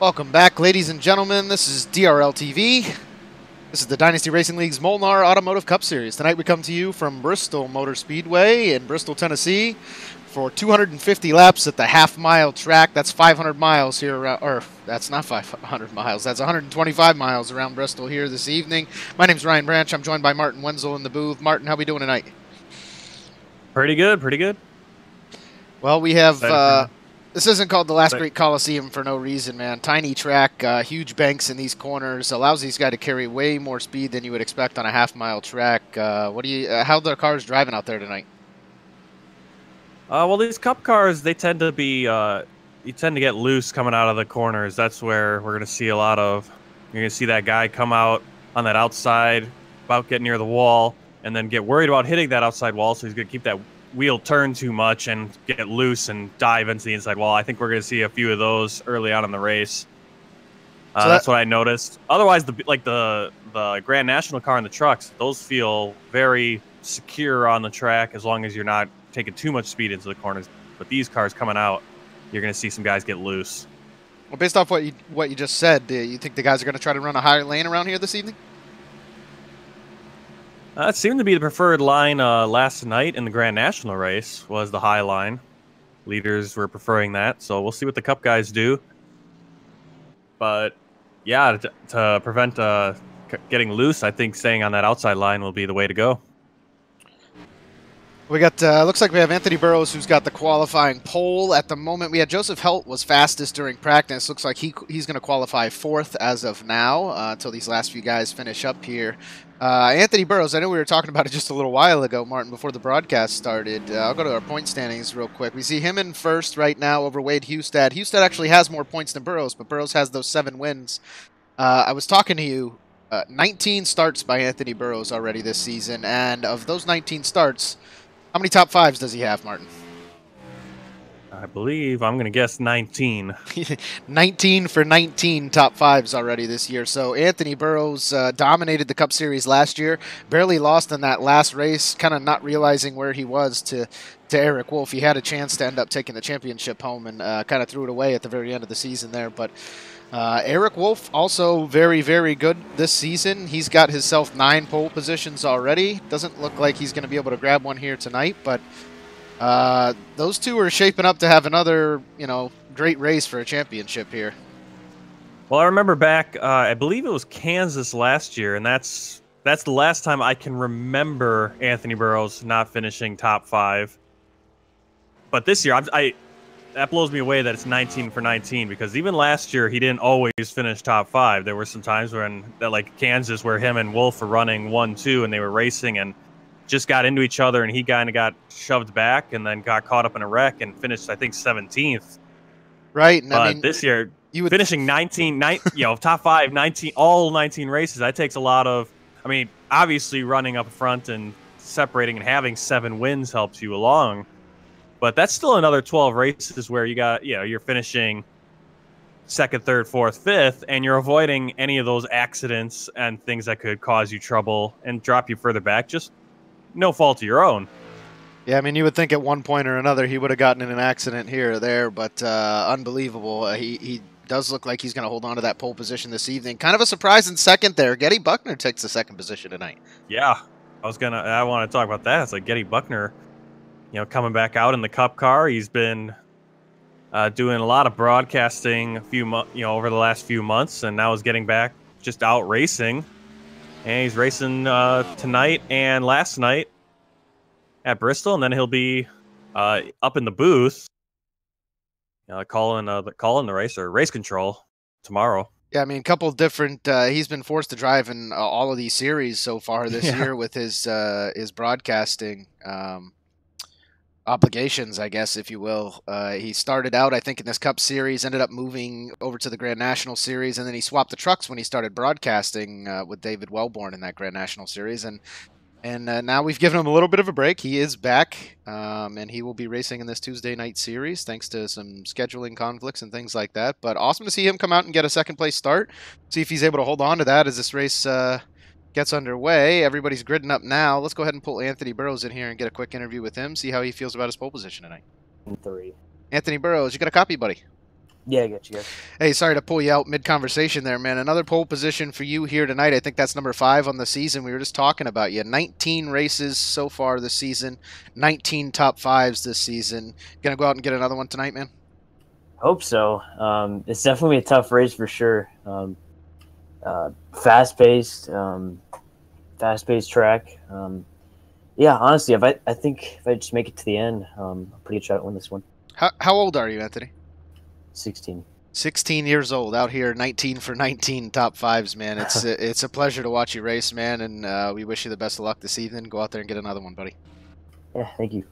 Welcome back, ladies and gentlemen. This is DRL TV. This is the Dynasty Racing League's Molnar Automotive Cup Series. Tonight we come to you from Bristol Motor Speedway in Bristol, Tennessee for 250 laps at the half-mile track. That's 500 miles here, or that's not 500 miles. That's 125 miles around Bristol here this evening. My name's Ryan Branch. I'm joined by Martin Wenzel in the booth. Martin, how we doing tonight? Pretty good, pretty good. Well, we have... This isn't called the Last Great Coliseum for no reason, man. Tiny track, huge banks in these corners, allows these guys to carry way more speed than you would expect on a half-mile track. How are the cars driving out there tonight? Well, these cup cars, they tend to be, you tend to get loose coming out of the corners. That's where we're going to see a lot of, you're going to see that guy come out on that outside, about getting near the wall, and then get worried about hitting that outside wall, so he's going to keep that wheel turn too much and get loose and dive into the inside wall. I think we're going to see a few of those early on in the race. So that's what I noticed. Otherwise, the Grand National car and the trucks, those feel very secure on the track as long as you're not taking too much speed into the corners. But these cars coming out, you're going to see some guys get loose. Well, based off what you just said, do you think the guys are going to try to run a higher lane around here this evening? It seemed to be the preferred line last night in the Grand National race, was the high line. Leaders were preferring that, so we'll see what the Cup guys do. But, yeah, to prevent getting loose, I think staying on that outside line will be the way to go. We got, looks like we have Anthony Burrows, who's got the qualifying pole at the moment. We had Joseph Helt was fastest during practice. Looks like he's going to qualify fourth as of now until these last few guys finish up here. Anthony Burrows, I know we were talking about it just a little while ago, Martin, before the broadcast started. I'll go to our point standings real quick. We see him in first right now over Wade Hustad. Hustad actually has more points than Burrows, but Burrows has those 7 wins. I was talking to you, 19 starts by Anthony Burrows already this season, and of those 19 starts, how many top 5s does he have, Martin? I believe I'm going to guess 19. 19 for 19 top 5s already this year. So Anthony Burrows dominated the Cup Series last year, barely lost in that last race, kind of not realizing where he was to Eric Wolf. He had a chance to end up taking the championship home and kind of threw it away at the very end of the season there. But Eric Wolf also very, very good this season. He's got himself 9 pole positions already. Doesn't look like he's going to be able to grab one here tonight, but those two are shaping up to have another, great race for a championship here. Well, I remember back, I believe it was Kansas last year, and that's the last time I can remember Anthony Burrows not finishing top 5. But this year, that blows me away that it's 19 for 19, because even last year he didn't always finish top 5. There were some times when, like Kansas, where him and Wolf were running 1-2 and they were racing and just got into each other, and he kind of got shoved back and then got caught up in a wreck and finished, I think, 17th. Right. And but this year, finishing top 5, 19, all 19 races, that takes a lot of, obviously running up front and separating and having 7 wins helps you along. But that's still another 12 races where you're finishing 2nd, 3rd, 4th, 5th, and you're avoiding any of those accidents and things that could cause you trouble and drop you further back. Just no fault of your own. Yeah, you would think at one point or another he would have gotten in an accident here or there, but unbelievable. He does look like he's going to hold on to that pole position this evening. Kind of a surprise in second there. Getty Buckner takes the 2nd position tonight. Yeah, I want to talk about that. It's like Getty Buckner, coming back out in the Cup car. He's been doing a lot of broadcasting over the last few months, and now is getting back just out racing. And he's racing tonight and last night at Bristol, and then he'll be up in the booth calling the race, or race control, tomorrow. Yeah, a couple different. He's been forced to drive in all of these series so far this year with his broadcasting obligations, I guess, if you will. He started out, I think, in this Cup Series, ended up moving over to the Grand National Series, and then he swapped the trucks when he started broadcasting with David Wellborn in that Grand National Series. And now we've given him a little bit of a break. He is back, and he will be racing in this Tuesday night series thanks to some scheduling conflicts and things like that. But awesome to see him come out and get a 2nd place start. See if he's able to hold on to that as this race gets underway. Everybody's gridding up now. Let's go ahead and pull Anthony Burrows in here and get a quick interview with him, see how he feels about his pole position tonight. 3. Anthony Burrows, you got a copy, buddy? Yeah, I got you guys. Hey, sorry to pull you out mid-conversation there, man. Another pole position for you here tonight. I think that's number 5 on the season. We were just talking about you. 19 races so far this season, 19 top 5s this season. Gonna go out and get another one tonight, man? Hope so. It's definitely a tough race for sure. Fast-paced, fast-paced track. Yeah, honestly, I think if I just make it to the end, I'm a pretty good shot at win this one. How old are you, Anthony? 16. 16 years old, out here 19 for 19 top 5s, man. It's a pleasure to watch you race, man, and we wish you the best of luck this evening. Go out there and get another one, buddy. Yeah, thank you.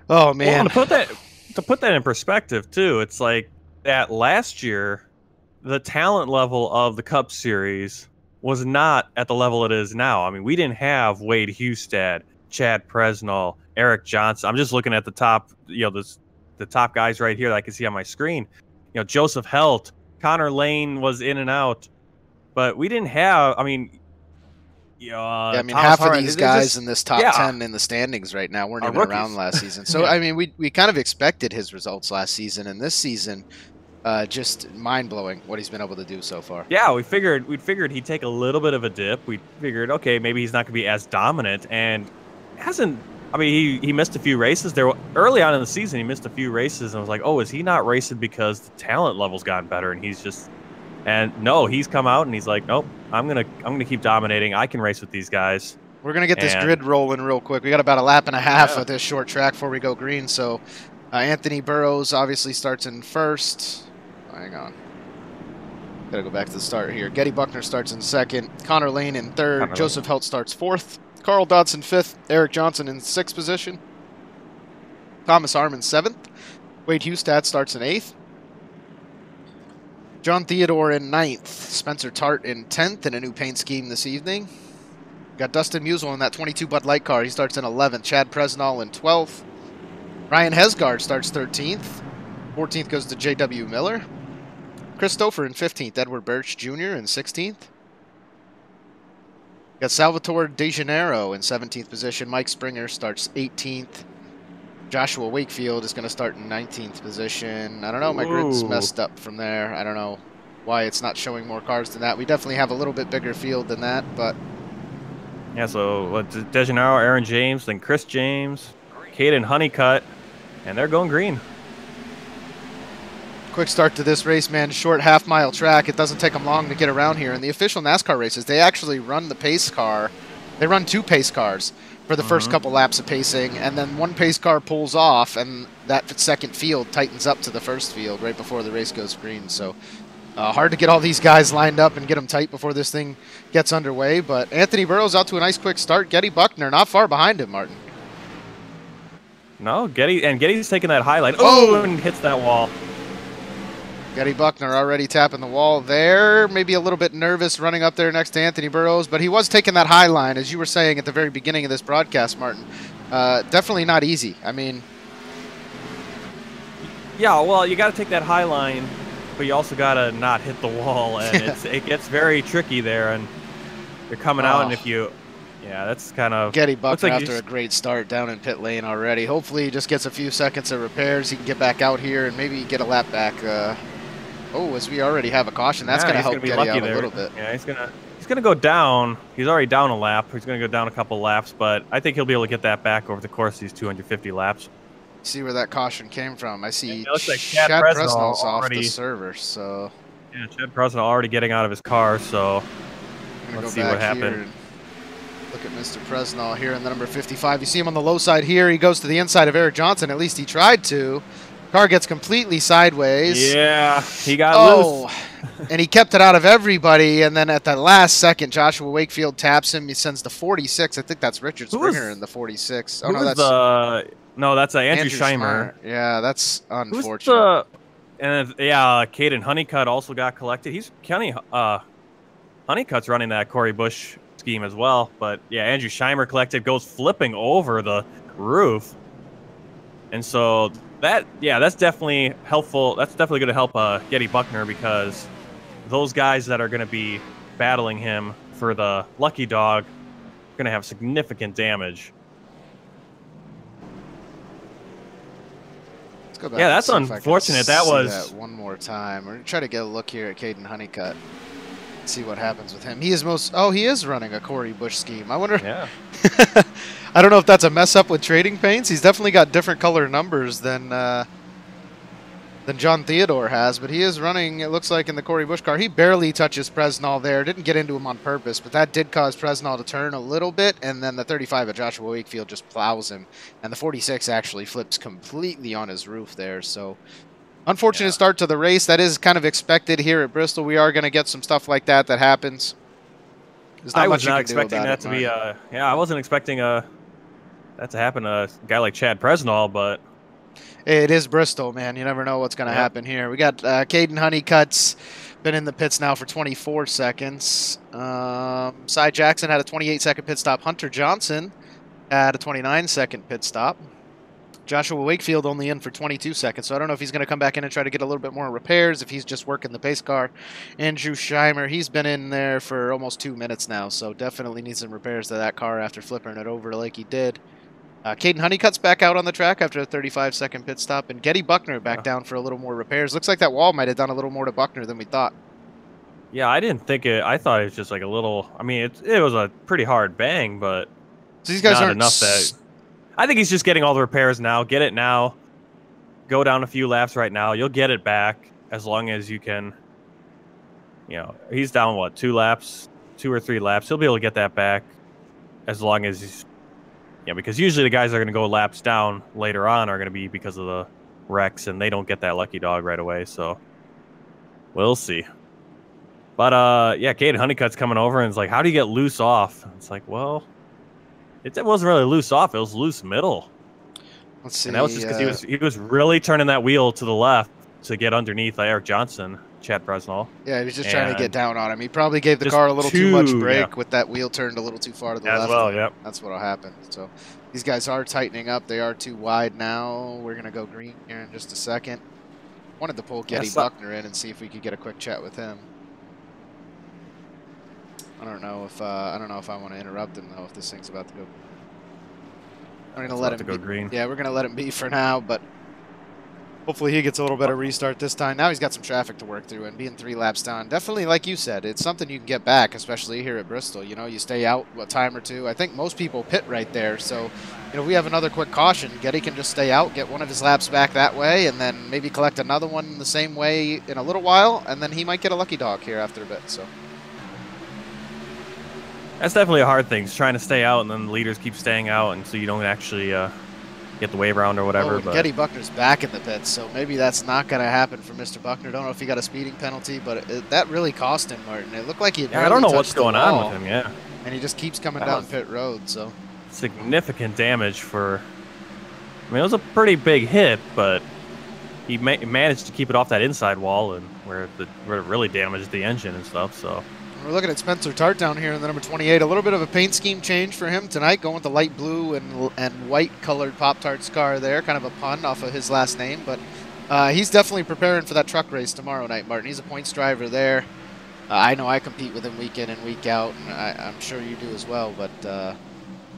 Oh, man. Well, to put that in perspective too, it's like that last year, the talent level of the Cup Series was not at the level it is now. I mean, we didn't have Wade Hustad, Chad Presnell, Eric Johnson. I'm just looking at the top, the top guys right here that I can see on my screen. Joseph Helt, Connor Lane was in and out, but we didn't have. I mean, Thomas half Harlan, of these guys in this top 10 in the standings right now weren't even around last season. So, I mean, we kind of expected his results last season, and this season, just mind-blowing what he's been able to do so far. Yeah, we figured he'd take a little bit of a dip. We figured, okay, maybe he's not going to be as dominant, and hasn't. I mean, he missed a few races there early on in the season. He missed a few races, and I was like, oh, is he not racing because the talent level's gotten better? And he's just, and no, he's come out and he's like, nope, I'm gonna keep dominating. I can race with these guys. We're gonna get this grid rolling real quick. We got about a lap and a half of this short track before we go green. So Anthony Burrows obviously starts in first. Hang on. Got to go back to the start here. Getty Buckner starts in second. Connor Lane in third. Joseph Helt starts fourth. Carl Dodson fifth. Eric Johnson in sixth position. Thomas Harmon seventh. Wade Hustad starts in eighth. John Theodore in ninth. Spencer Tart in 10th in a new paint scheme this evening. Got Dustin Musial in that 22 Bud Light car. He starts in 11th. Chad Presnell in 12th. Ryan Hesgard starts 13th. 14th goes to J.W. Miller. Chris Stouffer in 15th. Edward Birch Jr. in 16th. Got Salvatore De Janeiro in 17th position. Mike Springer starts 18th. Joshua Wakefield is going to start in 19th position. I don't know. My grid's messed up from there. I don't know why it's not showing more cars than that. We definitely have a little bit bigger field than that, but... Yeah, so De Janeiro, Aaron James, then Chris James, Caden Honeycutt, and they're going green. Quick start to this race, man. Short half-mile track. It doesn't take them long to get around here. In the official NASCAR races, they actually run the pace car. They run 2 pace cars for the first couple laps of pacing, and then 1 pace car pulls off, and that second field tightens up to the first field right before the race goes green. So hard to get all these guys lined up and get them tight before this thing gets underway. But Anthony Burrows out to a nice quick start. Getty Buckner not far behind him, Martin. No, Getty's taking that highlight. Oh, and hits that wall. Getty Buckner already tapping the wall there. Maybe a little bit nervous running up there next to Anthony Burrows, but he was taking that high line, as you were saying at the very beginning of this broadcast, Martin. Definitely not easy. I mean... Yeah, well, you got to take that high line, but you also got to not hit the wall, and it gets very tricky there, and you're coming out, and if you... Yeah, that's kind of... Getty Buckner after a great start down in pit lane already. Hopefully he just gets a few seconds of repairs. He can get back out here and maybe get a lap back. As we already have a caution, that's going to help Getty out a little bit. Yeah, he's gonna go down. He's already down a lap. He's going to go down a couple laps, but I think he'll be able to get that back over the course of these 250 laps. See where that caution came from. I see it looks like Chad Presnell's off the server, so... Yeah, Chad Presnell already getting out of his car, so let's see what happened. Look at Mr. Presnell here in the number 55. You see him on the low side here. He goes to the inside of Eric Johnson. At least he tried to. Car gets completely sideways. Yeah, he got loose. And he kept it out of everybody. And then at the last second, Joshua Wakefield taps him. He sends the 46. I think that's Richard Springer in the 46. Oh, no, that's Andrew Scheimer. Yeah, that's unfortunate. Caden Honeycutt also got collected. Honeycutt's running that Corey Bush scheme as well, but yeah, Andrew Scheimer collected, goes flipping over the roof, and so that's definitely helpful. That's definitely going to help Getty Buckner, because those guys that are going to be battling him for the lucky dog are going to have significant damage. Let's Go back Yeah, and that's see if I can unfortunate. That see was that one more time. We're gonna try to get a look here at Caden Honeycutt. See what happens with him. He is he is running a Corey Bush scheme. I wonder. yeah. I don't know if that's a mess up with trading paints. He's definitely got different color numbers than John Theodore has, but he is running, it looks like, in the Corey Bush car. He barely touches Presnall there. Didn't get into him on purpose, but that did cause Presnall to turn a little bit, and then the 35 of Joshua Wakefield just plows him, and the 46 actually flips completely on his roof there. So unfortunate start to the race. That is kind of expected here at Bristol. We are going to get some stuff like that happens. I was not expecting that to be yeah, I wasn't expecting that to happen to a guy like Chad Presnall, but it is Bristol, man. You never know what's going to happen here. We got Caden Honeycutt's been in the pits now for 24 seconds. Cy Jackson had a 28-second pit stop. Hunter Johnson had a 29-second pit stop. Joshua Wakefield only in for 22 seconds, so I don't know if he's going to come back in and try to get a little bit more repairs, if he's just working the pace car. Andrew Scheimer, he's been in there for almost 2 minutes now, so definitely needs some repairs to that car after flipping it over like he did. Caden Honeycutt's back out on the track after a 35-second pit stop, and Getty Buckner back down for a little more repairs. Looks like that wall might have done a little more to Buckner than we thought. Yeah, I didn't think it. I thought it was just like a little. I mean, it was a pretty hard bang, but so these guys not aren't enough that. I think he's just getting all the repairs now. Get it now. Go down a few laps right now. You'll get it back as long as you can. You know, he's down what, 2 laps, 2 or 3 laps. He'll be able to get that back as long as he's. Yeah, because usually the guys that are going to go laps down later on are going to be because of the wrecks, and they don't get that lucky dog right away. So we'll see. But yeah, Caden Honeycutt's coming over and it's like, how do you get loose off? It's like, well, it wasn't really loose off; it was loose middle. Let's see. And that was just because he was really turning that wheel to the left to get underneath Eric Johnson, Chad Presnall. Yeah, he was just trying to get down on him. He probably gave the car a little too much brake with that wheel turned a little too far to the left. As well, yep. That's what'll happen. So these guys are tightening up. They are too wide now. We're gonna go green here in just a second. Wanted to pull Getty Buckner in and see if we could get a quick chat with him. I don't know if I want to interrupt him though. If this thing's about to go, I'm gonna let him go green. Yeah, we're gonna let him be for now, but hopefully he gets a little better restart this time. Now he's got some traffic to work through, and being 3 laps down, definitely, like you said, it's something you can get back, especially here at Bristol. You know, you stay out a time or two. I think most people pit right there, so you know, we have another quick caution. Getty can just stay out, get one of his laps back that way, and then maybe collect another one the same way in a little while, and then he might get a lucky dog here after a bit. So. That's definitely a hard thing. It's trying to stay out, and then the leaders keep staying out, and so you don't actually get the wave around or whatever. But Getty Buckner's back in the pits, so maybe that's not going to happen for Mr. Buckner. Don't know if he got a speeding penalty, but that really cost him, Martin. It looked like he had I don't know what's going on with him, yeah. And he just keeps coming down pit road, so. Significant damage for... I mean, it was a pretty big hit, but he managed to keep it off that inside wall, and where it really damaged the engine and stuff, so... We're looking at Spencer Tart down here in the number 28. A little bit of a paint scheme change for him tonight, going with the light blue and white colored Pop-Tarts car there. Kind of a pun off of his last name, but he's definitely preparing for that truck race tomorrow night, Martin. He's a points driver there. I know I compete with him week in and week out, and I'm sure you do as well, but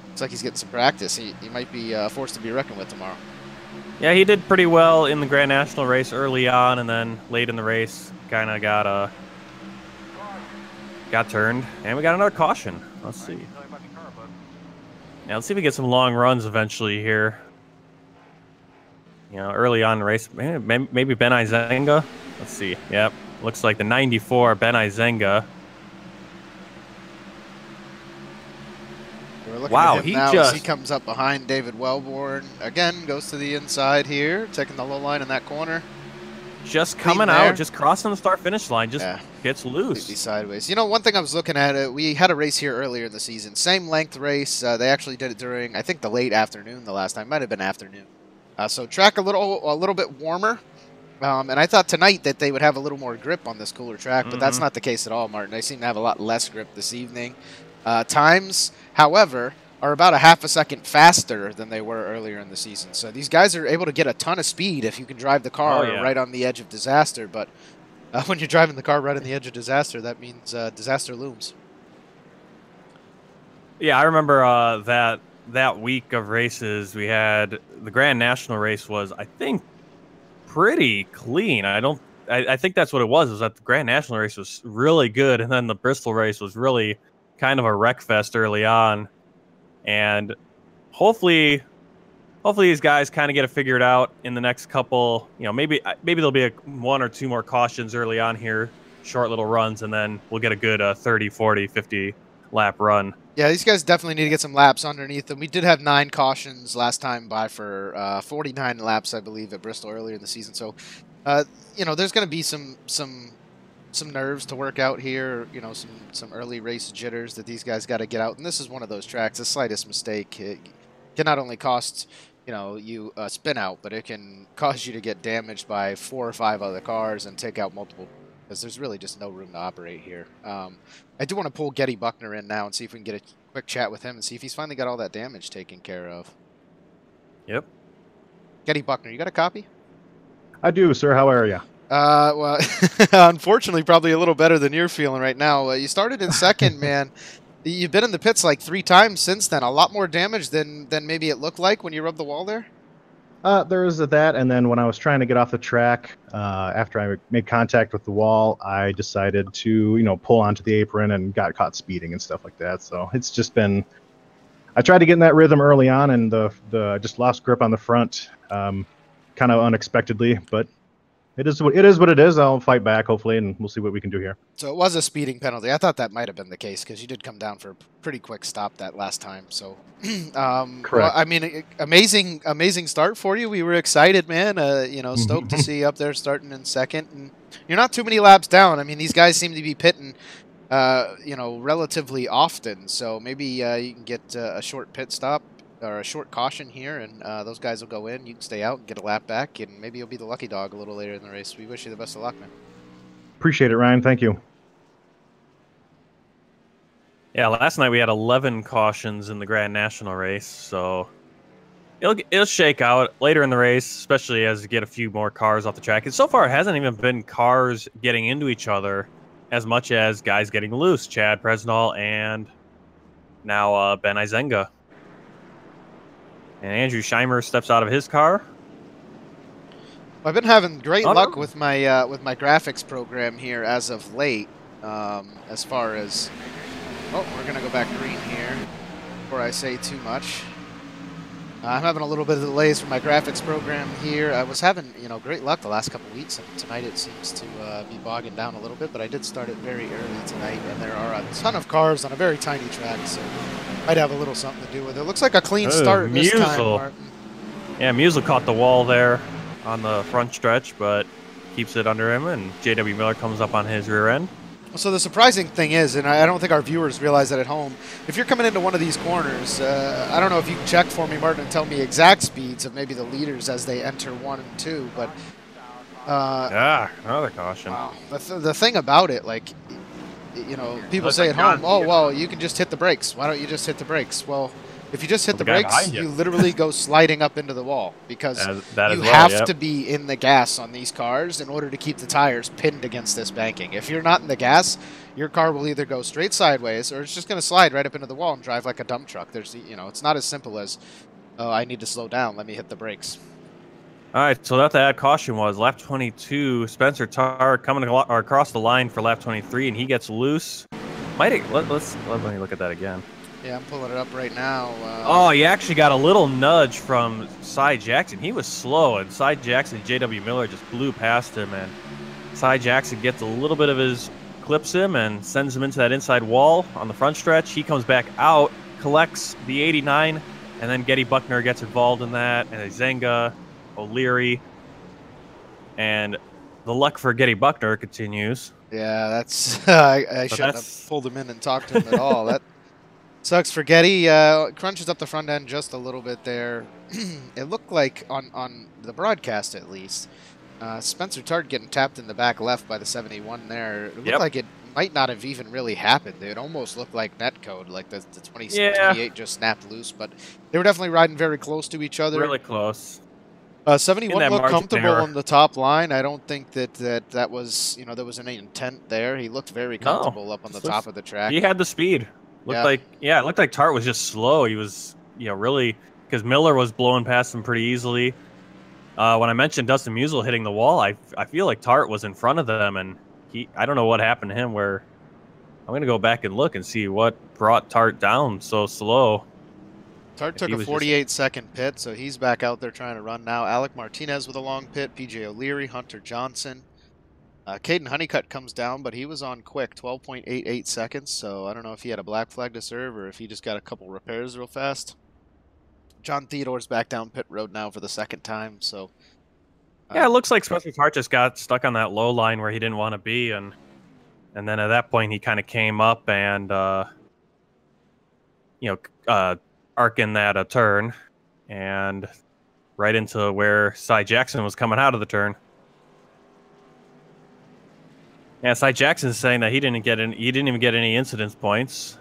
looks like he's getting some practice. He might be forced to be reckoned with tomorrow. Yeah, he did pretty well in the Grand National race early on, and then late in the race kind of got turned, and we got another caution. Let's see. Yeah, let's see if we get some long runs eventually here. You know, early on in the race, maybe Ben Izenga. Let's see. Yep, looks like the 94 Ben Izenga. Wow, he comes up behind David Wellborn again. Goes to the inside here, taking the low line in that corner. Just coming out, just crossing the start-finish line, just gets loose. Completely sideways. You know, one thing I was looking at, we had a race here earlier in the season. Same length race. They actually did it during, I think, the late afternoon the last time. Might have been afternoon. So track a little bit warmer. And I thought tonight that they would have a little more grip on this cooler track, but that's not the case at all, Martin. They seem to have a lot less grip this evening. Times, however, are about a half a second faster than they were earlier in the season. So these guys are able to get a ton of speed if you can drive the car right on the edge of disaster. But when you're driving the car right on the edge of disaster, that means disaster looms. Yeah, I remember that week of races we had. The Grand National race was, I think, pretty clean. I think that's what it was. Is that the Grand National race was really good, and then the Bristol race was really kind of a wreck fest early on. And hopefully these guys kind of get it figured out in the next couple. Maybe there'll be one or two more cautions early on here, short little runs, and then we'll get a good 30, 40, 50 lap run. Yeah, these guys definitely need to get some laps underneath them. We did have 9 cautions last time by for 49 laps, I believe, at Bristol earlier in the season. So, there's going to be some nerves to work out here. Some early race jitters that these guys got to get out. And this is one of those tracks. The slightest mistake can not only cost you a spin out, but it can cause you to get damaged by 4 or 5 other cars and take out multiple. Because there's really just no room to operate here. I do want to pull Getty Buckner in now and see if we can get a quick chat with him and see if he's finally got all that damage taken care of. Yep. Getty Buckner, you got a copy? I do, sir. How are you? Well, unfortunately, probably a little better than you're feeling right now. You started in second, man. You've been in the pits like 3 times since then. A lot more damage than maybe it looked like when you rubbed the wall there? There was that, and then when I was trying to get off the track, after I made contact with the wall, I decided to, pull onto the apron and got caught speeding and stuff like that. So it's just been, I tried to get in that rhythm early on, and I just lost grip on the front, kind of unexpectedly, but it is what it is. I'll fight back, hopefully, and we'll see what we can do here. So it was a speeding penalty. I thought that might have been the case because you did come down for a pretty quick stop that last time. So, correct. Well, I mean, amazing start for you. We were excited, man. Stoked to see you up there starting in second. And you're not too many laps down. I mean, these guys seem to be pitting, relatively often. So maybe you can get a short pit stop or a short caution here, and those guys will go in. You can stay out and get a lap back, and maybe you'll be the lucky dog a little later in the race. We wish you the best of luck, man. Appreciate it, Ryan. Thank you. Yeah, last night we had 11 cautions in the Grand National race, so it'll shake out later in the race, especially as you get a few more cars off the track. And so far, it hasn't even been cars getting into each other as much as guys getting loose. Chad Presnall and now Ben Izenga. And Andrew Scheimer steps out of his car. I've been having great luck with my graphics program here as of late. As far as, we're gonna go back green here before I say too much. I'm having a little bit of delays for my graphics program here. I was having great luck the last couple weeks, and tonight it seems to be bogging down a little bit. But I did start it very early tonight, and there are a ton of cars on a very tiny track, so might have a little something to do with it. Looks like a clean start this time, Martin. Yeah, Musel caught the wall there on the front stretch, but keeps it under him, and J.W. Miller comes up on his rear end. So the surprising thing is, and I don't think our viewers realize that at home, if you're coming into one of these corners, I don't know if you can check for me, Martin, and tell me exact speeds of maybe the leaders as they enter 1 and 2, but... another caution. Wow. The thing about it, people say at home, well, you can just hit the brakes. Why don't you just hit the brakes? Well, if you just hit the brakes, you literally go sliding up into the wall because you have to be in the gas on these cars in order to keep the tires pinned against this banking. If you're not in the gas, your car will either go straight sideways or it's just going to slide right up into the wall and drive like a dump truck. It's not as simple as, oh, I need to slow down. Let me hit the brakes. All right, so that the add caution was lap 22. Spencer Tarr coming across the line for lap 23, and he gets loose. Let me look at that again. Yeah, I'm pulling it up right now. He actually got a little nudge from Cy Jackson. He was slow, and Cy Jackson, J.W. Miller just blew past him, and Cy Jackson gets a little bit of his, clips him, and sends him into that inside wall on the front stretch. He comes back out, collects the 89, and then Getty Buckner gets involved in that, and Zenga, O'Leary, and the luck for Getty Buckner continues. Yeah, that's I shouldn't have pulled him in and talked to him at all. That sucks for Getty. Crunches up the front end just a little bit there. It looked like on the broadcast at least, Spencer Tart getting tapped in the back left by the 71 there. It looked like it might not have even really happened. It almost looked like netcode, like the 28 just snapped loose, but they were definitely riding very close to each other. Really close. 71 looked comfortable on the top line. I don't think that was, there was any intent there. He looked very comfortable up on the top of the track. He had the speed. It looked like Tart was just slow. He was, really, because Miller was blowing past him pretty easily. When I mentioned Dustin Musial hitting the wall, I feel like Tart was in front of them, and I don't know what happened to him. Where I'm gonna go back and look and see what brought Tart down so slow. Tart took a 48-second pit, so he's back out there trying to run now. Alec Martinez with a long pit, PJ O'Leary, Hunter Johnson. Caden Honeycutt comes down, but he was on quick, 12.88 seconds, so I don't know if he had a black flag to serve or if he just got a couple repairs real fast. John Theodore's back down pit road now for the second time, so... yeah, it looks like Spencer Tart just got stuck on that low line where he didn't want to be, and then at that point he kind of came up and, arcing that turn, and right into where Cy Jackson was coming out of the turn. Yeah, Cy Jackson's saying that he didn't even get any incidence points,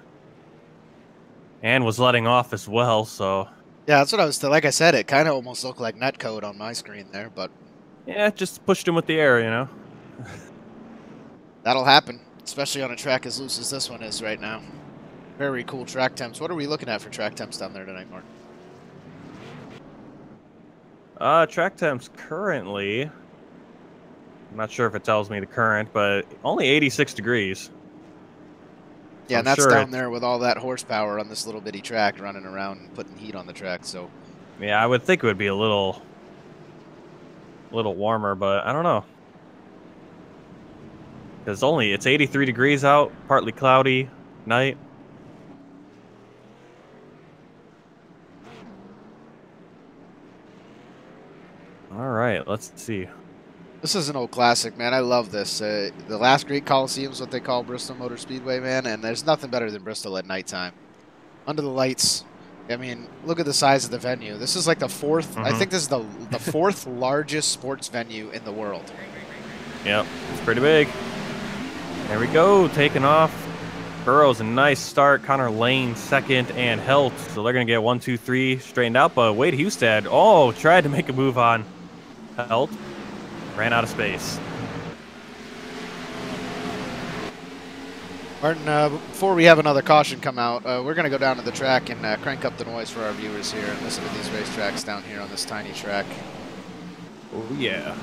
and was letting off as well. So yeah, that's what I was. Like I said, it kind of almost looked like netcode on my screen there, but yeah, just pushed him with the air, you know. That'll happen, especially on a track as loose as this one is right now. Very cool track temps. What are we looking at for track temps down there tonight, Mark? Track temps currently, I'm not sure if it tells me the current, but only 86 degrees. Yeah, and that's down there with all that horsepower on this little bitty track running around and putting heat on the track. So, yeah, I would think it would be a little warmer, but I don't know. Because it's 83 degrees out, partly cloudy night. All right, let's see. This is an old classic, man. I love this. The last great Coliseum is what they call Bristol Motor Speedway, man, and there's nothing better than Bristol at nighttime. Under the lights. I mean, look at the size of the venue. This is like the fourth, I think this is the fourth largest sports venue in the world. Yep, it's pretty big. There we go, taking off. Burrows, a nice start. Connor Lane, second, and Helt. So they're going to get 1, 2, 3 straightened out, but Wade Hustad, tried to make a move on Helt. Ran out of space. Martin, before we have another caution come out, we're going to go down to the track and crank up the noise for our viewers here and listen to these racetracks down here on this tiny track. Oh, yeah.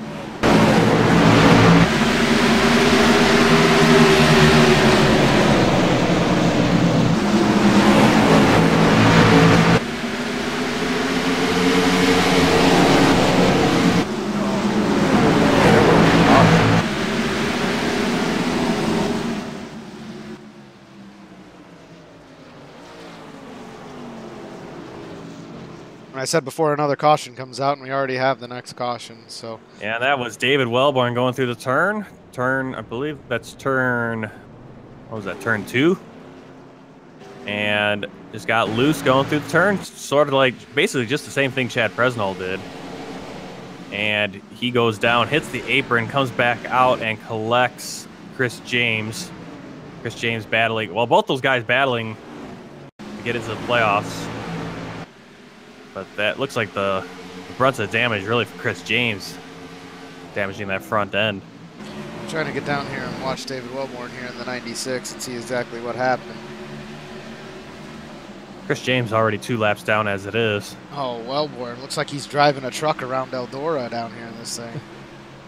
I said before another caution comes out, and we already have the next caution. So yeah, that was David Wellborn going through the turn. I believe that's turn. What was that? Turn 2. And just got loose going through the turn, sort of like basically just the same thing Chad Presnell did. And he goes down, hits the apron, comes back out, and collects Chris James. Chris James battling. Well, both those guys battling to get into the playoffs. But that looks like the brunt of damage really for Chris James, damaging that front end. I'm trying to get down here and watch David Wellborn here in the 96 and see exactly what happened. Chris James already 2 laps down as it is. Oh, Wellborn. Looks like he's driving a truck around Eldora down here in this thing.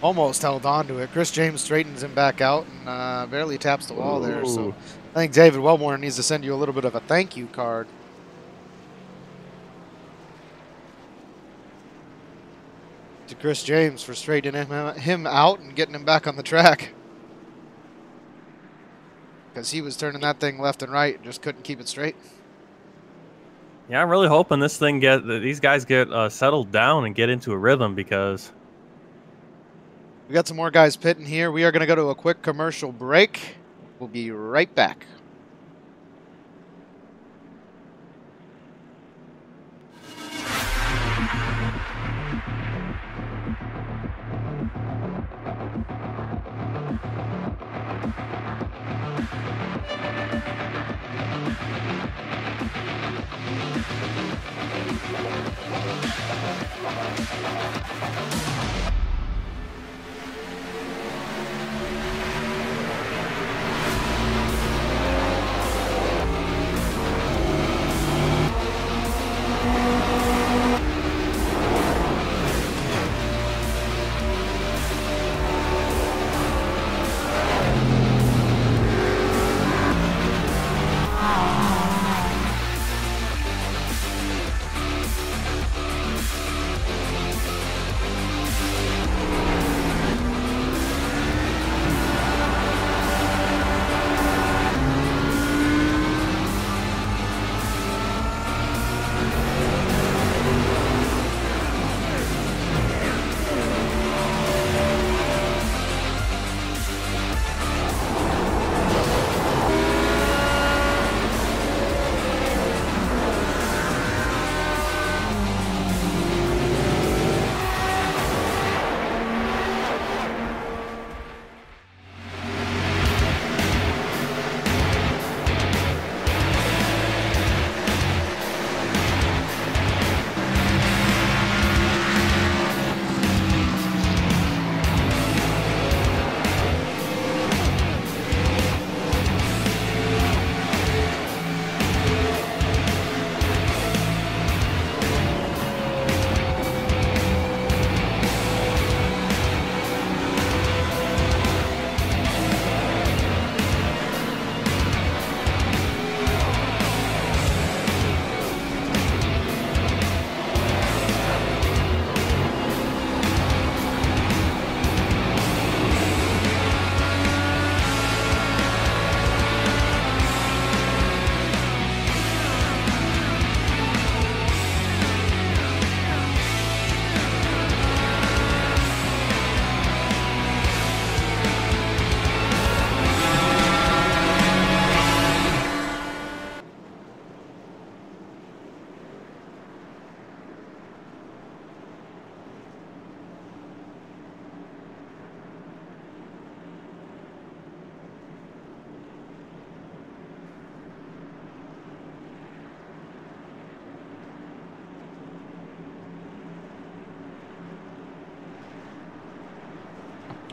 Almost held on to it. Chris James straightens him back out and barely taps the wall there. So I think David Wellborn needs to send you a little bit of a thank you card. To Chris James for straightening him out and getting him back on the track. Because he was turning that thing left and right and just couldn't keep it straight. Yeah, I'm really hoping these guys get settled down and get into a rhythm, because we got some more guys pitting here. We are going to go to a quick commercial break. We'll be right back.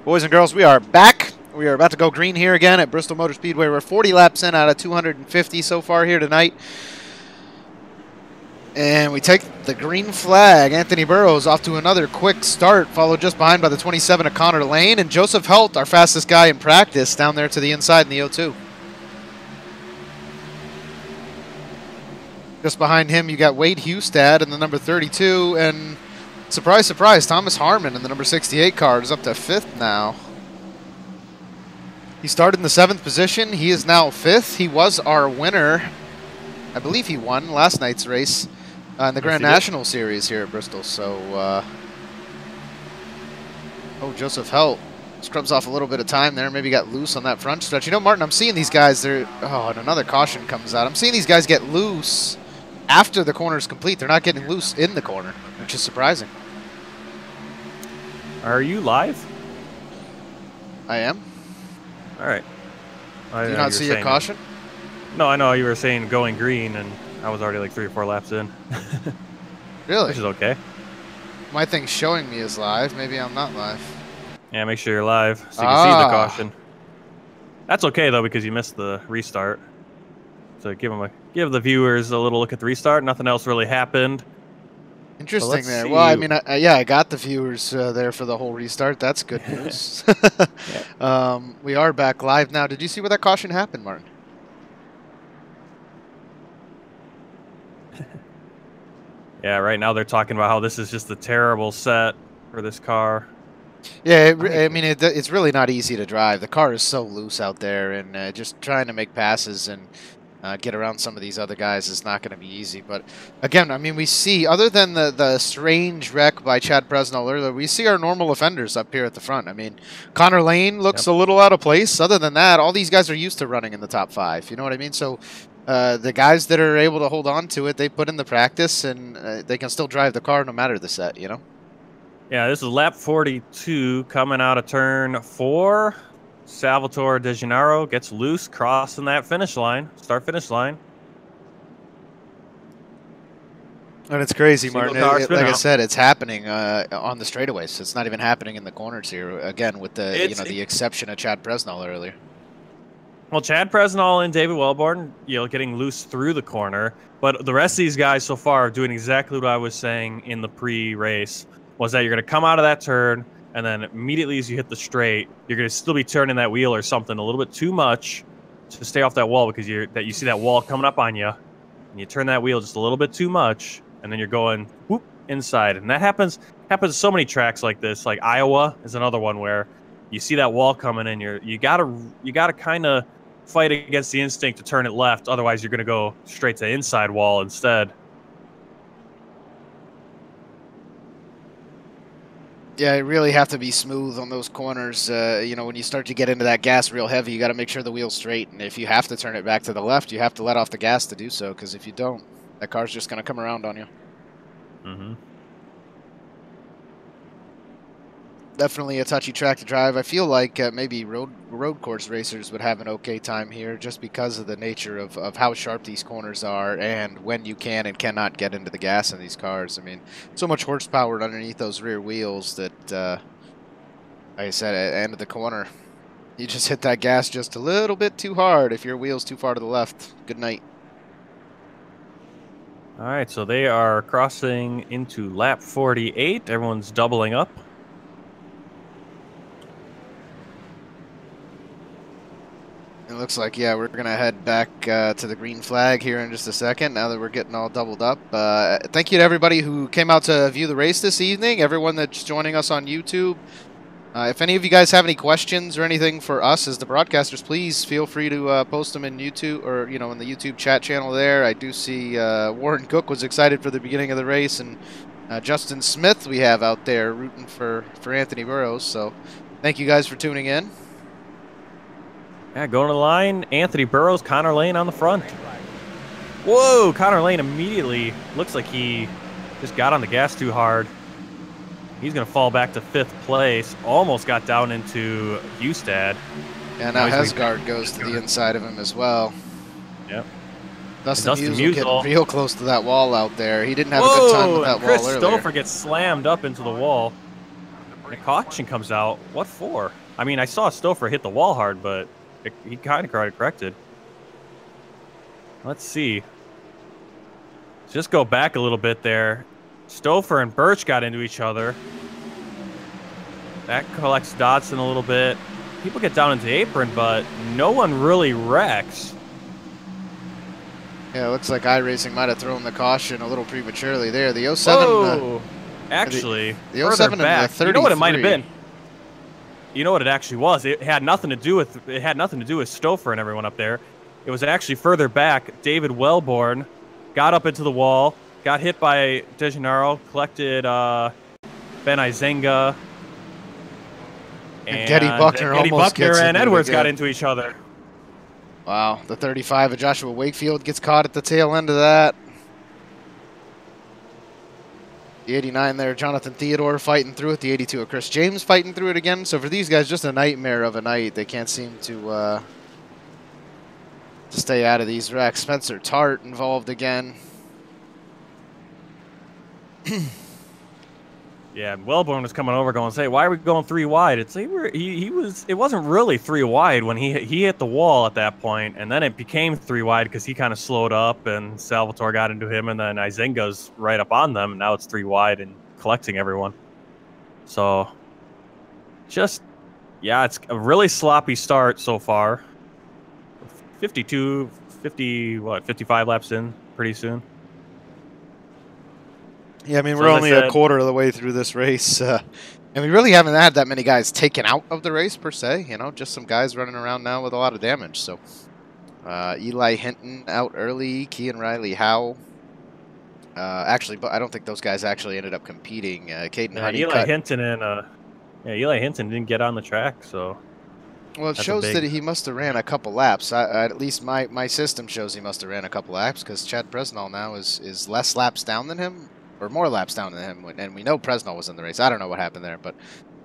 Boys and girls, we are back. We are about to go green here again at Bristol Motor Speedway. We're 40 laps in out of 250 so far here tonight. And we take the green flag. Anthony Burrows off to another quick start, followed just behind by the 27 of Connor Lane. And Joseph Helt, our fastest guy in practice, down there to the inside in the O2. Just behind him, you got Wade Hustad in the number 32. And surprise, surprise, Thomas Harmon in the number 68 car is up to 5th now. He started in the 7th position. He is now 5th. He was our winner. I believe he won last night's race in the Grand National Series here at Bristol. So, oh, Joseph Helt scrubs off a little bit of time there. Maybe got loose on that front stretch. You know, Martin, I'm seeing these guys. They're and another caution comes out. I'm seeing these guys get loose after the corner is complete. They're not getting loose in the corner, which is surprising. Are you live? I am. All right. Do you not see your caution? No, I know you were saying going green, and I was already like 3 or 4 laps in. Really? Which is okay. My thing's showing me as live. Maybe I'm not live. Yeah, make sure you're live so you can see the caution. That's okay though because you missed the restart. So give the viewers a little look at the restart. Nothing else really happened. Interesting there. Well, I mean, yeah, I got the viewers there for the whole restart. That's good news. Yeah. We are back live now. Did you see where that caution happened, Martin? Yeah, right now they're talking about how this is just a terrible set for this car. Yeah, I mean, it's really not easy to drive. The car is so loose out there, and just trying to make passes and get around some of these other guys is not going to be easy. But again, I mean, we see, other than the strange wreck by Chad Presnell earlier, we see our normal offenders up here at the front. I mean, Connor Lane looks a little out of place. Other than that, all these guys are used to running in the top 5. You know what I mean? So the guys that are able to hold on to it, they put in the practice, and they can still drive the car no matter the set, you know? Yeah, this is lap 42 coming out of turn 4. Salvatore De Gennaro gets loose, crossing that finish line, start-finish line. And it's crazy, Martin. Like I said, it's happening on the straightaways. It's not even happening in the corners here. Again, with the the exception of Chad Presnell earlier. Well, Chad Presnell and David Wellborn, getting loose through the corner, but the rest of these guys so far are doing exactly what I was saying in the pre-race. Was that you're going to come out of that turn, and then immediately as you hit the straight, you're going to still be turning that wheel or something a little bit too much to stay off that wall because you see that wall coming up on you, and you turn that wheel just a little bit too much, and then you're going whoop inside. And that happens so many tracks like this. Like Iowa is another one where you see that wall coming in, you gotta kind of fight against the instinct to turn it left. Otherwise, you're going to go straight to the inside wall instead. Yeah, you really have to be smooth on those corners. When you start to get into that gas real heavy, you got to make sure the wheel's straight. And if you have to turn it back to the left, you have to let off the gas to do so. Because if you don't, that car's just going to come around on you. Mm-hmm. Definitely a touchy track to drive. I feel like maybe road course racers would have an okay time here just because of the nature of how sharp these corners are and when you can and cannot get into the gas in these cars. I mean, so much horsepower underneath those rear wheels that, like I said, at the end of the corner, you just hit that gas just a little bit too hard if your wheel's too far to the left. Good night. All right, so they are crossing into lap 48. Everyone's doubling up. It looks like, yeah, we're going to head back to the green flag here in just a second now that we're getting all doubled up. Thank you to everybody who came out to view the race this evening, everyone that's joining us on YouTube. If any of you guys have any questions or anything for us as the broadcasters, please feel free to post them in YouTube or, in the YouTube chat channel there. I do see Warren Cook was excited for the beginning of the race, and Justin Smith we have out there rooting for Anthony Burrows. So thank you guys for tuning in. Yeah, going to the line, Anthony Burrows, Connor Lane on the front. Whoa, Connor Lane immediately looks like he just got on the gas too hard. He's going to fall back to 5th place. Almost got down into Hustad. Yeah, now Hesgaard goes to the inside of him as well. Yep. Dustin Musial getting real close to that wall out there. He didn't have a good time with that wall earlier. Chris Stouffer gets slammed up into the wall. a caution comes out. What for? I mean, I saw Stouffer hit the wall hard, but he kind of corrected. Let's see. Just go back a little bit there. Stouffer and Birch got into each other. That collects Dodson a little bit. People get down into the apron, but no one really wrecks. Yeah, it looks like iRacing might have thrown the caution a little prematurely there. The 07... Whoa! Actually, the 07 back, and the 33. you know what it might have been? You know what it actually was? It had nothing to do with Stouffer and everyone up there. It was actually further back. David Wellborn got up into the wall, got hit by De Gennaro, collected Ben Izenga, and Getty Buckner almost gets and Edwards got into each other. Wow, the 35 of Joshua Wakefield gets caught at the tail end of that. The 89 there, Jonathan Theodore fighting through it. The 82 of Chris James fighting through it again. So for these guys, just a nightmare of a night. They can't seem to stay out of these wrecks. Spencer Tart involved again. Yeah, Wellborn was coming over going, say, why are we going 3 wide? It's it wasn't really 3 wide when he hit the wall at that point, and then it became 3 wide because he kind of slowed up and Salvatore got into him, and then Izenga's right up on them, and now it's 3 wide and collecting everyone. So, just, yeah, it's a really sloppy start so far. 55 laps in pretty soon. Yeah, I mean, we're only a quarter of the way through this race. And we really haven't had that many guys taken out of the race, per se. You know, just some guys running around now with a lot of damage. So, Eli Hinton out early, Kean Riley Howe. Actually, but I don't think those guys actually ended up competing. Caden Honeycutt. Eli Hinton didn't get on the track, so... Well, it shows that he must have ran a couple laps. At least my system shows he must have ran a couple laps, because Chad Presnell now is less laps down than him. Or more laps down than him, and we know Presnell was in the race. I don't know what happened there, but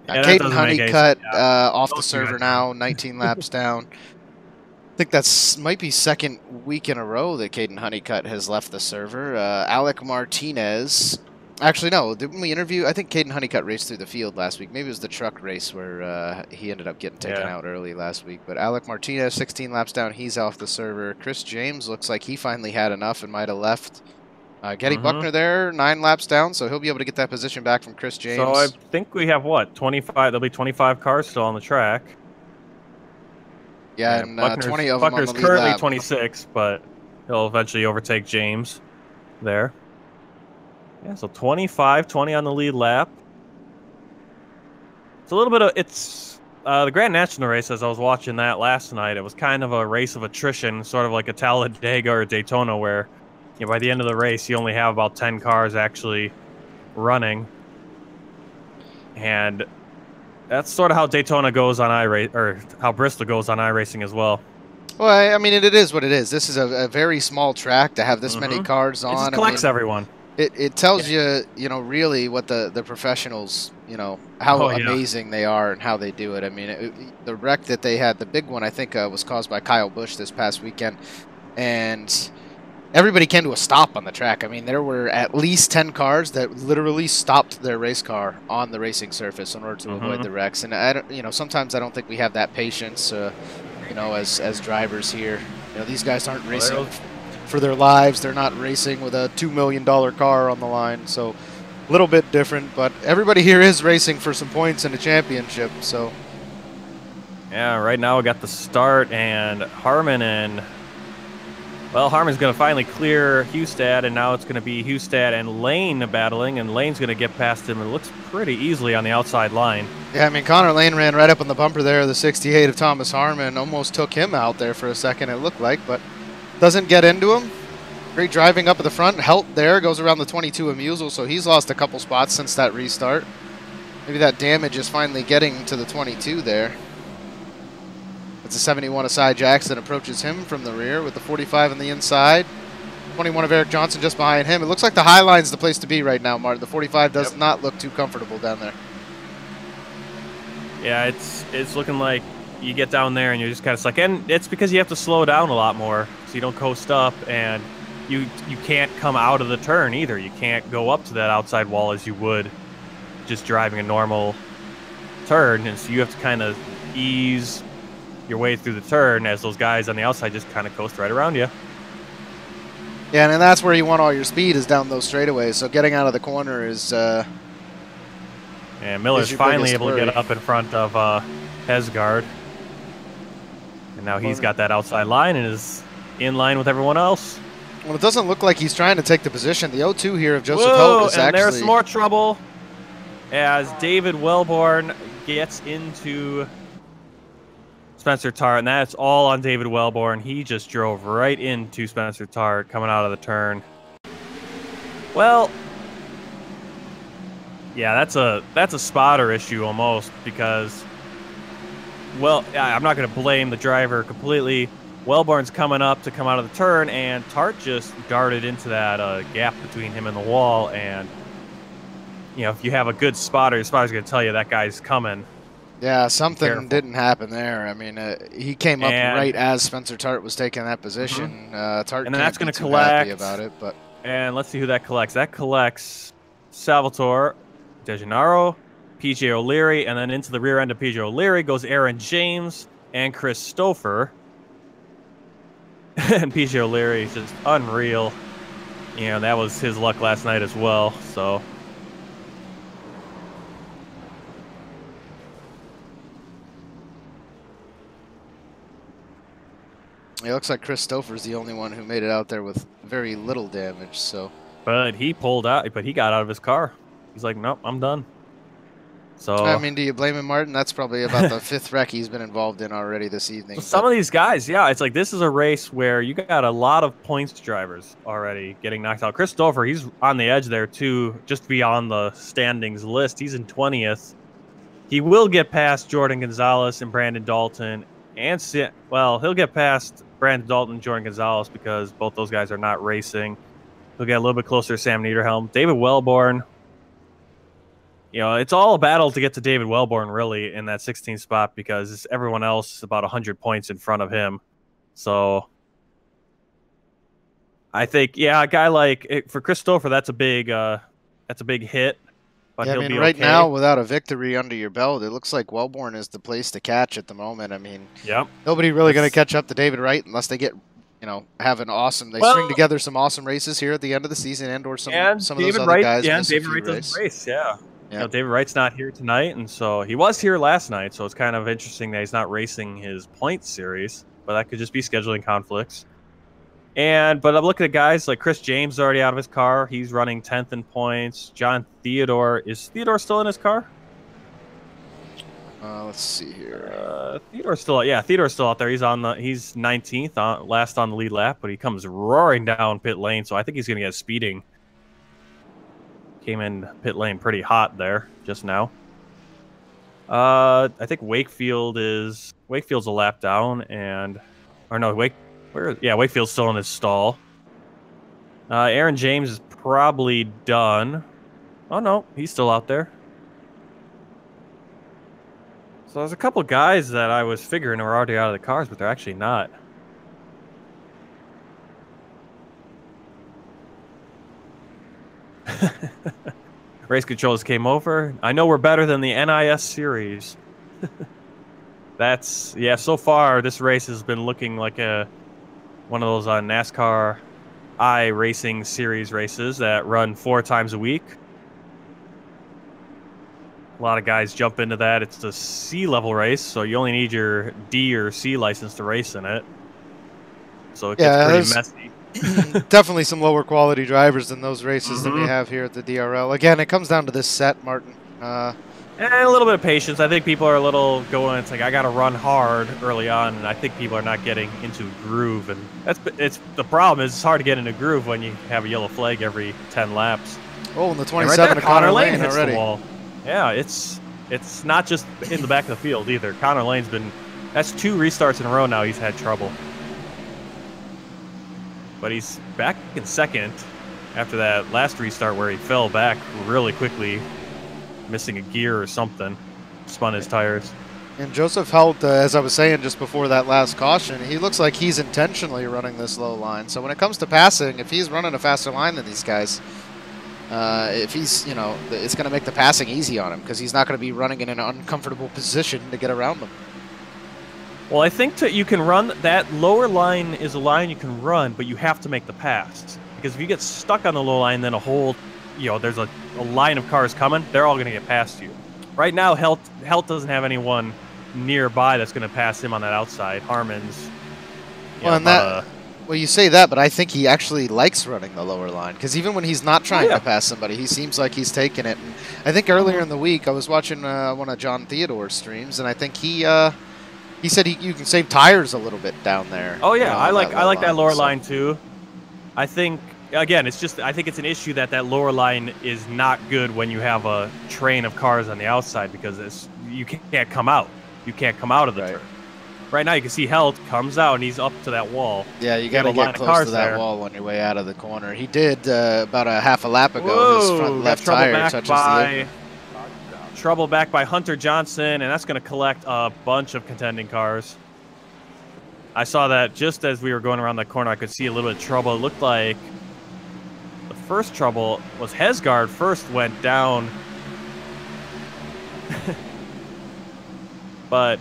Caden Honeycutt off the server now, 19 laps down. I think that's might be second week in a row that Caden Honeycutt has left the server. Alec Martinez, actually no, didn't we interview? I think Caden Honeycutt raced through the field last week. Maybe it was the truck race where he ended up getting taken out early last week. But Alec Martinez, 16 laps down, he's off the server. Chris James looks like he finally had enough and might have left. Getty Buckner there, 9 laps down, so he'll be able to get that position back from Chris James. So I think we have, what, 25? There'll be 25 cars still on the track. Yeah, and 20 of them on the lead currently lap. 26, but he'll eventually overtake James there. Yeah, so 25, 20 on the lead lap. It's a little bit of, the Grand National race, as I was watching that last night, it was kind of a race of attrition, sort of like a Talladega or Daytona, where by the end of the race, you only have about 10 cars actually running. And that's sort of how Daytona goes on iRacing, or how Bristol goes on iRacing as well. Well, I mean, it is what it is. This is a very small track to have this many cars on. It just collects everyone. It tells you, really what the professionals, how amazing they are and how they do it. I mean, the wreck that they had, the big one, I think, was caused by Kyle Busch this past weekend. And everybody came to a stop on the track. I mean, there were at least 10 cars that literally stopped their race car on the racing surface in order to avoid the wrecks. And I don't, sometimes I don't think we have that patience, as drivers here. These guys aren't racing for their lives. They're not racing with a $2 million car on the line. So a little bit different, but everybody here is racing for some points in a championship. So yeah, right now we got the start, and Harmon's going to finally clear Hustad, and now it's going to be Hustad and Lane battling, and Lane's going to get past him. It looks pretty easily on the outside line. Yeah, I mean, Connor Lane ran right up on the bumper there. The 68 of Thomas Harmon almost took him out there for a second, it looked like, but doesn't get into him. Great driving up at the front. Helt there goes around the 22 of Musel, so he's lost a couple spots since that restart. Maybe that damage is finally getting to the 22 there. It's a 71 of Cy Jackson approaches him from the rear with the 45 on the inside. 21 of Eric Johnson just behind him. It looks like the high line's the place to be right now, Martin. The 45 does not look too comfortable down there. Yeah, it's looking like you get down there and you're just kind of stuck. And it's because you have to slow down a lot more so you don't coast up, and you can't come out of the turn either. You can't go up to that outside wall as you would just driving a normal turn, and so you have to kind of ease your way through the turn as those guys on the outside just kind of coast right around you. Yeah, and that's where you want all your speed is down those straightaways. So getting out of the corner is. And Miller's finally able worry. to get up in front of Hesgard, and now he's got that outside line and is in line with everyone else. Well, it doesn't look like he's trying to take the position. The 0-2 here of Joseph Whoa, Hope is and actually. there's more trouble as David Wellborn gets into Spencer Tart, and that's all on David Wellborn. He just drove right into Spencer Tart coming out of the turn. Well, yeah, that's a spotter issue almost because, well, I'm not going to blame the driver completely. Wellborn's coming up to come out of the turn, and Tart just darted into that gap between him and the wall. And you know, if you have a good spotter, your spotter's going to tell you that guy's coming. Yeah, something didn't happen there. I mean, he came up right as Spencer Tart was taking that position. Tart and then that's going to collect collect. About it, but and let's see who that collects. That collects Salvatore De Gennaro, PJ O'Leary, and then into the rear end of PJ O'Leary goes Aaron James and Chris Stouffer. And PJ O'Leary is just unreal. You know, that was his luck last night as well. So. it looks like Chris Stouffer's the only one who made it out there with very little damage. So, but he pulled out. But he got out of his car. He's like, nope, I'm done. So I mean, do you blame him, Martin? That's probably about the 5th wreck he's been involved in already this evening. Some of these guys, yeah, it's like this is a race where you got a lot of points drivers already getting knocked out. Chris Stouffer, he's on the edge there too, just beyond the standings list. He's in 20th. He will get past Jordan Gonzalez and Brandon Dalton, and he'll get past Brandon Dalton and Jordan Gonzalez because both those guys are not racing. He'll get a little bit closer to Sam Niederhelm. David Wellborn. You know, it's all a battle to get to David Wellborn, really, in that 16th spot because everyone else is about 100 points in front of him. So I think, yeah, a guy like for Chris Stouffer, that's a big hit. But yeah, I mean, right now, without a victory under your belt, it looks like Wellborn is the place to catch at the moment. I mean, nobody really going to catch up to David Wright unless they get, have an awesome. They string together some awesome races here at the end of the season, and/or some of those other guys. Yeah, David Wright doesn't race. Yeah. You know, David Wright's not here tonight, and so he was here last night, so it's kind of interesting that he's not racing his points series, but that could just be scheduling conflicts. But I'm looking at guys like Chris James already out of his car. He's running 10th in points. John Theodore. Is Theodore still in his car? Let's see here. Theodore's still out there. He's 19th, last on the lead lap, but he comes roaring down pit lane, so I think he's going to get speeding. Came in pit lane pretty hot there just now. I think Wakefield's a lap down, Wakefield's still in his stall. Aaron James is probably done. Oh no, he's still out there. So there's a couple guys that I was figuring were already out of the cars, but they're actually not. Race controls came over. I know we're better than the NIS series. So far this race has been looking like one of those NASCAR iRacing series races that run 4 times a week. A lot of guys jump into that. It's a C-level race, so you only need your D or C license to race in it. So it gets pretty messy. Definitely some lower quality drivers than those races that we have here at the DRL. Again, it comes down to this set, Martin. And a little bit of patience. I think people are a little going, it's like, I got to run hard early on, and I think people are not getting into a groove. And the problem is it's hard to get into a groove when you have a yellow flag every 10 laps. Oh, and the 27 Connor Lane hits already. The wall. Yeah, it's not just in the back of the field either. Connor Lane's that's 2 restarts in a row now he's had trouble. But he's back in second after that last restart where he fell back really quickly, missing a gear or something, spun his tires. And Joseph Helt, as I was saying just before that last caution, he looks like he's intentionally running this low line. So when it comes to passing, if he's running a faster line than these guys, if he's, you know, it's going to make the passing easy on him because he's not going to be running in an uncomfortable position to get around them. Well, I think you can run that lower line is a line you can run, but you have to make the pass because if you get stuck on the low line, then a whole, you know, there's a line of cars coming. They're all going to get past you. Right now, Helt doesn't have anyone nearby that's going to pass him on that outside. Harmon's. Well, you say that, but I think he actually likes running the lower line because even when he's not trying to pass somebody, he seems like he's taking it. And I think earlier in the week, I was watching one of John Theodore's streams, and I think he said you can save tires a little bit down there. Oh yeah, I like that lower line too. I think again, I think it's an issue that lower line is not good when you have a train of cars on the outside because you can't come out. You can't come out of the turn. Right now, you can see Helt comes out and he's up to that wall. Yeah, you got to get close to that wall on your way out of the corner. He did about a half a lap ago. Whoa, his front left tire touches the apron. Trouble back by Hunter Johnson, and that's going to collect a bunch of contending cars. I saw that just as we were going around the corner. I could see a little bit of trouble. It looked like the first trouble was Hesgaard first went down. But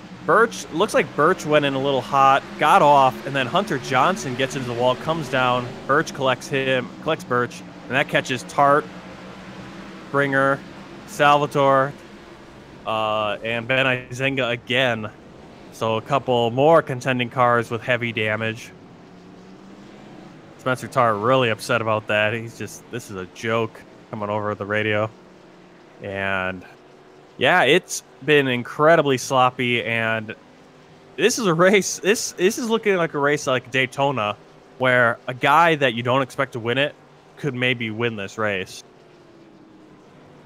looks like Birch went in a little hot, got off, and then Hunter Johnson gets into the wall, comes down. Birch collects Birch, and that catches Tart, Springer, Salvatore, and Ben Izenga again. So a couple more contending cars with heavy damage. Spencer Tart really upset about that. He's just, this is a joke coming over the radio. And yeah, it's been incredibly sloppy, and this is a race. This is looking like a race like Daytona, where a guy that you don't expect to win it could maybe win this race.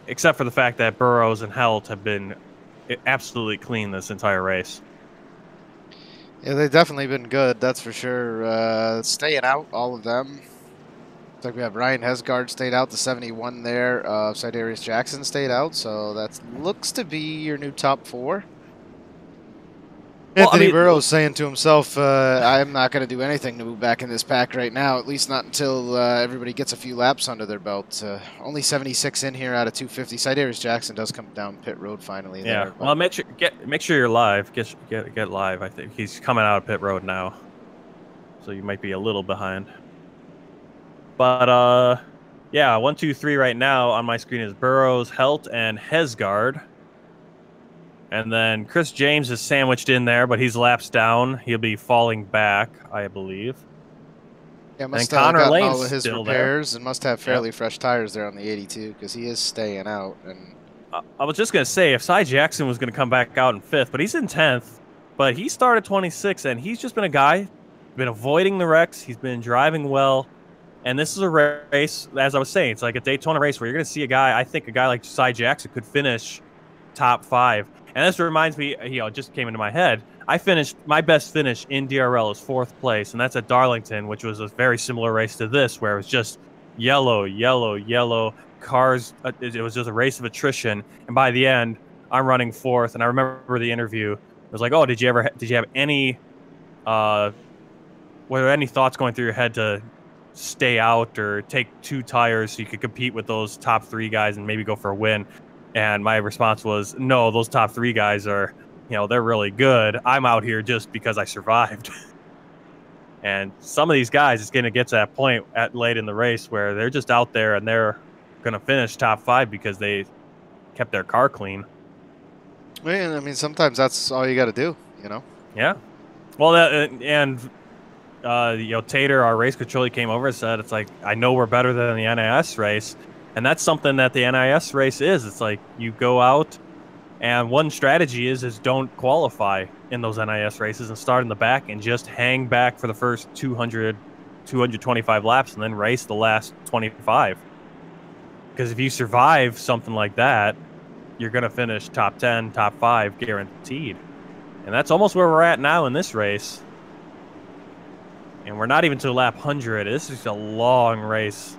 Except for the fact that Burrows and Helt have been absolutely clean this entire race. Yeah, they've definitely been good, that's for sure. Staying out, all of them. Looks like we have Ryan Hesgaard stayed out, the 71 there. Sidarius Jackson stayed out, so that looks to be your new top 4. Anthony Burrows saying to himself, I'm not going to do anything to move back in this pack right now, at least not until everybody gets a few laps under their belt. Only 76 in here out of 250. Sidarius Jackson does come down pit road finally. Yeah, there, well, make sure you're live. Get live. I think he's coming out of pit road now, so you might be a little behind. But yeah, 1, 2, 3 right now on my screen is Burrows, Helt, and Hesgaard. And then Chris James is sandwiched in there, but he's laps down. He'll be falling back, I believe. Yeah, must have gotten all of his repairs and must have fairly fresh tires there on the 82 because he is staying out. And I was just going to say, if Cy Jackson was going to come back out in 5th, but he's in 10th, but he started 26th, and he's just been a guy, been avoiding the wrecks. He's been driving well. And this is a race, as I was saying, it's like a Daytona race where you're going to see a guy, I think a guy like Cy Jackson could finish top 5. And this reminds me, it just came into my head. My best finish in DRL is 4th place, and that's at Darlington, which was a very similar race to this, where it was just yellow, yellow, yellow cars. It was just a race of attrition. And by the end, I'm running 4th. And I remember the interview. It was like, oh, did you have any, were there any thoughts going through your head to stay out or take 2 tires so you could compete with those top 3 guys and maybe go for a win? And my response was, no, those top 3 guys are, they're really good. I'm out here just because I survived. And some of these guys, it's going to get to that point late in the race where they're just out there and they're going to finish top 5 because they kept their car clean. Man, I mean, sometimes that's all you got to do, Yeah. Well, Tater, our race controller, came over and said, it's like, I know we're better than the NIS race. And that's something that the NIS race is. It's like you go out, and one strategy is don't qualify in those NIS races and start in the back and just hang back for the first 225 laps and then race the last 25. Because if you survive something like that, you're going to finish top 10, top 5 guaranteed. And that's almost where we're at now in this race. And we're not even to lap 100. This is a long race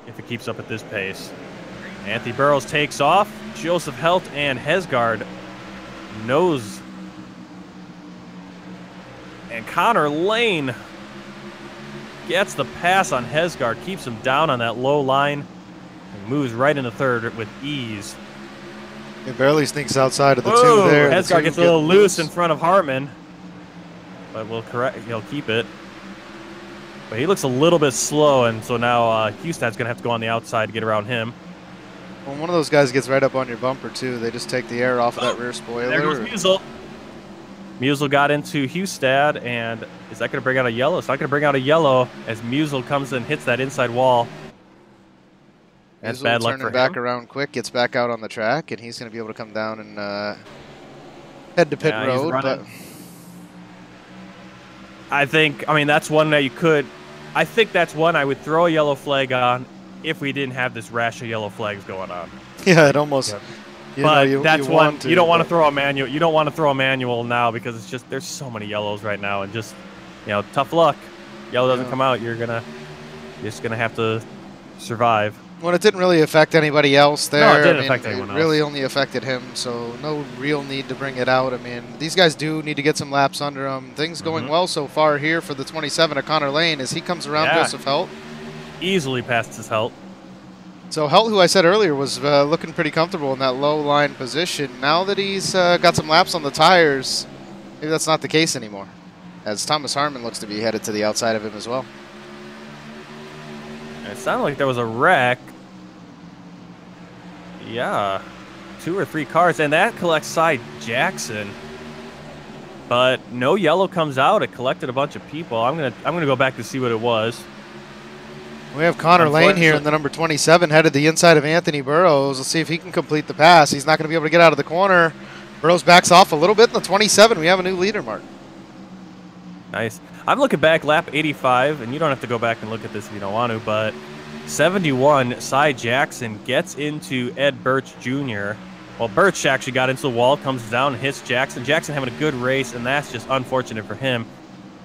if it keeps up at this pace. Anthony Burrows takes off. Joseph Helt and Hesgaard nose. And Connor Lane gets the pass on Hesgaard, keeps him down on that low line. He moves right into third with ease. It barely sneaks outside of the Whoa, two there. Hesgar gets a little loose in front of Harmon, but he'll keep it. But he looks a little bit slow, and so now Hustad's going to have to go on the outside to get around him. When one of those guys gets right up on your bumper, too, they just take the air off of that rear spoiler. There goes Musel. Musel got into Hustad, and is that going to bring out a yellow? It's not going to bring out a yellow as Musel comes and hits that inside wall. That's bad luck for him. Back around quick, gets back out on the track, and he's going to be able to come down and head to pit road. But I mean, that's one that you could. I think that's one I would throw a yellow flag on if we didn't have this rash of yellow flags going on. Yeah, it almost. Yeah. But that's one you don't want to throw a manual. You don't want to throw a manual now because it's just there's so many yellows right now, and just tough luck. Yellow doesn't come out, you're just gonna have to survive. Well, it didn't really affect anybody else there. No, it didn't affect anyone else. It really only affected him, so no real need to bring it out. I mean, these guys do need to get some laps under them. Things going well so far here for the 27 of Connor Lane as he comes around Joseph Helt. Easily past his Helt. So Helt, who I said earlier, was looking pretty comfortable in that low line position. Now that he's got some laps on the tires, maybe that's not the case anymore, as Thomas Harmon looks to be headed to the outside of him as well. It sounded like there was a wreck. Yeah, 2 or 3 cars, and that collects Cy Jackson. But no yellow comes out. It collected a bunch of people. I'm gonna go back to see what it was. We have Connor Lane here in the number 27, headed the inside of Anthony Burrows. Let's see if he can complete the pass. He's not going to be able to get out of the corner. Burrows backs off a little bit in the 27. We have a new leader, Mark. Nice. I'm looking back, lap 85, and you don't have to go back and look at this if you don't want to, but 71, Cy Jackson gets into Ed Birch Jr. Well, Birch actually got into the wall, comes down and hits Jackson. Jackson having a good race, and that's just unfortunate for him.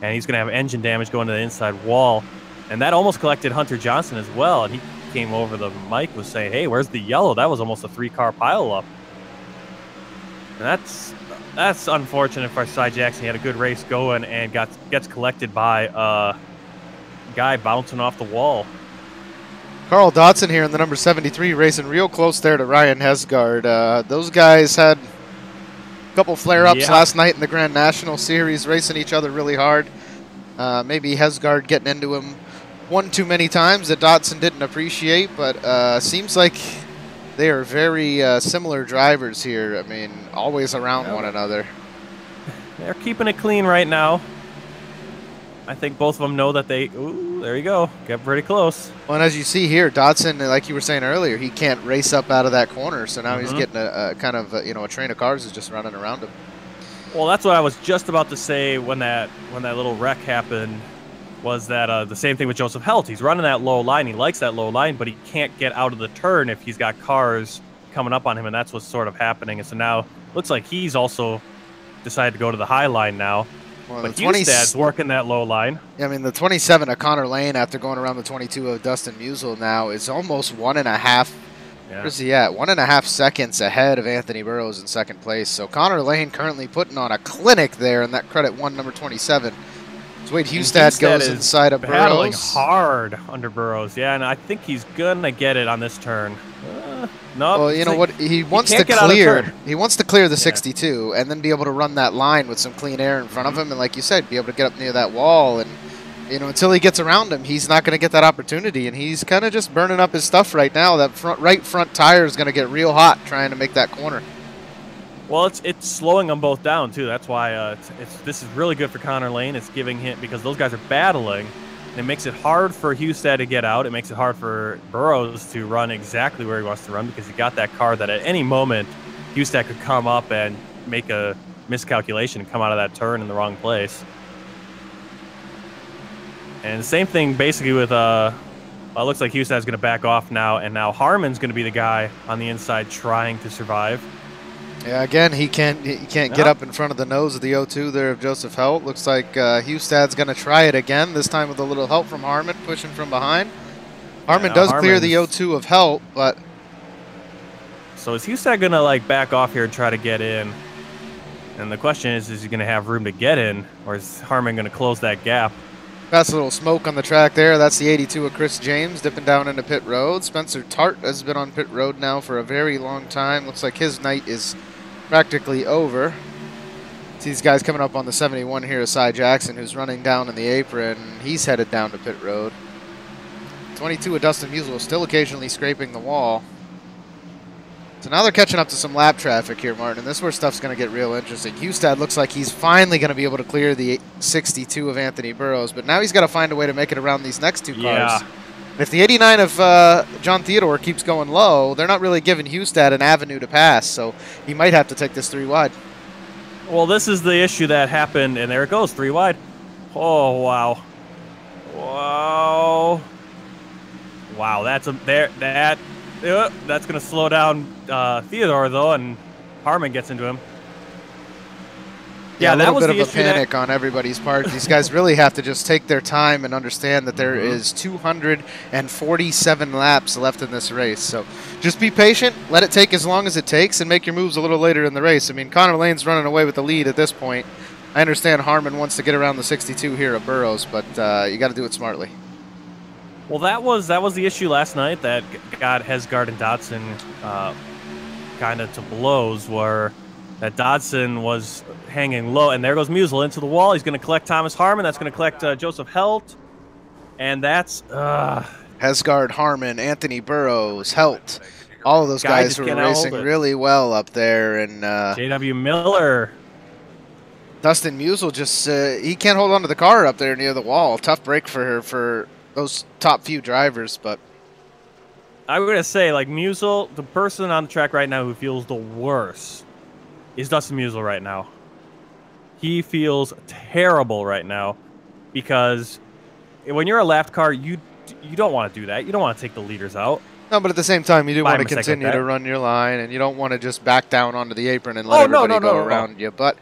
And he's going to have engine damage going to the inside wall. And that almost collected Hunter Johnson as well. And he came over the mic, was saying, hey, where's the yellow? That was almost a 3-car pileup. And that's unfortunate for Cy Jackson. He had a good race going and gets collected by a guy bouncing off the wall. Carl Dotson here in the number 73, racing real close there to Ryan Hesgard. Those guys had a couple flare-ups last night in the Grand National Series, racing each other really hard. Maybe Hesgard getting into him one too many times that Dotson didn't appreciate, but seems like they are very similar drivers here. I mean, always around one another. They're keeping it clean right now. I think both of them know that ooh, there you go, get pretty close. Well, and as you see here, Dotson, like you were saying earlier, he can't race up out of that corner, so now he's getting a kind of a train of cars is just running around him. Well, that's what I was just about to say when that little wreck happened. Was that the same thing with Joseph Helt? He's running that low line. He likes that low line, but he can't get out of the turn if he's got cars coming up on him, and that's what's sort of happening. And so now looks like he's also decided to go to the high line now. Well, but Hustad's working that low line. Yeah, I mean, the 27 of Connor Lane after going around the 22 of Dustin Musel now is almost 1.5. Yeah. Where's he at? 1.5 seconds ahead of Anthony Burrows in second place. So Connor Lane currently putting on a clinic there in that credit 1, number 27. Wade Hustad goes inside of Burrows. Battling hard under Burrows, yeah, and I think he's gonna get it on this turn. No, well, you know what? He wants to clear. He wants to clear the 62 and then be able to run that line with some clean air in front of him, and like you said, be able to get up near that wall. And until he gets around him, he's not going to get that opportunity, and he's kind of just burning up his stuff right now. That right front tire is going to get real hot trying to make that corner. Well, it's slowing them both down too. That's why this is really good for Connor Lane. It's giving him, because those guys are battling. And it makes it hard for Hustad to get out. It makes it hard for Burrows to run exactly where he wants to run, because he got that car that at any moment Hustad could come up and make a miscalculation and come out of that turn in the wrong place. And the same thing basically with it looks like Hustad's going to back off now, and now Harmon's going to be the guy on the inside trying to survive. Yeah, again, he can't get up in front of the nose of the 0-2 there of Joseph Helt. Looks like Hustad's going to try it again, this time with a little help from Harmon, pushing from behind. Harmon does clear the 0-2 of Helt, but... So is Hustad going to back off here and try to get in? And the question is he going to have room to get in, or is Harmon going to close that gap? Fast little smoke on the track there. That's the 82 of Chris James dipping down into pit road. Spencer Tart has been on pit road now for a very long time. Looks like his night is practically over. See these guys coming up on the 71 here, Cy Jackson, who's running down in the apron. He's headed down to pit road. 22 of Dustin Musial still occasionally scraping the wall. So now they're catching up to some lap traffic here, Martin, and this is where stuff's going to get real interesting. Hustad looks like he's finally going to be able to clear the 62 of Anthony Burrows, but now he's got to find a way to make it around these next two cars. Yeah. If the 89 of John Theodore keeps going low, they're not really giving Hustad an avenue to pass, so he might have to take this 3 wide. Well, this is the issue that happened, and there it goes, 3 wide. Oh, wow. Wow. Wow, that's going to slow down Theodore, though, and Harmon gets into him. Yeah, that was a bit of a panic on everybody's part. These guys really have to just take their time and understand that there is 247 laps left in this race. So just be patient, let it take as long as it takes, and make your moves a little later in the race. I mean, Connor Lane's running away with the lead at this point. I understand Harmon wants to get around the 62 here of Burrows, but you got to do it smartly. Well, that was the issue last night that got Hesgard and Dodson kind of to blows, where that Dodson was hanging low, and there goes Musial into the wall. He's going to collect Thomas Harmon. That's going to collect Joseph Helt, and that's Hesgard, Harmon, Anthony Burrows, Helt. All of those guys were racing really well up there, and J.W. Miller. Dustin Musial just he can't hold on to the car up there near the wall. Tough break for those top few drivers, but I'm going to say, like, Musial, the person on the track right now who feels the worst is Dustin Musial right now. He feels terrible right now because when you're a lapped car, you don't want to do that. You don't want to take the leaders out. No, but at the same time, you do want to continue to run your line, and you don't want to just back down onto the apron and let everybody go around you. But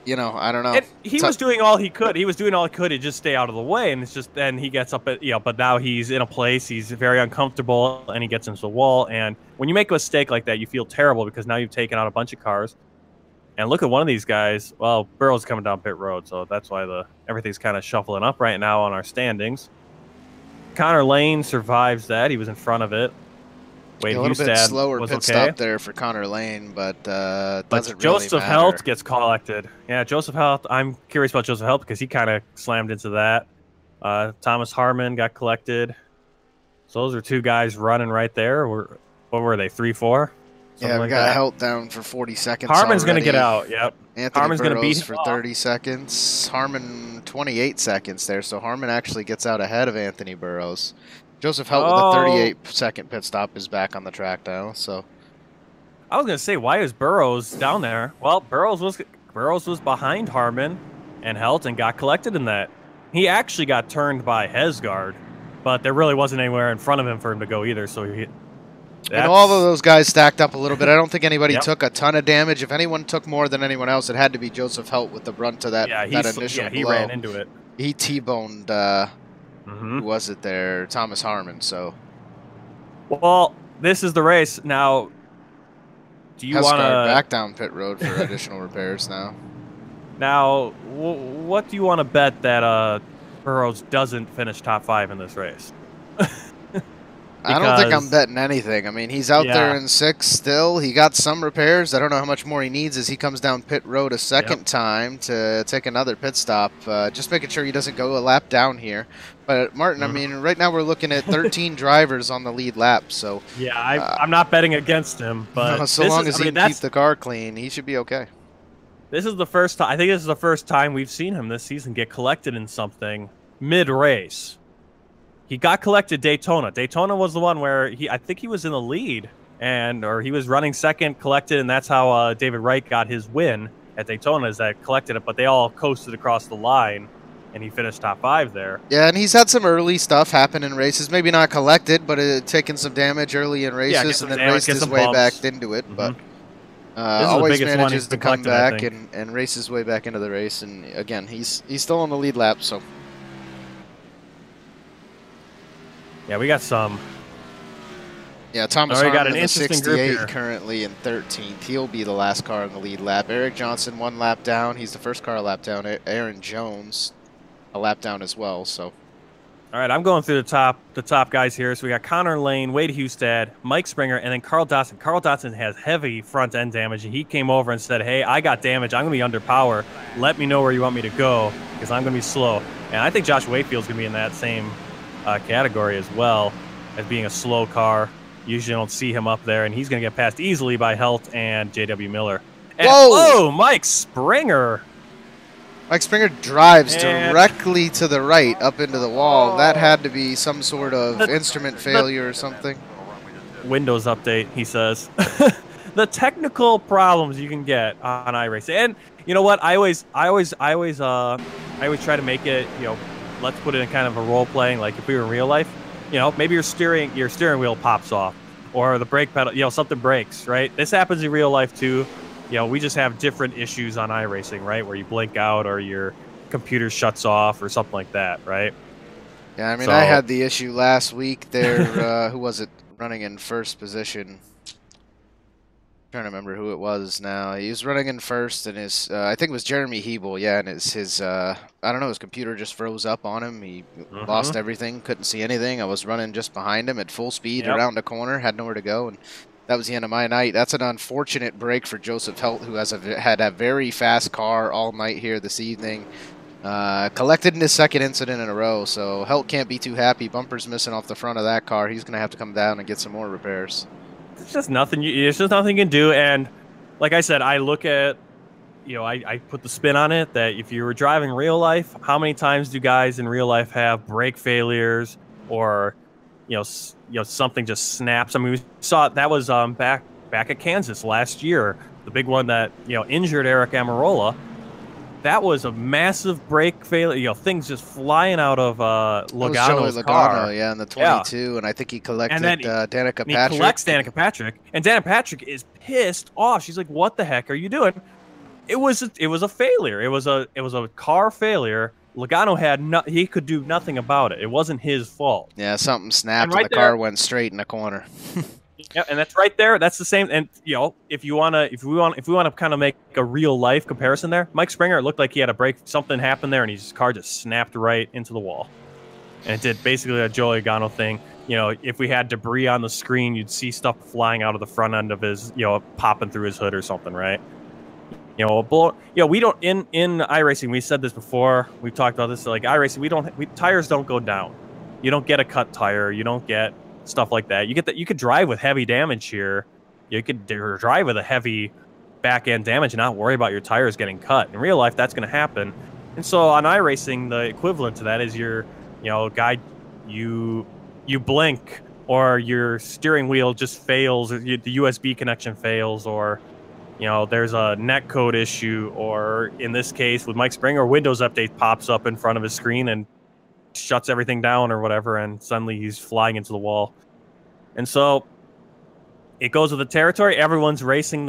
you know, I don't know. He was doing all he could. He was doing all he could to just stay out of the way, and it's just then he gets up at but now he's in a place, he's very uncomfortable, and he gets into the wall. And when you make a mistake like that, you feel terrible because now you've taken out a bunch of cars. And look at one of these guys. Well, Burrow's coming down pit road, so that's why everything's kind of shuffling up right now on our standings. Connor Lane survives that. He was in front of it. Wade a little bit slower was pit stop there for Connor Lane, but doesn't really Joseph matter. Helt gets collected. Yeah, Joseph Helt. I'm curious about Joseph Helt because he kind of slammed into that. Thomas Harmon got collected. So those are two guys running right there. What were they? 3-4? Yeah, we got Helt down for 40 seconds. Harmon's going to get out. Yep. Anthony Harmon's going to beat for 30 seconds. Harmon 28 seconds there. So Harmon actually gets out ahead of Anthony Burrows. Joseph Helt with a 38-second pit stop is back on the track now. So I was going to say, why is Burrows down there? Well, Burrows was behind Harmon and Helt and got collected in that. He actually got turned by Hesgard, but there really wasn't anywhere in front of him for him to go either. So and all of those guys stacked up a little bit. I don't think anybody took a ton of damage. If anyone took more than anyone else, it had to be Joseph Helt with the brunt to that initial blow. He ran into it. He T-boned, who was it there? Thomas Harmon, so. Well, this is the race. Now, do you want to... back down pit road for additional repairs now. Now, what do you want to bet that Burrows doesn't finish top 5 in this race? I don't think I'm betting anything. I mean, he's out there in 6th still. He got some repairs. I don't know how much more he needs as he comes down pit road a second time to take another pit stop. Just making sure he doesn't go a lap down here. But, Martin, I mean, right now we're looking at 13 drivers on the lead lap. So yeah, I'm not betting against him. But no, so long as he can keep the car clean, he should be okay. This is the first time. I think this is the first time we've seen him this season get collected in something mid-race. He got collected Daytona. Daytona was the one where I think he was in the lead, or he was running second, collected, and that's how David Wright got his win at Daytona, is that collected it, but they all coasted across the line, and he finished top 5 there. Yeah, and he's had some early stuff happen in races, maybe not collected, but taken some damage early in races, and then raced his way back into it, but always manages to come back and race his way back into the race, and again, he's still on the lead lap, so... Yeah, we got some. Yeah, Thomas Harmon in the 68 currently in 13th. He'll be the last car in the lead lap. Eric Johnson 1 lap down. He's the first car lap down. Aaron Jones a lap down as well. So. All right, I'm going through the top guys here. So we got Connor Lane, Wade Hustad, Mike Springer, and then Carl Dotson. Carl Dotson has heavy front end damage, and he came over and said, "Hey, I got damage. I'm gonna be under power. Let me know where you want me to go because I'm gonna be slow." And I think Josh Wayfield's gonna be in that same category as well as being a slow car. Usually don't see him up there, and he's gonna get passed easily by Helt and JW Miller. And, Whoa! Mike Springer. Mike Springer drives directly to the right up into the wall. That had to be some sort of instrument failure or something. Windows update, he says. The technical problems you can get on iRacing. And you know what? I always try to make it, you know, let's put it in kind of a role playing, like if we were in real life, you know, maybe your steering wheel pops off or the brake pedal, you know, something breaks, right? This happens in real life too. You know, we just have different issues on iRacing, right? Where you blink out or your computer shuts off or something like that, right? Yeah, I mean, I had the issue last week there. Who was it running in first position? I'm trying to remember who it was now. He was running in first, and his, I think it was Jeremy Hebel, yeah, and his I don't know, his computer just froze up on him. He lost everything, couldn't see anything. I was running just behind him at full speed around a corner, had nowhere to go, and that was the end of my night. That's an unfortunate break for Joseph Helt, who had a very fast car all night here this evening. Collected in his second incident in a row, so Helt can't be too happy. Bumper's missing off the front of that car. He's going to have to come down and get some more repairs. It's just nothing. It's just nothing you can do. And like I said, I look at, you know, I put the spin on it that if you were driving real life, how many times do guys in real life have brake failures or you know, something just snaps? I mean, we saw that was back at Kansas last year, the big one that, you know, injured Eric Amarola. That was a massive brake failure. You know, things just flying out of Logano's car. Yeah, in the 22, and I think he collected Danica Patrick. He collects Danica Patrick, and Danica Patrick is pissed off. She's like, "What the heck are you doing?" It was a failure. It was a car failure. Logano he could do nothing about it. It wasn't his fault. Yeah, something snapped and the car went straight in the corner. Yeah, and that's right there. That's the same. And you know, if we want to kind of make a real life comparison there, Mike Springer, it looked like he had a break. Something happened there, and his car just snapped right into the wall. And it did basically a Joey Logano thing. You know, if we had debris on the screen, you'd see stuff flying out of the front end of his, you know, popping through his hood or something, right? You know, we don't in iRacing. We said this before. We've talked about this. Like iRacing, tires don't go down. You don't get a cut tire. You don't get stuff like that. You get that. You could drive with heavy damage here. You could drive with a heavy back end damage and not worry about your tires getting cut. In real life, that's going to happen. And so on iRacing, the equivalent to that is you blink or your steering wheel just fails, or the USB connection fails, or you know, there's a netcode issue, or in this case with Mike Springer, Windows update pops up in front of his screen and shuts everything down or whatever, and suddenly he's flying into the wall. And so it goes with the territory. Everyone's racing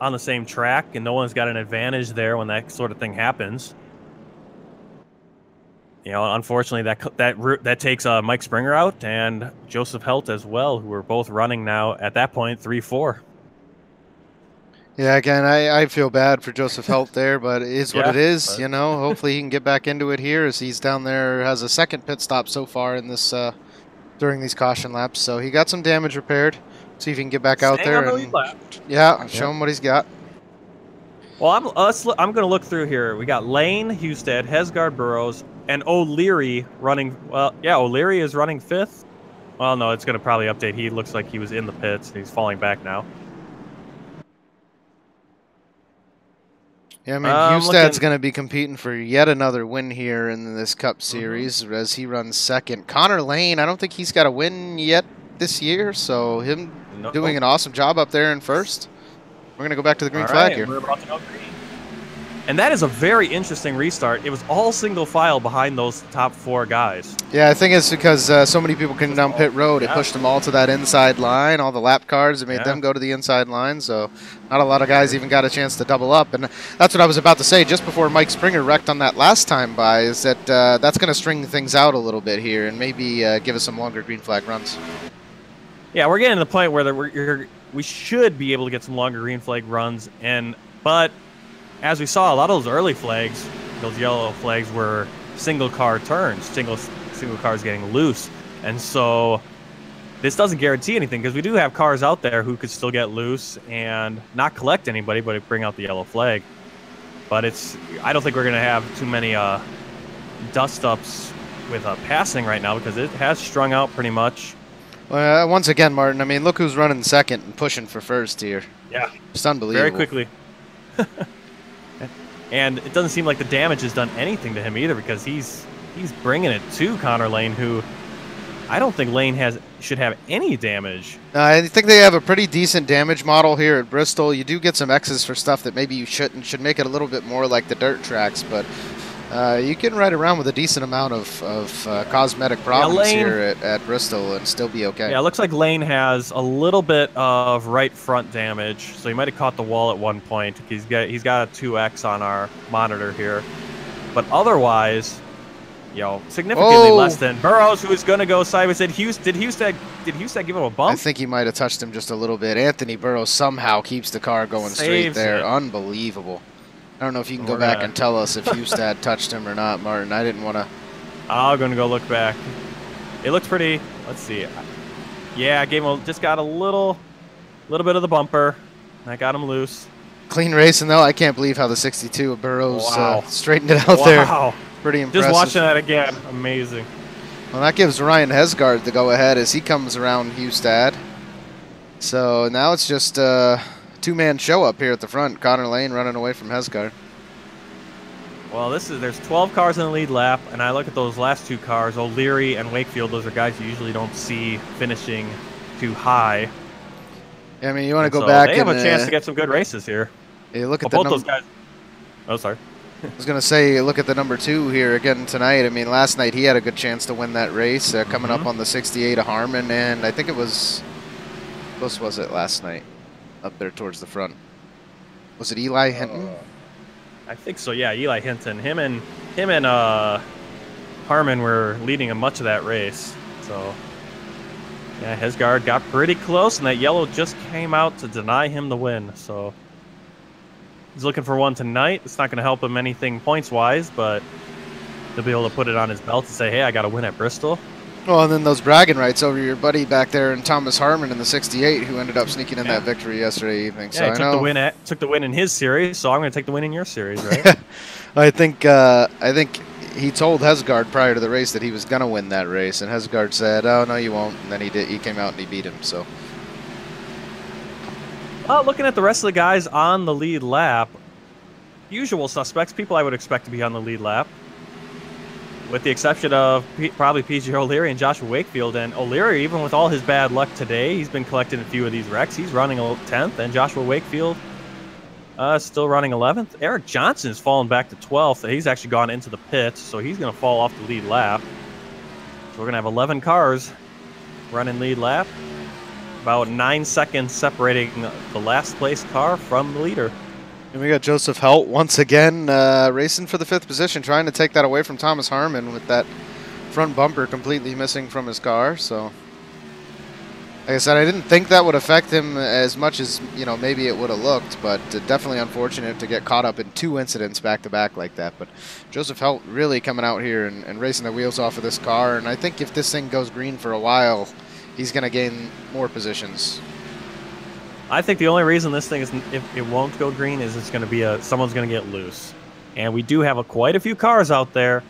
on the same track, and no one's got an advantage there when that sort of thing happens. You know, unfortunately, that takes Mike Springer out and Joseph Helt as well, who are both running now at that point 3-4. Yeah, again, I feel bad for Joseph Helt there, but it is what it is. You know, hopefully he can get back into it here, as he's down there, has a second pit stop so far in this during these caution laps. So he got some damage repaired. See if he can get back out there and show him what he's got. Well, I'm going to look through here. We got Lane, Hustad, Hesgard, Burrows, and O'Leary running. Well, yeah, O'Leary is running 5th. Well, no, it's going to probably update. He looks like he was in the pits. He's falling back now. Yeah, I mean, Hustad's going to be competing for yet another win here in this Cup Series as he runs 2nd. Connor Lane, I don't think he's got a win yet this year, so him doing an awesome job up there in 1st. We're going to go back to the green flag here. We're about to go green. And that is a very interesting restart. It was all single file behind those top 4 guys. Yeah, I think it's because so many people came down pit road. It pushed them all to that inside line. All the lap cars, it made them go to the inside line. So not a lot of guys even got a chance to double up. And that's what I was about to say just before Mike Springer wrecked on that last time by, is that that's going to string things out a little bit here and maybe give us some longer green flag runs. Yeah, we're getting to the point where we should be able to get some longer green flag runs. But as we saw, a lot of those early flags, those yellow flags, were single car turns, single cars getting loose, and so this doesn't guarantee anything because we do have cars out there who could still get loose and not collect anybody, but bring out the yellow flag. But I don't think we're gonna have too many dust ups with passing right now because it has strung out pretty much. Once again, Martin, I mean, look who's running second and pushing for first here. Yeah. It's unbelievable. Very quickly. And it doesn't seem like the damage has done anything to him either because he's bringing it to Connor Lane, who I don't think Lane should have any damage. I think they have a pretty decent damage model here at Bristol. You do get some X's for stuff that maybe you shouldn't. Should make it a little bit more like the dirt tracks, but you can ride around with a decent amount of cosmetic problems here at Bristol and still be okay. Yeah, it looks like Lane has a little bit of right front damage, so he might have caught the wall at one point. He's got a 2X on our monitor here, but otherwise, significantly less than Burrows, who is going to go sideways. Did Husted give him a bump? I think he might have touched him just a little bit. Anthony Burrows somehow keeps the car going straight there. Unbelievable. I don't know if you can go back and tell us if Hustad touched him or not, Martin. I didn't want to. I'm going to go look back. It looks pretty. Let's see. Yeah, just got a little bit of the bumper. I got him loose. Clean racing, though. I can't believe how the 62 of Burrows straightened it out there. Wow. Pretty impressive. Just watching that again. Amazing. Well, that gives Ryan Hesgaard the go-ahead as he comes around Hustad. So now it's just two-man show up here at the front. Connor Lane running away from Hesgaard. Well, there's 12 cars in the lead lap, and I look at those last two cars, O'Leary and Wakefield. Those are guys you usually don't see finishing too high. Yeah, I mean, you want to go back and... They have a chance to get some good races here. You look at both those guys... Oh, sorry. I was going to say, look at the number 2 here again tonight. I mean, last night he had a good chance to win that race, coming up on the 68 of Harmon, and I think it was... What was it last night? Up there towards the front. Was it Eli Hinton? I think so, yeah, Eli Hinton. Him and Harmon were leading much of that race. So, yeah, Hesgaard got pretty close, and that yellow just came out to deny him the win. So, he's looking for one tonight. It's not going to help him anything points-wise, but he'll be able to put it on his belt and say, hey, I got a win at Bristol. Well, and then those bragging rights over your buddy back there and Thomas Harmon in the 68, who ended up sneaking in that victory yesterday evening. So yeah, he took the win in his series, so I'm going to take the win in your series, right? I think he told Hesgaard prior to the race that he was going to win that race, and Hesgaard said, "Oh no, you won't." And then he did. He came out and he beat him. So, looking at the rest of the guys on the lead lap, usual suspects, people I would expect to be on the lead lap. With the exception of probably PJ O'Leary and Joshua Wakefield. And O'Leary, even with all his bad luck today, he's been collecting a few of these wrecks. He's running 10th, and Joshua Wakefield still running 11th. Eric Johnson's fallen back to 12th. He's actually gone into the pits, so he's going to fall off the lead lap. So we're going to have 11 cars running lead lap. About 9 seconds separating the last place car from the leader. And we got Joseph Helt once again racing for the 5th position, trying to take that away from Thomas Harmon with that front bumper completely missing from his car. So, like I said, I didn't think that would affect him as much as, maybe it would have looked, but definitely unfortunate to get caught up in 2 incidents back-to-back like that. But Joseph Helt really coming out here and racing the wheels off of this car, and I think if this thing goes green for a while, he's going to gain more positions. I think the only reason this thing if it won't go green is it's going to be someone's going to get loose, and we do have quite a few cars out there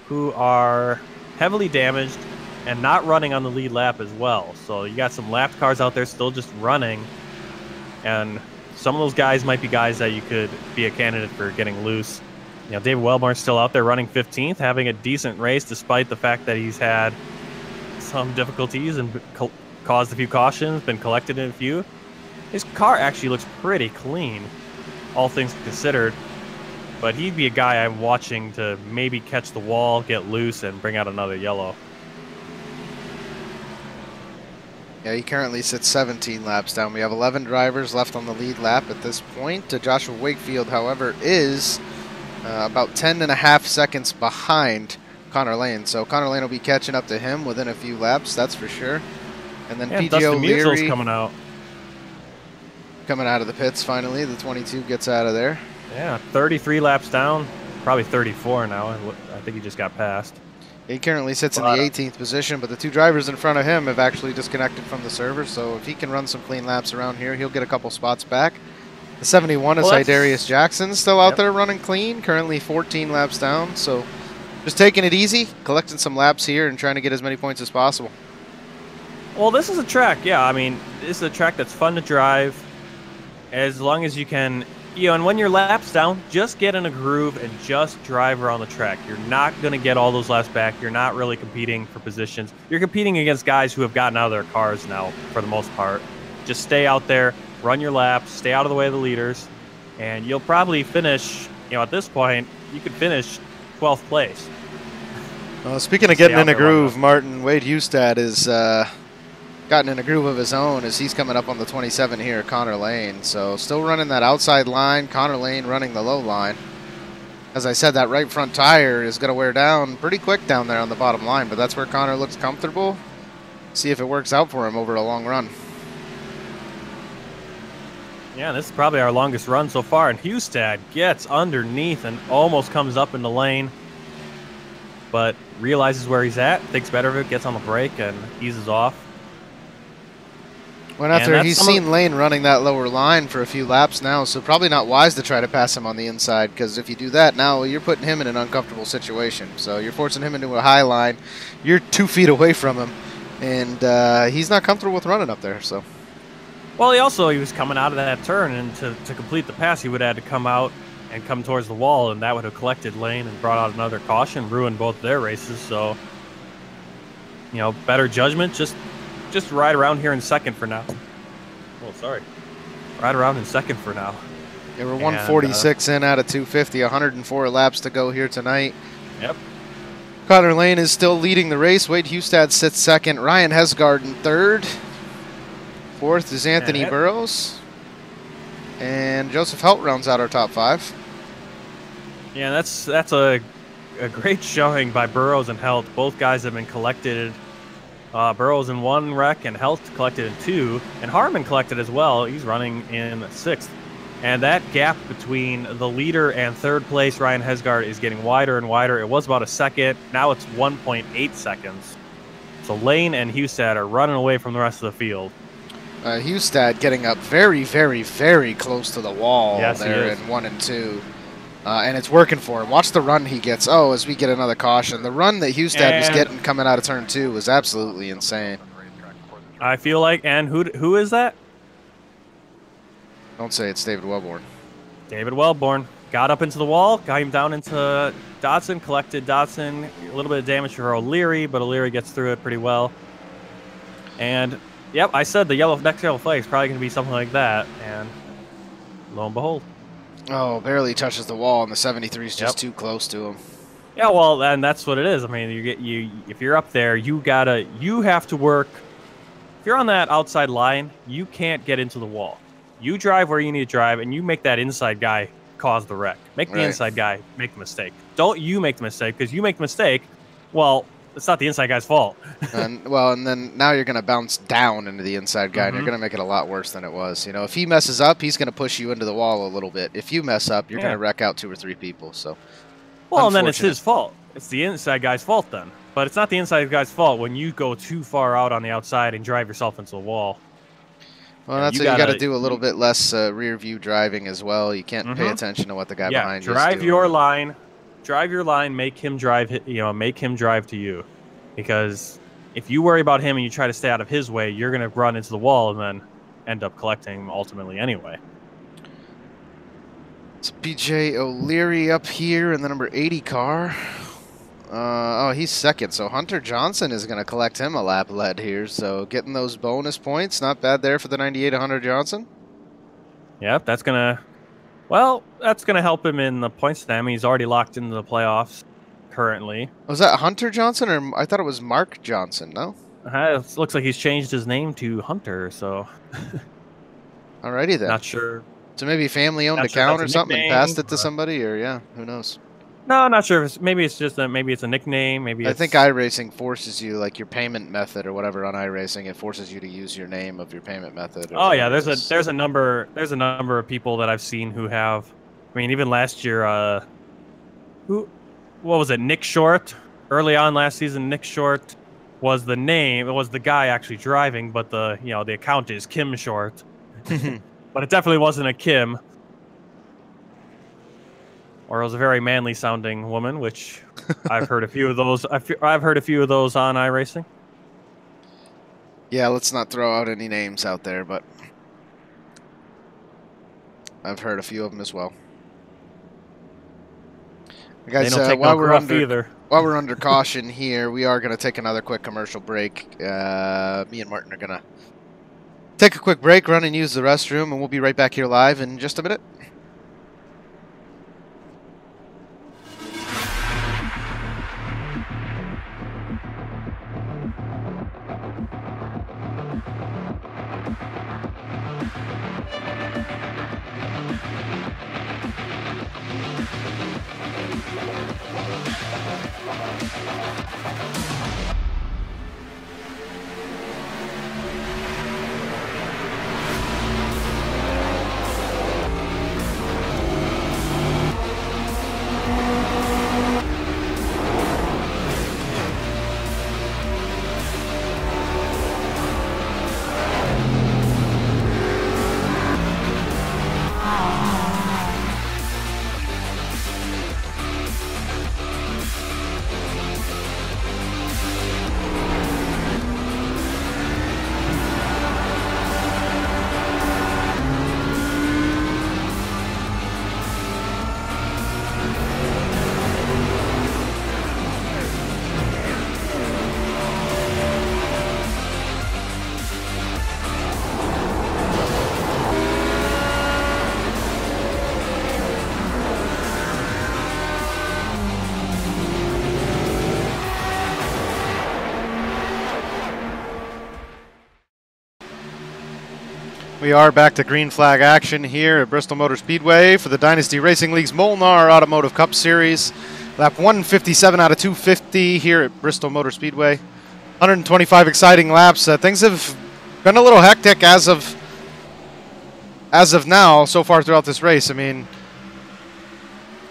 who are heavily damaged and not running on the lead lap as well. So you got some lapped cars out there still just running, and some of those guys might be guys that you could be a candidate for getting loose. David Wellmore's still out there running 15th, having a decent race despite the fact that he's had some difficulties and caused a few cautions, been collected in a few. His car actually looks pretty clean, all things considered, but he'd be a guy I'm watching to maybe catch the wall, get loose, and bring out another yellow. Yeah, he currently sits 17 laps down. We have 11 drivers left on the lead lap at this point. Joshua Wakefield, however, is about 10.5 seconds behind Connor Lane. So Connor Lane will be catching up to him within a few laps, that's for sure. And then PJ O'Leary coming out of the pits finally. The 22 gets out of there. Yeah, 33 laps down. probably 34 now. I think he just got passed. He currently sits in the 18th position, but the two drivers in front of him have actually disconnected from the server, so if he can run some clean laps around here, he'll get a couple spots back. The 71 is Hydarius Jackson, still out there running clean, currently 14 laps down, so just taking it easy, collecting some laps here and trying to get as many points as possible. Well, this is a track, yeah, I mean, this is a track that's fun to drive, as long as you can, you know, and when your lap's down, just get in a groove and just drive around the track. You're not going to get all those laps back. You're not really competing for positions. You're competing against guys who have gotten out of their cars now, for the most part. Just stay out there, run your laps, stay out of the way of the leaders, and you'll probably finish, you know, at this point, you could finish 12th place. Well, speaking of getting in a groove, Martin, Wade Hustad is gotten in a groove of his own as he's coming up on the 27 here, Connor Lane. So still running that outside line, Connor Lane running the low line. As I said, that right front tire is going to wear down pretty quick down there on the bottom line, but that's where Connor looks comfortable. See if it works out for him over a long run. Yeah, this is probably our longest run so far, and Hustad gets underneath and almost comes up in the lane, but realizes where he's at, thinks better of it, gets on the brake, and eases off. Well, after he's seen Lane running that lower line for a few laps now, so probably not wise to try to pass him on the inside, because if you do that now, you're putting him in an uncomfortable situation. So you're forcing him into a high line. You're 2 feet away from him, and he's not comfortable with running up there. So. Well, he was coming out of that turn, and to complete the pass, he would have had to come out and come towards the wall, and that would have collected Lane and brought out another caution, ruined both their races. So, you know, better judgment, just ride around here in second for now. Oh, sorry. Ride around in second for now. Yeah, we're 146 in out of 250, 104 laps to go here tonight. Yep. Connor Lane is still leading the race. Wade Hustad sits second. Ryan Hesgard in third. Fourth is Anthony Burrows. And Joseph Helt rounds out our top 5. Yeah, that's a great showing by Burrows and Helt. Both guys have been collected. Burrows in 1 wreck and Helt collected in 2. And Harmon collected as well. He's running in 6th. And that gap between the leader and 3rd place, Ryan Hesgard, is getting wider and wider. It was about a second. Now it's 1.8 seconds. So Lane and Hustad are running away from the rest of the field. Hustad getting up very, very, very close to the wall there in 1 and 2. And it's working for him. Watch the run he gets. Oh, as we get another caution. The run that Hustad was getting coming out of turn 2 was absolutely insane. I feel like, and who is that? Don't say it's David Wellborn. David Wellborn got up into the wall, got him down into Dodson, collected Dodson. A little bit of damage for O'Leary, but O'Leary gets through it pretty well. And, yep, I said the next yellow flag is probably going to be something like that. And lo and behold. Oh, barely touches the wall, and the 73 is just too close to him. Yeah, well, and that's what it is. I mean, if you're up there, you have to work. If you're on that outside line, you can't get into the wall. You drive where you need to drive, and you make that inside guy cause the wreck. Make the inside guy make the mistake. Don't you make the mistake, because you make the mistake, well, it's not the inside guy's fault. And then now you're going to bounce down into the inside guy, and you're going to make it a lot worse than it was. You know, if he messes up, he's going to push you into the wall a little bit. If you mess up, you're going to wreck out 2 or 3 people. So, well, and then it's his fault. It's the inside guy's fault then. But it's not the inside guy's fault when you go too far out on the outside and drive yourself into the wall. Well, that's what you got to do a little bit less rear view driving as well. You can't pay attention to what the guy behind you is doing. Drive your line. Drive your line, make him drive, make him drive to you. Because if you worry about him and you try to stay out of his way, you're going to run into the wall and then end up collecting ultimately anyway. It's BJ O'Leary up here in the number 80 car. Oh, he's second, so Hunter Johnson is going to collect him a lap lead here. So getting those bonus points, not bad there for the 98 Hunter Johnson. Yep, that's going to help him in the points stand. He's already locked into the playoffs currently. Was that Hunter Johnson, or I thought it was Mark Johnson, no? It looks like he's changed his name to Hunter, so. Alrighty then. Not sure. So maybe family-owned account or something and passed it to somebody, or yeah, who knows? No, not sure. Maybe it's just maybe it's a nickname. Maybe I think iRacing forces you, like your payment method or whatever on iRacing, it forces you to use your name of your payment method. Oh yeah, there's a number of people that I've seen who have. I mean, even last year, What was it? Nick Short. Early on last season, Nick Short was the name. It was the guy actually driving, but the account is Kim Short. But it definitely wasn't a Kim. Or it was a very manly sounding woman, which I've heard a few of those. I've heard a few of those on iRacing. Yeah, let's not throw out any names out there, but I've heard a few of them as well. Guys, they don't take while no we're gruff under either. while we're under caution here, we are going to take another quick commercial break. Me and Martin are going to take a quick break, run and use the restroom, and we'll be right back here live in just a minute. We are back to green flag action here at Bristol Motor Speedway for the Dynasty Racing League's Molnar Automotive Cup Series. Lap 157 out of 250 here at Bristol Motor Speedway. 125 exciting laps. Things have been a little hectic as of now so far throughout this race. I mean,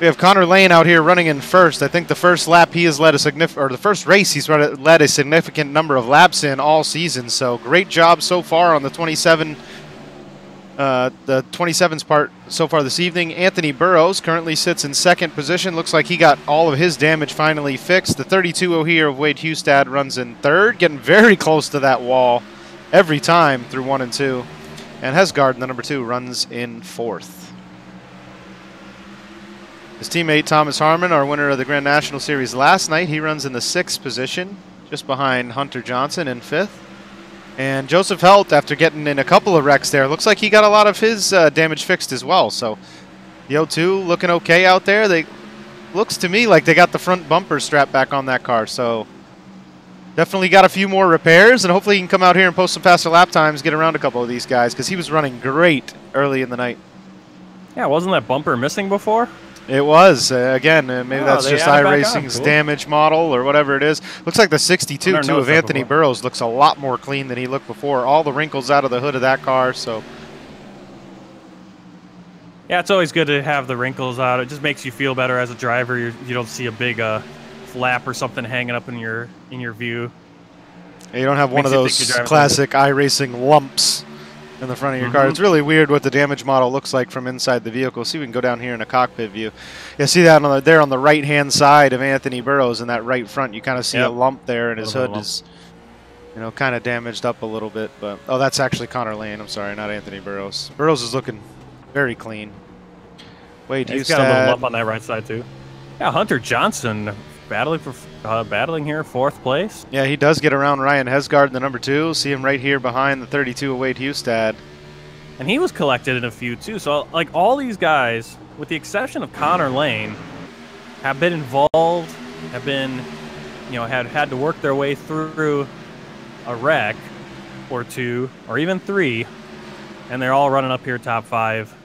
we have Connor Lane out here running in first. I think the first lap he has led the first race he's led a significant number of laps in all season. So great job so far on the 27's part so far this evening. Anthony Burrows currently sits in second position. Looks like he got all of his damage finally fixed. The 32 here of Wade Hustad runs in third, getting very close to that wall every time through 1 and 2. And Hesgard, the number 2, runs in fourth. His teammate Thomas Harmon, our winner of the Grand National Series last night, he runs in the 6th position, just behind Hunter Johnson in 5th. And Joseph Helt, after getting in a couple of wrecks there, looks like he got a lot of his damage fixed as well. So the O2 looking okay out there. Looks to me like they got the front bumper strapped back on that car. So definitely got a few more repairs, and hopefully he can come out here and post some faster lap times, get around a couple of these guys, because he was running great early in the night. Yeah, wasn't that bumper missing before? It was. Again, maybe that's just iRacing's cool. damage model or whatever it is. Looks like the 62 too of Anthony Burrows looks a lot more clean than he looked before. All the wrinkles out of the hood of that car. So yeah, it's always good to have the wrinkles out. It just makes you feel better as a driver. You don't see a big flap or something hanging up in your view. You don't have one of those classic iRacing lumps in the front of your car. It's really weird what the damage model looks like from inside the vehicle. See, we can go down here in a cockpit view. You see that there on the right-hand side of Anthony Burrows in that right front. You kind of see a lump there, and his hood is, kind of damaged up a little bit. But oh, that's actually Connor Lane. I'm sorry, not Anthony Burrows. Burrows is looking very clean. Wade Hustad. He's got a little lump on that right side too. Yeah, Hunter Johnson battling here, 4th place. Yeah, he does get around Ryan Hesgard in the number 2. See him right here behind the 32 of Wade Hustad. And he was collected in a few too. So like all these guys, with the exception of Connor Lane, have been involved, have been, had to work their way through a wreck or 2 or even 3, and they're all running up here top 5,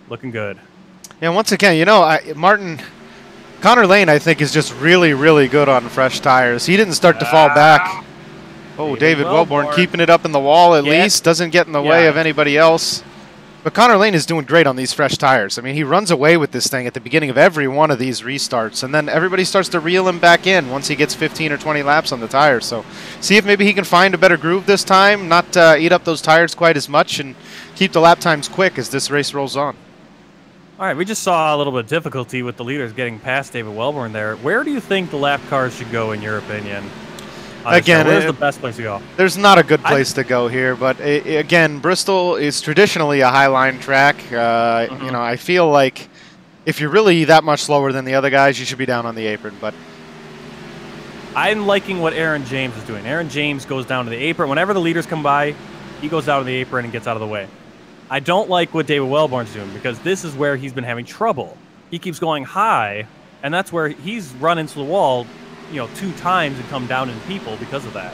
looking good. Yeah, once again, Connor Lane, I think, is just really, really good on fresh tires. He didn't start to fall back. Oh, David Wellborn keeping it up in the wall at least. Doesn't get in the way of anybody else. But Connor Lane is doing great on these fresh tires. I mean, he runs away with this thing at the beginning of every one of these restarts, and then everybody starts to reel him back in once he gets 15 or 20 laps on the tires. So see if maybe he can find a better groove this time, not eat up those tires quite as much, and keep the lap times quick as this race rolls on. All right, we just saw a little bit of difficulty with the leaders getting past David Wellborn there. Where do you think the lap cars should go, in your opinion? Again, where's the best place to go? There's not a good place to go here, but again, Bristol is traditionally a high-line track. You know, I feel like if you're really that much slower than the other guys, you should be down on the apron. But I'm liking what Aaron James is doing. Aaron James goes down to the apron. Whenever the leaders come by, he goes down to the apron and gets out of the way. I don't like what David Wellborn's doing, because this is where he's been having trouble. He keeps going high, and that's where he's run into the wall, you know, 2 times and come down in people because of that.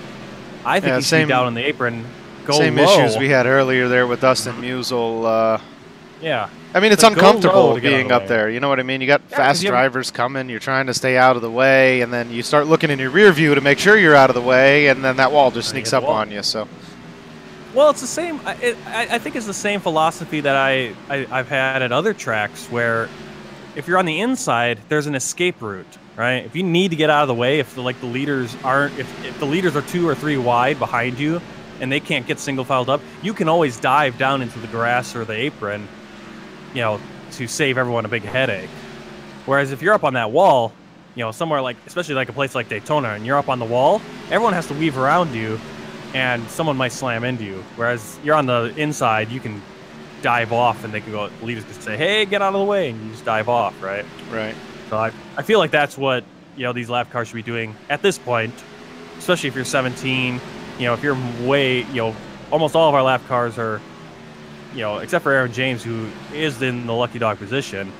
I think he should be down on the apron, go same low. issues we had earlier there with Dustin Musial. Yeah. I mean, it's uncomfortable being up there. You know what I mean? You got fast drivers coming. You're trying to stay out of the way, and then you start looking in your rear view to make sure you're out of the way, and then that wall just sneaks up on you. So. Well, it's the same. I think it's the same philosophy that I've had at other tracks, where if you're on the inside, there's an escape route, right? If you need to get out of the way, if the leaders aren't, if the leaders are 2 or 3 wide behind you, and they can't get single filed up, you can always dive down into the grass or the apron, you know, to save everyone a big headache. Whereas if you're up on that wall, you know, somewhere like, especially like a place like Daytona, and you're up on the wall, everyone has to weave around you, and someone might slam into you. Whereas you're on the inside, you can dive off, and they can go, leaders can say, hey, get out of the way, and you just dive off, right? Right. So I feel like that's what, you know, these lap cars should be doing at this point, especially if you're 17. You know, if you're way, you know, almost all of our lap cars are, you know, except for Aaron James, who is in the lucky dog position.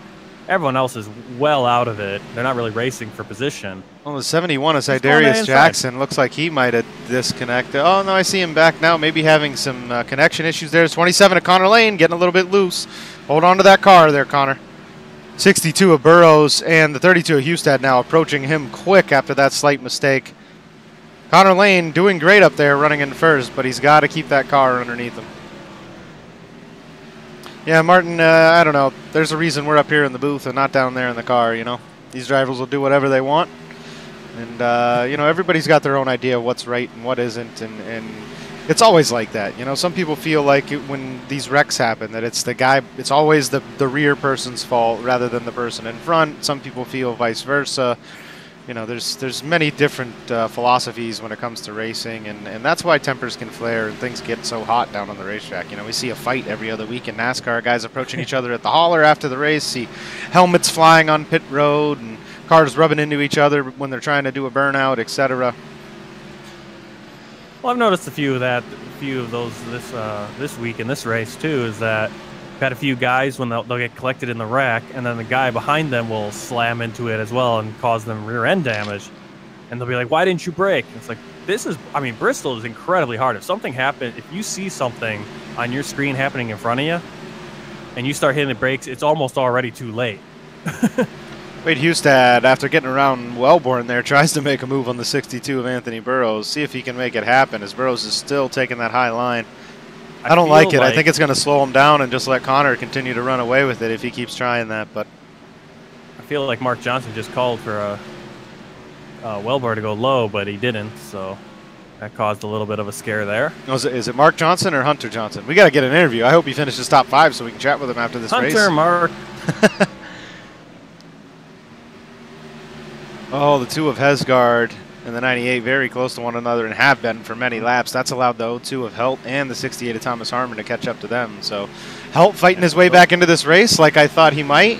Everyone else is well out of it. They're not really racing for position. Well, the 71 is Darius Jackson. Looks like he might have disconnected. Oh, no, I see him back now. Maybe having some connection issues there. 27 of Connor Lane, getting a little bit loose. Hold on to that car there, Connor. 62 of Burrows and the 32 of Hustad now approaching him quick after that slight mistake. Connor Lane doing great up there running in first, but he's got to keep that car underneath him. Yeah, Martin, I don't know. There's a reason we're up here in the booth and not down there in the car, you know. These drivers will do whatever they want. And, you know, everybody's got their own idea of what's right and what isn't. And it's always like that. You know, some people feel like when these wrecks happen that it's the guy, it's always the rear person's fault rather than the person in front. Some people feel vice versa. You know, there's many different philosophies when it comes to racing, and that's why tempers can flare and things get so hot down on the racetrack. You know, we see a fight every other week in NASCAR, guys approaching each other at the hauler after the race, see helmets flying on pit road, and cars rubbing into each other when they're trying to do a burnout, etc. Well, I've noticed a few of those this week in this race too. Is that I've had a few guys when they'll get collected in the wreck, and then the guy behind them will slam into it as well and cause them rear end damage, and they'll be like, "Why didn't you brake?" And it's like, this is, I mean, Bristol is incredibly hard. If something happens, if you see something on your screen happening in front of you, and you start hitting the brakes, it's almost already too late. Wade Hustad, after getting around Wellborn there, tries to make a move on the 62 of Anthony Burrows. See if he can make it happen, as Burrows is still taking that high line. I don't like it. I think it's going to slow him down and just let Connor continue to run away with it if he keeps trying that. But I feel like Mark Johnson just called for Wellborn to go low, but he didn't, so that caused a little bit of a scare there. Is it Mark Johnson or Hunter Johnson? We got to get an interview. I hope he finishes top 5 so we can chat with him after this race. Hunter, Mark. Oh, the 2 of Hesgard and the 98 very close to one another and have been for many laps. That's allowed the 02 of Helt and the 68 of Thomas Harmon to catch up to them. So Helt fighting his way back into this race like I thought he might.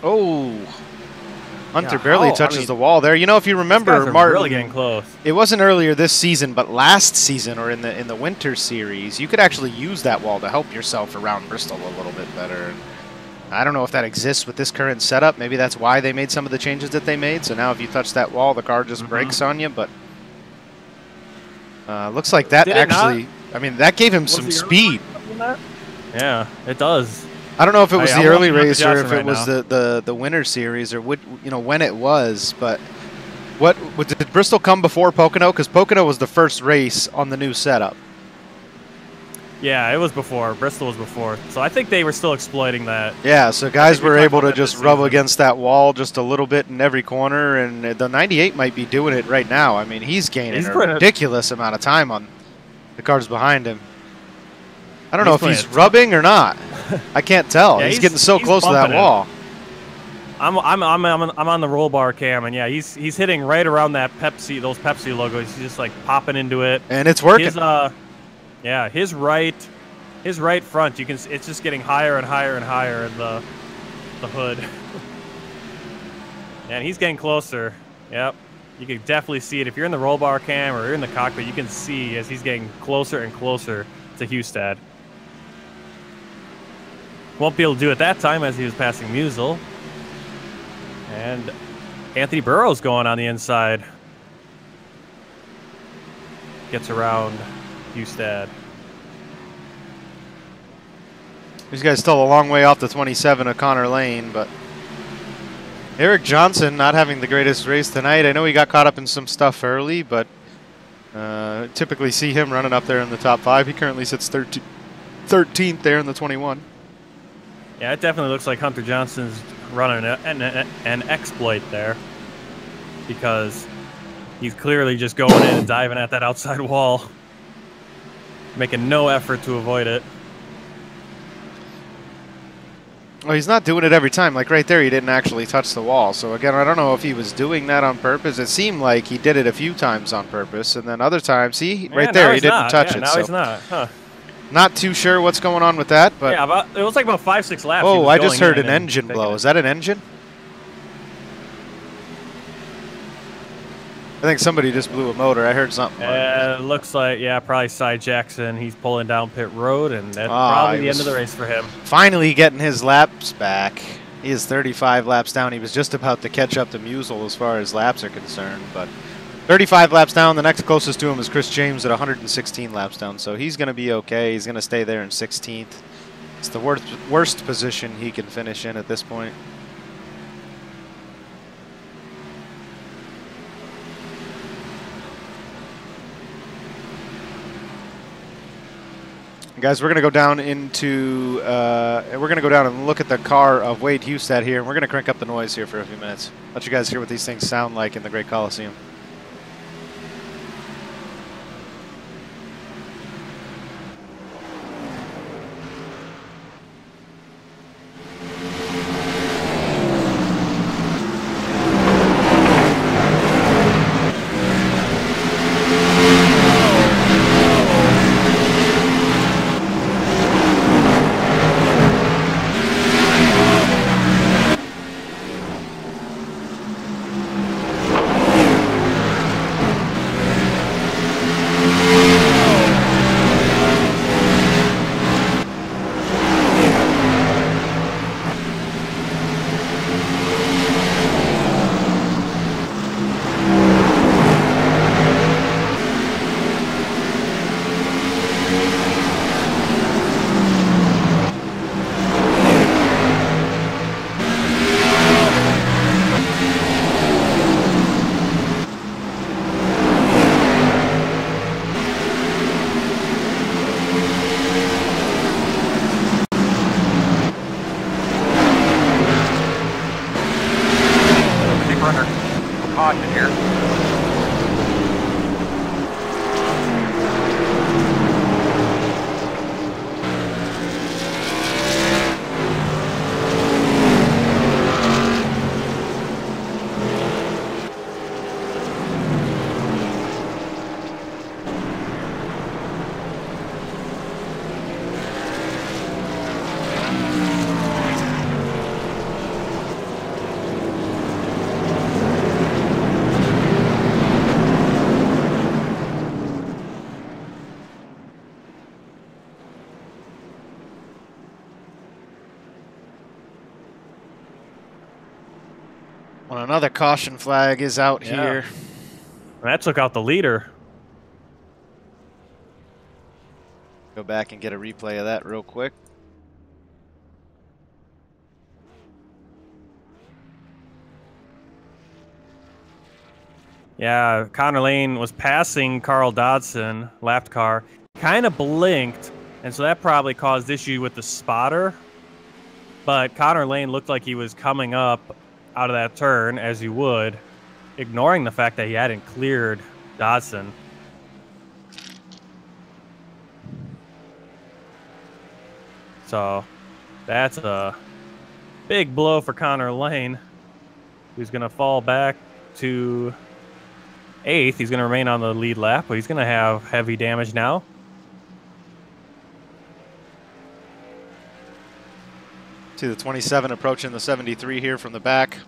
Oh, Hunter barely touches the wall there. You know, if you remember, Martin, really getting close. It wasn't earlier this season, but last season or in the winter series, you could actually use that wall to help yourself around Bristol a little bit better. I don't know if that exists with this current setup. Maybe that's why they made some of the changes that they made. So now if you touch that wall, the car just brakes on you. But looks like that actually, I mean, that gave him some speed. Yeah, it does. I don't know if it was the early race or if it was the winter series or what, you know, when it was. But what did Bristol come before Pocono? Because Pocono was the first race on the new setup. Yeah, it was before. Bristol was before. So I think they were still exploiting that. Yeah, so guys were able to just rub season. against that wall just a little bit in every corner, and the 98 might be doing it right now. I mean, he's gaining a ridiculous amount of time on the cars behind him. I don't know if he's rubbing or not. I can't tell. Yeah, he's getting so close to that wall. I'm on the roll bar cam, and yeah, he's hitting right around that Pepsi, those Pepsi logos. He's just like popping into it, and it's working. Yeah, his right front, you can. It's just getting higher and higher and higher in the hood, and he's getting closer. Yep, you can definitely see it if you're in the roll bar cam or you're in the cockpit. You can see as he's getting closer and closer to Hustad. Won't be able to do it that time as he was passing Musel. And Anthony Burrows going on the inside. Gets around Hustad. These guys still a long way off the 27 of Connor Lane, but Eric Johnson not having the greatest race tonight. I know he got caught up in some stuff early, but typically see him running up there in the top 5. He currently sits 13th there in the 21. Yeah, it definitely looks like Hunter Johnson's running an exploit there, because he's clearly just going in and diving at that outside wall, making no effort to avoid it. Well, he's not doing it every time. Like right there, he didn't actually touch the wall. So again, I don't know if he was doing that on purpose. It seemed like he did it a few times on purpose, and then other times, see, right there, he didn't touch it. Now so. He's not. Huh. Not too sure what's going on with that, but yeah, it was like about 5-6 laps. Oh, I just heard an engine blow. Is that an engine? I think somebody just blew a motor. I heard something. It looks like, yeah, probably Cy Jackson. He's pulling down pit road, and that's probably the end of the race for him. Finally getting his laps back. He is 35 laps down. He was just about to catch up to Musel as far as laps are concerned, but 35 laps down. The next closest to him is Chris James at 116 laps down, so he's going to be okay. He's going to stay there in 16th. It's the worst position he can finish in at this point. Guys, we're going to go down into, we're going to go down and look at the car of Wade Hustad here, and we're going to crank up the noise here for a few minutes. Let you guys hear what these things sound like in the Great Coliseum. Well, another caution flag is out here. And that took out the leader. Go back and get a replay of that real quick. Yeah, Connor Lane was passing Carl Dodson, lapped car, kind of blinked, And so that probably caused issue with the spotter. But Connor Lane looked like he was coming up out of that turn, as you would, ignoring the fact that he hadn't cleared Dodson. So that's a big blow for Connor Lane, who's going to fall back to 8th. He's going to remain on the lead lap, but he's going to have heavy damage now. To the 27 approaching the 73 here from the back.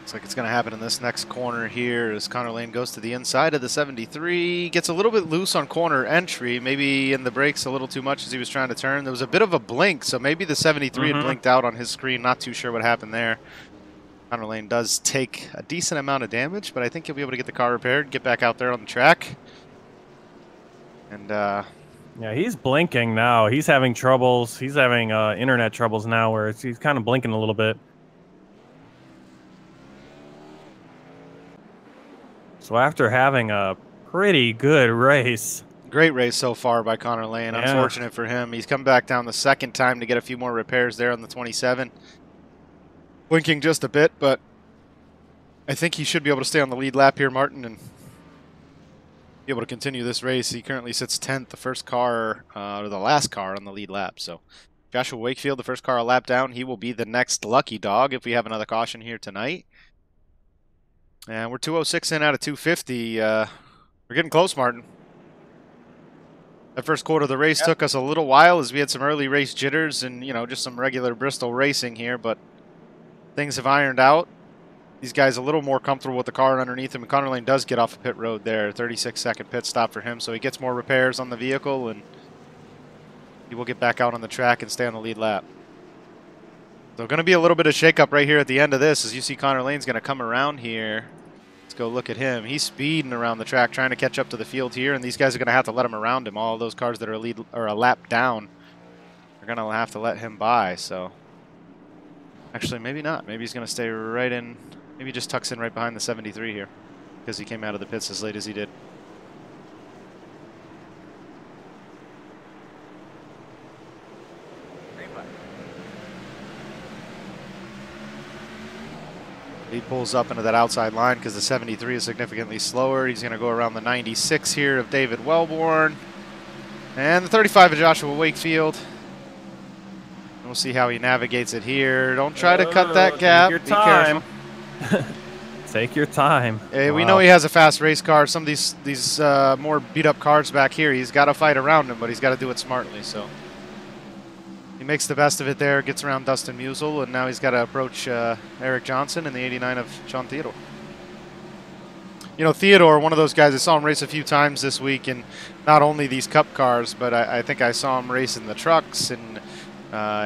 Looks like it's going to happen in this next corner here as Connor Lane goes to the inside of the 73. Gets a little bit loose on corner entry, maybe in the brakes a little too much as he was trying to turn. There was a bit of a blink, so maybe the 73 had blinked out on his screen. Not too sure what happened there. Connor Lane does take a decent amount of damage, but I think he'll be able to get the car repaired, get back out there on the track. And yeah, he's blinking now. He's having troubles. He's having internet troubles now where he's kind of blinking a little bit. So after having a pretty good race. Great race so far by Connor Lane. Yeah. Unfortunate for him. He's come back down the second time to get a few more repairs there on the 27. Blinking just a bit, but I think he should be able to stay on the lead lap here, Martin, and be able to continue this race. He currently sits 10th, the first car, or the last car on the lead lap. So Joshua Wakefield, the first car a lap down, he will be the next lucky dog if we have another caution here tonight. And we're 206 in out of 250. We're getting close, Martin. That first quarter of the race took us a little while as we had some early race jitters and, you know, just some regular Bristol racing here, but things have ironed out. These guys a little more comfortable with the car underneath him. And Connor Lane does get off a pit road there. 36-second pit stop for him, so he gets more repairs on the vehicle, and he will get back out on the track and stay on the lead lap. So going to be a little bit of shakeup right here at the end of this as you see Connor Lane's going to come around here. Let's go look at him. He's speeding around the track trying to catch up to the field here, and these guys are going to have to let him around him. All those cars that are a lap down are going to have to let him by. So actually, maybe not. Maybe he's going to stay right in. Maybe he just tucks in right behind the 73 here because he came out of the pits as late as he did. He pulls up into that outside line because the 73 is significantly slower. He's going to go around the 96 here of David Wellborn. And the 35 of Joshua Wakefield. We'll see how he navigates it here. Don't try to cut that gap. Take your time. Take your time. Hey, we know he has a fast race car. Some of these more beat-up cars back here, he's got to fight around him, but he's got to do it smartly. So he makes the best of it there, gets around Dustin Musial, and now he's got to approach Eric Johnson in the 89 of Sean Theodore. You know, Theodore, one of those guys, I saw him race a few times this week, and not only these Cup cars, but I think I saw him race in the trucks, and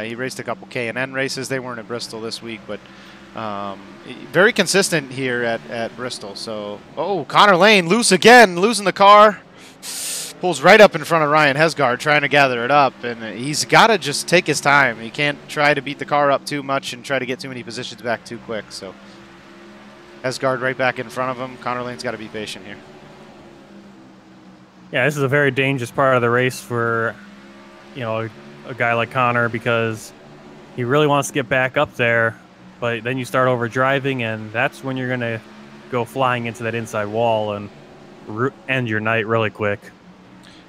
he raced a couple K&N races. They weren't at Bristol this week, but very consistent here at Bristol. So, oh, Connor Lane loose again, losing the car. Pulls right up in front of Ryan Hesgard trying to gather it up, and he's got to just take his time. He can't try to beat the car up too much and try to get too many positions back too quick. So Hesgard right back in front of him. Connor Lane's got to be patient here. Yeah, this is a very dangerous part of the race for, you know, a guy like Connor because he really wants to get back up there, but then you start over driving, and that's when you're going to go flying into that inside wall and end your night really quick.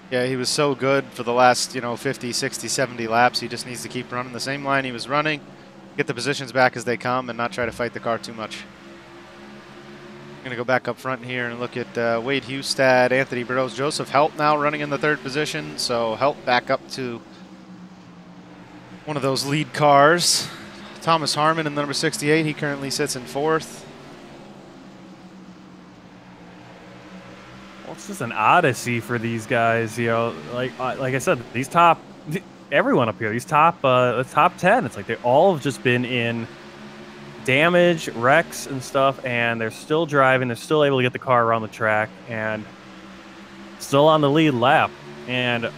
Yeah, he was so good for the last, 50, 60, 70 laps. He just needs to keep running the same line he was running, get the positions back as they come, and not try to fight the car too much. I'm going to go back up front here and look at Wade Hustad, Anthony Burrows, Joseph Helt now running in the third position. So Helt back up to one of those lead cars. Thomas Harmon in the number 68. He currently sits in fourth. Well, it's just an odyssey for these guys, like I said, everyone up here, these top 10, it's like they all have just been in damage, wrecks and stuff, and they're still driving, they're still able to get the car around the track, and still on the lead lap. And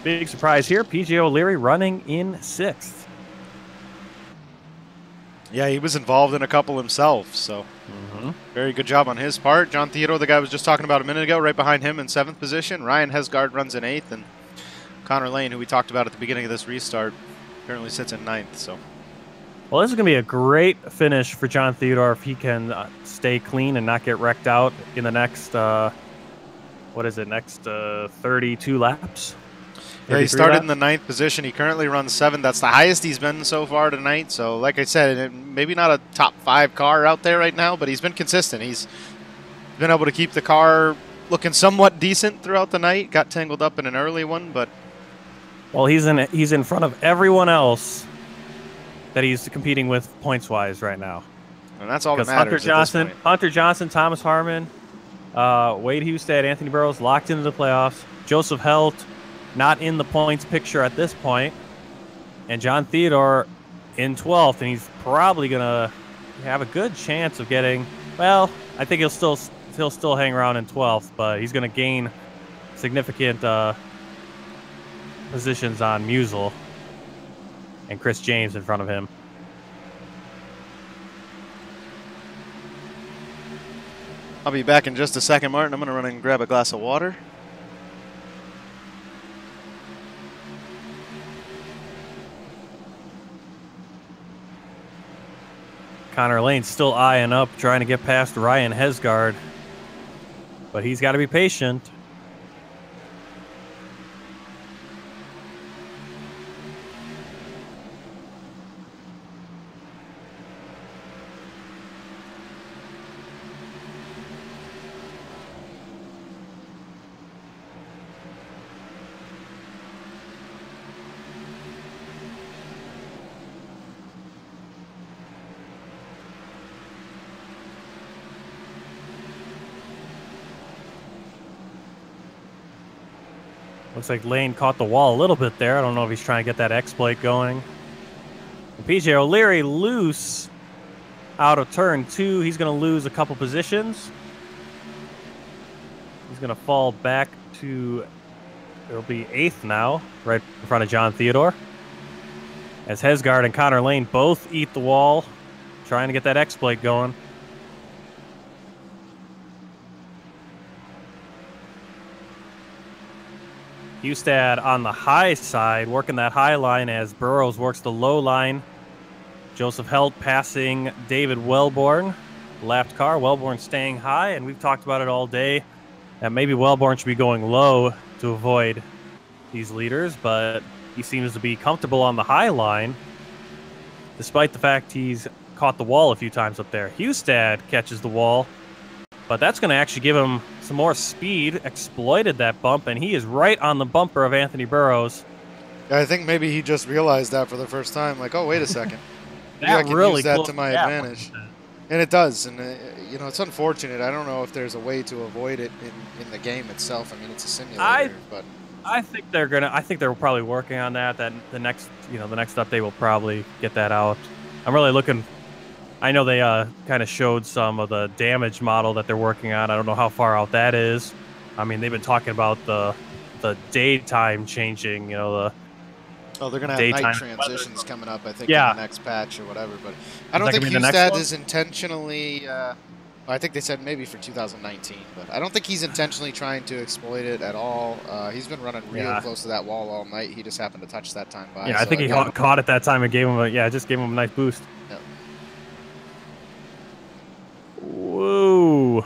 big surprise here, PJ O'Leary running in sixth. Yeah, he was involved in a couple himself, so very good job on his part. John Theodore, the guy I was just talking about a minute ago, right behind him in 7th position. Ryan Hesgaard runs in 8th, and Connor Lane, who we talked about at the beginning of this restart, currently sits in 9th. So, well, this is going to be a great finish for John Theodore if he can stay clean and not get wrecked out in the next, what is it, next 32 laps? Yeah, he started in the 9th position. He currently runs 7th. That's the highest he's been so far tonight. So, like I said, maybe not a top 5 car out there right now, but he's been consistent. He's been able to keep the car looking somewhat decent throughout the night. Got tangled up in an early one, but well, he's in front of everyone else that he's competing with points-wise right now. And that's all that matters. Hunter Johnson, Thomas Harmon, Wade Hustad, Anthony Burrows locked into the playoffs. Joseph Helt not in the points picture at this point, and John Theodore in 12th, and he's probably gonna have a good chance of getting. Well, I think he'll still hang around in 12th, but he's gonna gain significant positions on Musial and Chris James in front of him. I'll be back in just a second, Martin. I'm gonna run and grab a glass of water. Connor Lane still eyeing up, trying to get past Ryan Hesgaard, but he's got to be patient. Looks like Lane caught the wall a little bit there. I don't know if he's trying to get that exploit going. And PJ O'Leary loose out of turn 2. He's going to lose a couple positions. He's going to fall back to, it'll be 8th now, right in front of John Theodore. As Hesgaard and Connor Lane both eat the wall, trying to get that exploit going. Hustad on the high side, working that high line as Burrows works the low line. Joseph Helt passing David Wellborn. Left car, Wellborn staying high, and we've talked about it all day. That maybe Wellborn should be going low to avoid these leaders, but he seems to be comfortable on the high line, despite the fact he's caught the wall a few times up there. Hustad catches the wall, but that's going to actually give him some more speed, exploited that bump, and he is right on the bumper of Anthony Burrows. Yeah, I think maybe he just realized that for the first time, like, oh, wait a second. That I can really use that to my advantage. And it does, and you know, it's unfortunate. I don't know if there's a way to avoid it in the game itself. I mean, it's a simulator, but I think they're gonna. I think they're probably working on that. That the next update will probably get that out. I'm really looking. I know they kind of showed some of the damage model that they're working on. I don't know how far out that is. I mean, they've been talking about the daytime changing. You know, they're going to have night transitions coming up, I think, in the next patch or whatever. But I don't think Hustad is intentionally. I think they said maybe for 2019, but I don't think he's intentionally trying to exploit it at all. He's been running real close to that wall all night. He just happened to touch that time by. Yeah, I think he caught it that time and gave him just gave him a nice boost. Yep. Whoa.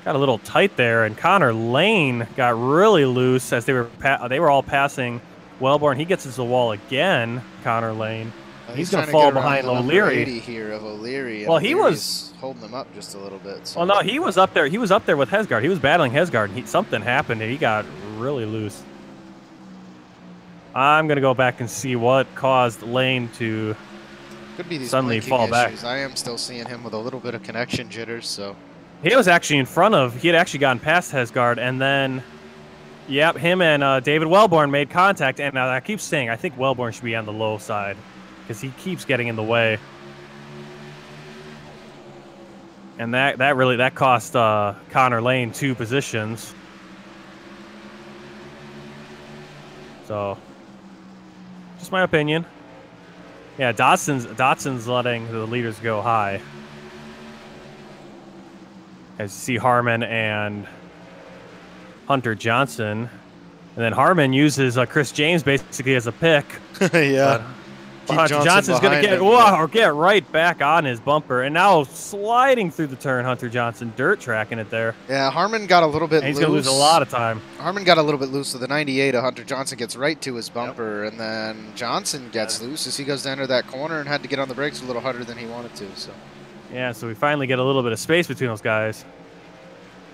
Got a little tight there, and Connor Lane got really loose as they were all passing Wellborn. He gets into the wall again, Connor Lane. He's going to fall behind O'Leary. Here of O'Leary. Well, he was holding him up just a little bit. So. Well, no, he was up there. He was up there with Hesgaard. He was battling Hesgaard, and something happened, and he got really loose. I'm going to go back and see what caused Lane to Could be these suddenly fall issues. back. I am still seeing him with a little bit of connection jitters. So he was actually in front of. He had actually gotten past Hesgaard, and then. Yep, him and David Wellborn made contact, and I keep saying I think Wellborn should be on the low side because he keeps getting in the way, and that cost Connor Lane 2 positions. So, just my opinion. Yeah, Dotson's letting the leaders go high. As you see Harmon and Hunter Johnson. And then Harmon uses Chris James basically as a pick. Yeah. But Hunter Johnson's going to get right back on his bumper. And now sliding through the turn, Hunter Johnson, dirt tracking it there. Yeah, Harmon got a little bit loose. He's going to lose a lot of time. Harmon got a little bit loose, so the 98 of Hunter Johnson gets right to his bumper. Yep. And then Johnson gets loose as he goes to enter that corner and had to get on the brakes a little harder than he wanted to. So. Yeah, so we finally get a little bit of space between those guys.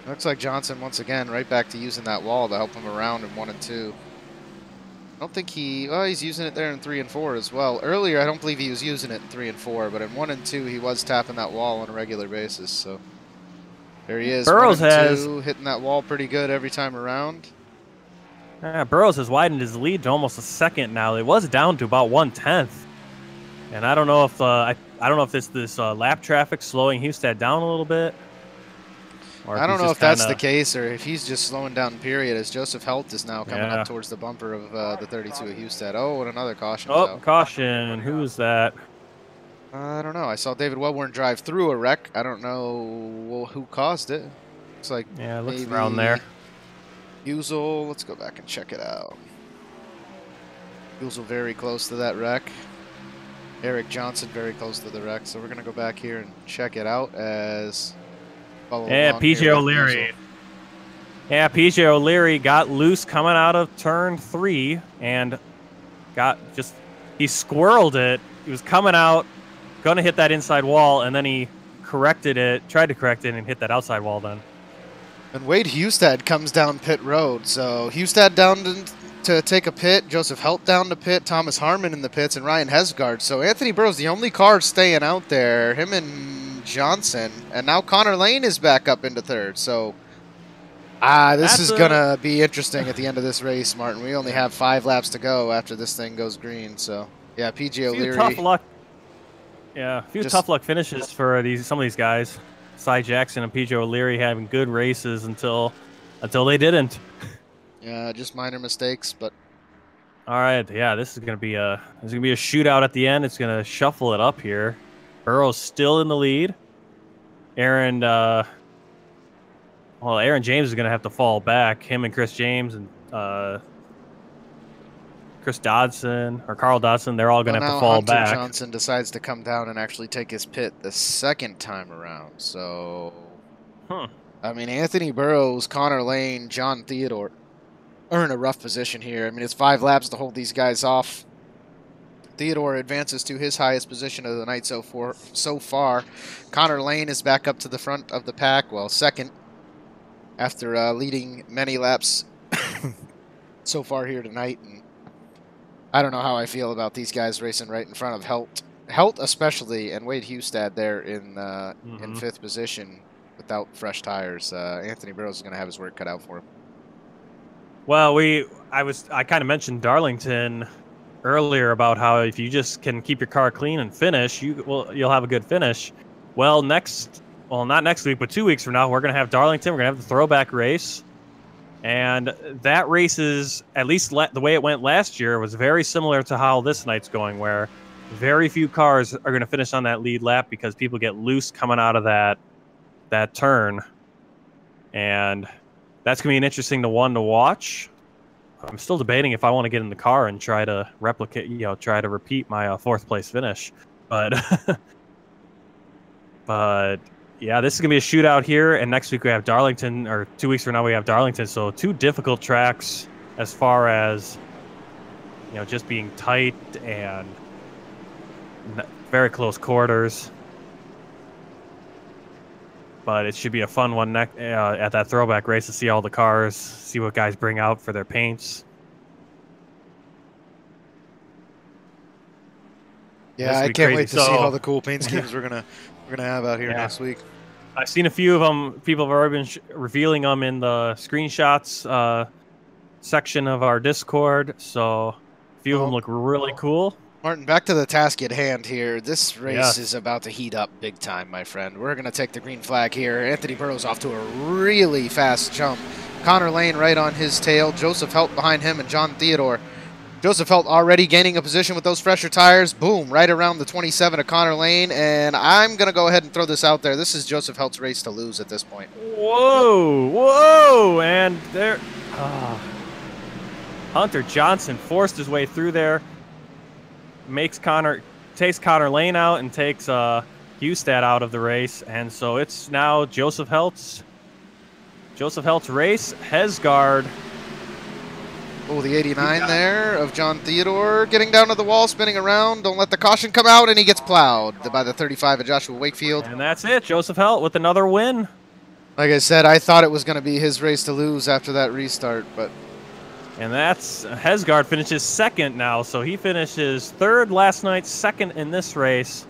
Looks like Johnson, once again, right back to using that wall to help him around in 1 and 2. I don't think he's using it there in 3 and 4 as well. Earlier, I don't believe he was using it in 3 and 4, but in 1 and 2, he was tapping that wall on a regular basis. So there he is, Burrows 1 and 2, hitting that wall pretty good every time around. Burrows has widened his lead to almost a second now. It was down to about 1/10, and I don't know if I don't know if this lap traffic slowing Hustad down a little bit. I don't know if that's the case or if he's just slowing down, period, as Joseph Helt is now coming up towards the bumper of the 32 at Hustad. Oh, and another caution. Oh, caution. Who was that? I don't know. I saw David Wellborn drive through a wreck. I don't know who caused it. Looks like it looks around there. Uzel. Let's go back and check it out. Uzel very close to that wreck. Eric Johnson very close to the wreck. So we're going to go back here and check it out as... PJ O'Leary. Yeah, PJ O'Leary got loose coming out of turn 3 and he squirreled it. He was coming out, going to hit that inside wall, and then he tried to correct it, and hit that outside wall then. And Wade Hustad comes down pit road. So Hustad down to take a pit, Joseph Helt down to pit, Thomas Harmon in the pits, and Ryan Hesgard. So Anthony Burrows, the only car staying out there, him and Johnson, and now Connor Lane is back up into 3rd. So this is going to be interesting at the end of this race, Martin. We only have 5 laps to go after this thing goes green. So, yeah, PJ O'Leary. Tough luck. Yeah, a few tough luck finishes for some of these guys. Cy Jackson and PJ O'Leary having good races until they didn't. Yeah, just minor mistakes, but all right, yeah, this is going to be a shootout at the end. It's going to shuffle it up here. Burrow's still in the lead. Aaron James is going to have to fall back. Him and Chris James and Carl Dodson, they're all going to have to fall back. Hunter Johnson decides to come down and actually take his pit the second time around. So, I mean, Anthony Burrows, Connor Lane, John Theodore are in a rough position here. I mean, it's 5 laps to hold these guys off. Theodore advances to his highest position of the night so far. Connor Lane is back up to the front of the pack, well, second, after leading many laps so far here tonight. And I don't know how I feel about these guys racing right in front of Helt especially, and Wade Hustad there in 5th position without fresh tires. Anthony Burrows is going to have his work cut out for him. Well, I kind of mentioned Darlington earlier about how if you just can keep your car clean and finish, you'll have a good finish. Well, not next week, but 2 weeks from now, we're going to have Darlington. We're going to have the throwback race. And that race is, at least the way it went last year, was very similar to how this night's going, where very few cars are going to finish on that lead lap because people get loose coming out of that turn. And that's going to be an interesting one to watch. I'm still debating if I want to get in the car and try to repeat my 4th place finish. But yeah, this is going to be a shootout here. And next week we have Darlington, or 2 weeks from now we have Darlington. So 2 difficult tracks as far as, just being tight and very close quarters. But it should be a fun one at that throwback race to see all the cars, see what guys bring out for their paints. Yeah, I can't wait to see all the cool paint schemes we're gonna have out here next week. I've seen a few of them. People have already been revealing them in the screenshots section of our Discord. So a few of them look really cool. Martin, back to the task at hand here. This race is about to heat up big time, my friend. We're going to take the green flag here. Anthony Burrows off to a really fast jump. Connor Lane right on his tail. Joseph Helt behind him, and John Theodore Joseph Helt already gaining a position with those fresher tires. Boom, right around the 27 of Connor Lane. And I'm going to go ahead and throw this out there. This is Joseph Helt's race to lose at this point. Whoa, whoa, and there, Hunter Johnson forced his way through there, takes Connor Lane out and takes Hustad out of the race, and so it's now Joseph Helt's race. Hesgaard. Oh, the 89 there of John Theodore getting down to the wall, spinning around. Don't let the caution come out, and he gets plowed by the 35 of Joshua Wakefield. And that's it. Joseph Helt with another win. Like I said, I thought it was going to be his race to lose after that restart, but... And that's Hesgaard finishes second now, so he finishes third last night, second in this race.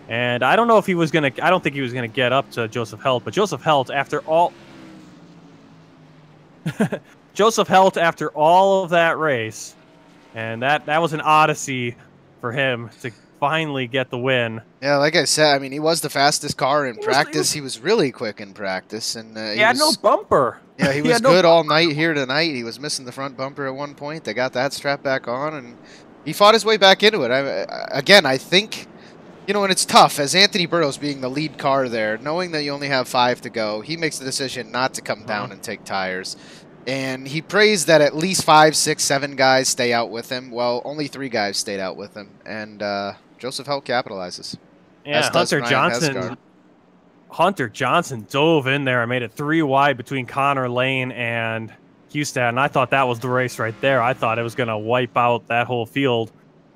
And I don't know if he was going to... I don't think he was going to get up to Joseph Helt, but Joseph Helt, after all... Joseph Helt, after all of that race, and that was an odyssey for him to finally get the win. Yeah, like I said, I mean, he was the fastest car in practice. He was really quick in practice, and he had no bumper. Yeah, he was good all night here tonight. He was missing the front bumper at one point. They got that strap back on, and he fought his way back into it. Again, I think, you know, and it's tough, as Anthony Burrows being the lead car there, knowing that you only have 5 to go, he makes the decision not to come down and take tires. And he prays that at least 5, 6, 7 guys stay out with him. Well, only 3 guys stayed out with him, and Joseph Helt capitalizes. Yeah, Hunter Johnson dove in there and made it 3 wide between Connor Lane and Hustad, and I thought that was the race right there. I thought it was going to wipe out that whole field,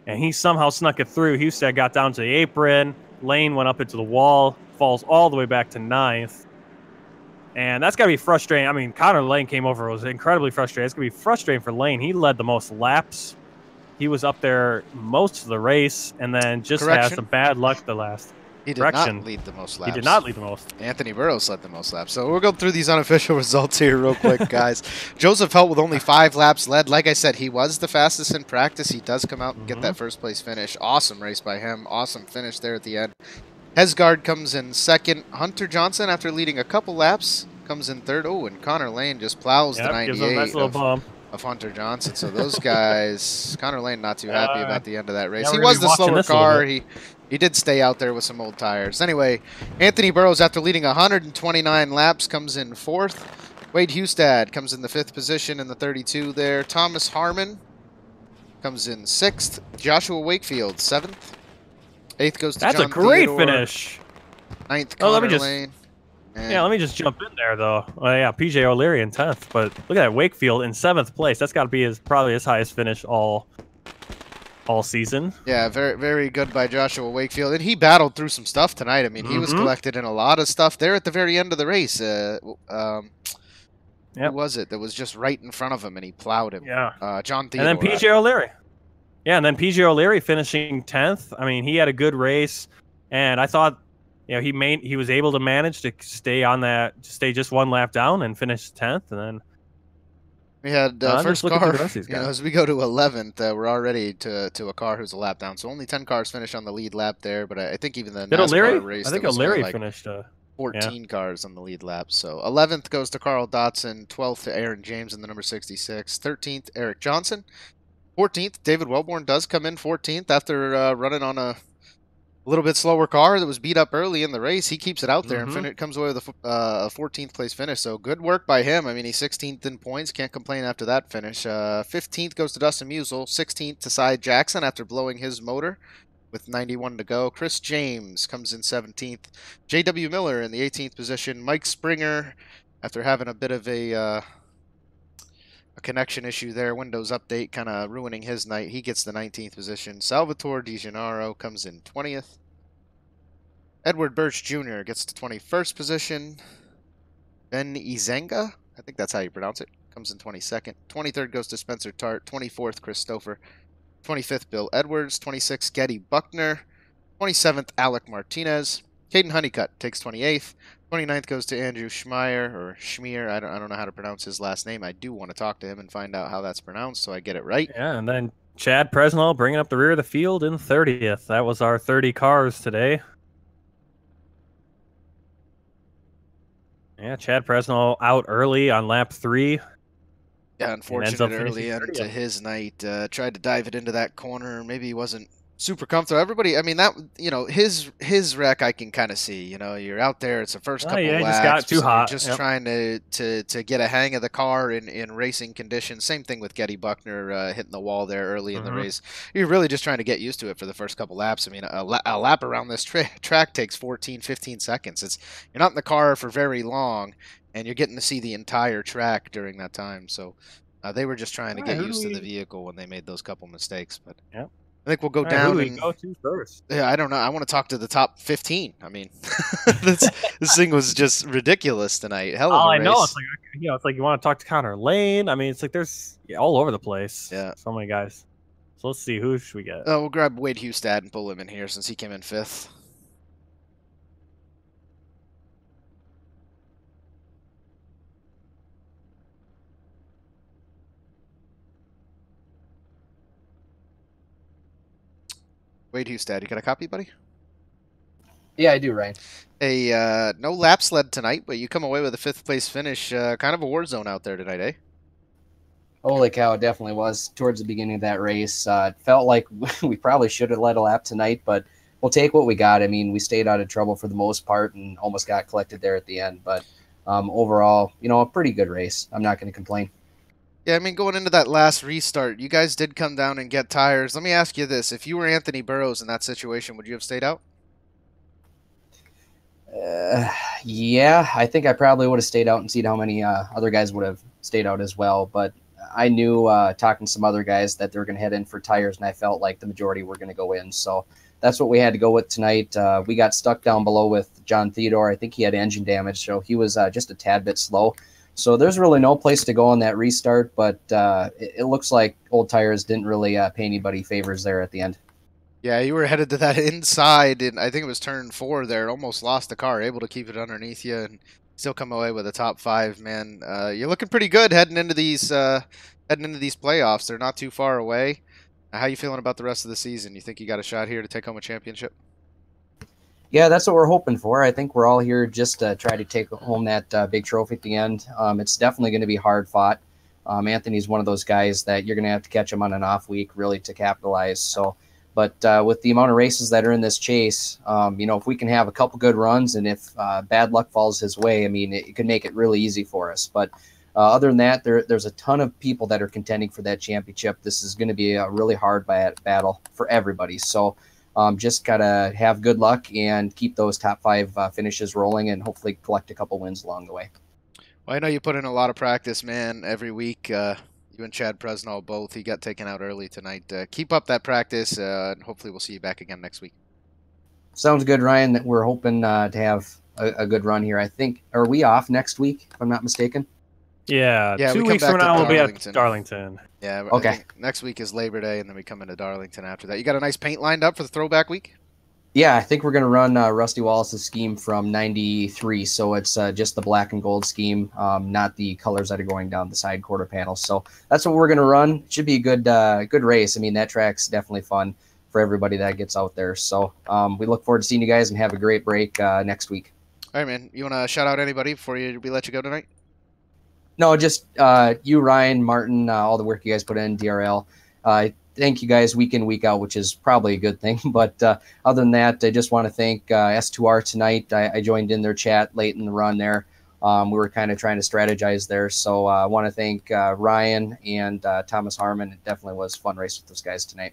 and he somehow snuck it through. Hustad got down to the apron. Lane went up into the wall, falls all the way back to 9th. And that's got to be frustrating. I mean, Connor Lane came over. It was incredibly frustrating. It's going to be frustrating for Lane. He led the most laps. He was up there most of the race, and then just had some bad luck the last. He did not lead the most laps. He did not lead the most. Anthony Burrows led the most laps. So we'll go through these unofficial results here real quick, guys. Joseph Helt with only 5 laps led. Like I said, he was the fastest in practice. He does come out and get that first place finish. Awesome race by him. Awesome finish there at the end. Hesgaard comes in second. Hunter Johnson, after leading a couple laps, comes in third. Oh, and Connor Lane just plows the 98 gives him a nice little bump of Hunter Johnson. So those guys, Connor Lane not too happy about the end of that race. Yeah, he was the slower car. He did stay out there with some old tires. Anyway, Anthony Burrows, after leading 129 laps, comes in 4th. Wade Hustad comes in the 5th position in the 32 there. Thomas Harmon comes in 6th. Joshua Wakefield, 7th. 8th goes to John That's a great Theodore. finish. 9th, Connor Lane. Yeah, let me just jump in there, though. Yeah, PJ O'Leary in 10th, but look at that, Wakefield in 7th place. That's got to be probably his highest finish all season. Yeah, very, very good by Joshua Wakefield. And he battled through some stuff tonight. I mean, he was collected in a lot of stuff there at the very end of the race. Who was it that was just right in front of him and he plowed him? Yeah. John Theodore. And then PJ O'Leary. Yeah, and then PJ O'Leary finishing 10th. I mean, he had a good race, and I thought, you know, he was able to manage to stay just 1 lap down and finish 10th, and then we had first car. As we go to 11th, we're already to a car who's a lap down. So only 10 cars finished on the lead lap there, but I think even the NASCAR race, I think O'Leary finished 14 cars on the lead lap. So 11th goes to Carl Dotson, 12th to Aaron James in the number 66, 13th Eric Johnson, 14th David Wellborn does come in 14th after running on a little bit slower car that was beat up early in the race. He keeps it out there and comes away with a 14th place finish. So good work by him. I mean, he's 16th in points. Can't complain after that finish. 15th goes to Dustin Musial. 16th to Cy Jackson after blowing his motor with 91 to go. Chris James comes in 17th. J.W. Miller in the 18th position. Mike Springer, after having a bit of a connection issue there, Windows update kind of ruining his night. He gets the 19th position. Salvatore Di Gennaro comes in 20th. Edward Birch Jr. gets to 21st position. Ben Izenga, I think that's how you pronounce it, comes in 22nd. 23rd goes to Spencer Tart. 24th, Christopher. 25th, Bill Edwards. 26th, Getty Buckner. 27th, Alec Martinez. Caden Honeycutt takes 28th. 29th goes to Andrew Schmeier, or Schmier. I don't know how to pronounce his last name. I do want to talk to him and find out how that's pronounced so I get it right. Yeah, and then Chad Presnell bringing up the rear of the field in 30th. That was our 30 cars today. Yeah, Chad Presnell out early on lap 3. Yeah, and ends up unfortunate finishing early end 30th. to his night. Tried to dive it into that corner. Maybe he wasn't super comfortable. Everybody, I mean, that, his wreck I can kind of see. You're out there. It's the first Oh, couple yeah, he just laps. got too So you're hot. just Yep. trying to get a hang of the car in racing conditions. Same thing with Getty Buckner hitting the wall there early in the race. You're really just trying to get used to it for the first couple laps. I mean, a lap around this track takes 14, 15 seconds. You're not in the car for very long, and you're getting to see the entire track during that time. So they were just trying to All right, get who do used to we- the vehicle when they made those couple mistakes. But Yep. I think we'll go All right, who down do we and go to first? yeah, I don't know. I want to talk to the top 15. I mean, this thing was just ridiculous tonight. Hell of Oh, a I race. know. It's like it's like you want to talk to Connor Lane. I mean, it's like there's all over the place. Yeah. So many guys. So let's see, who should we get? We'll grab Wade Hustad and pull him in here since he came in 5th. Wade Hustad, you got a copy, buddy? Yeah, I do, Ryan. No lap sled tonight, but you come away with a 5th place finish. Kind of a war zone out there tonight, eh? Holy cow, it definitely was towards the beginning of that race. It felt like we probably should have led a lap tonight, but we'll take what we got. I mean, we stayed out of trouble for the most part and almost got collected there at the end. But overall, a pretty good race. I'm not going to complain. Yeah, I mean, going into that last restart, you guys did come down and get tires. Let me ask you this. If you were Anthony Burrows in that situation, would you have stayed out? Yeah, I think I probably would have stayed out and seen how many other guys would have stayed out as well. But I knew talking to some other guys that they were going to head in for tires, and I felt like the majority were going to go in. So that's what we had to go with tonight. We got stuck down below with John Theodore. I think he had engine damage, so he was just a tad bit slow. So there's really no place to go on that restart, but it looks like old tires didn't really pay anybody favors there at the end. Yeah, you were headed to that inside, and I think it was turn 4 there. Almost lost the car, able to keep it underneath you, and still come away with a top 5. Man, you're looking pretty good heading into these playoffs. They're not too far away. How you feeling about the rest of the season? You think you got a shot here to take home a championship? Yeah, that's what we're hoping for. I think we're all here just to try to take home that big trophy at the end. It's definitely going to be hard fought. Anthony's one of those guys that you're going to have to catch him on an off week really to capitalize. So. But with the amount of races that are in this chase, if we can have a couple good runs and if bad luck falls his way, I mean, it could make it really easy for us. But other than that, there's a ton of people that are contending for that championship. This is going to be a really hard battle for everybody. So just got to have good luck and keep those top 5 finishes rolling and hopefully collect a couple wins along the way. Well, I know you put in a lot of practice, man, every week. You and Chad Presnell both. He got taken out early tonight. Keep up that practice, and hopefully we'll see you back again next week. Sounds good, Ryan. That we're hoping to have a good run here. I think, are we off next week, if I'm not mistaken? Yeah, Yeah, 2 we weeks come from back to now we'll be at Darlington. Darlington. Yeah, Okay. I think next week is Labor Day, and then we come into Darlington after that. You got a nice paint lined up for the throwback week? Yeah, I think we're going to run Rusty Wallace's scheme from 93. So it's just the black and gold scheme, not the colors that are going down the side quarter panels. So that's what we're going to run. It should be a good race. I mean, that track's definitely fun for everybody that gets out there. So we look forward to seeing you guys and have a great break next week. All right, man. You want to shout out anybody before we let you go tonight? No, just you, Ryan, Martin, all the work you guys put in, DRL. Thank you guys week in, week out, which is probably a good thing. But other than that, I just want to thank S2R tonight. I joined in their chat late in the run there. We were kind of trying to strategize there. So I want to thank Ryan and Thomas Harmon. It definitely was a fun race with those guys tonight.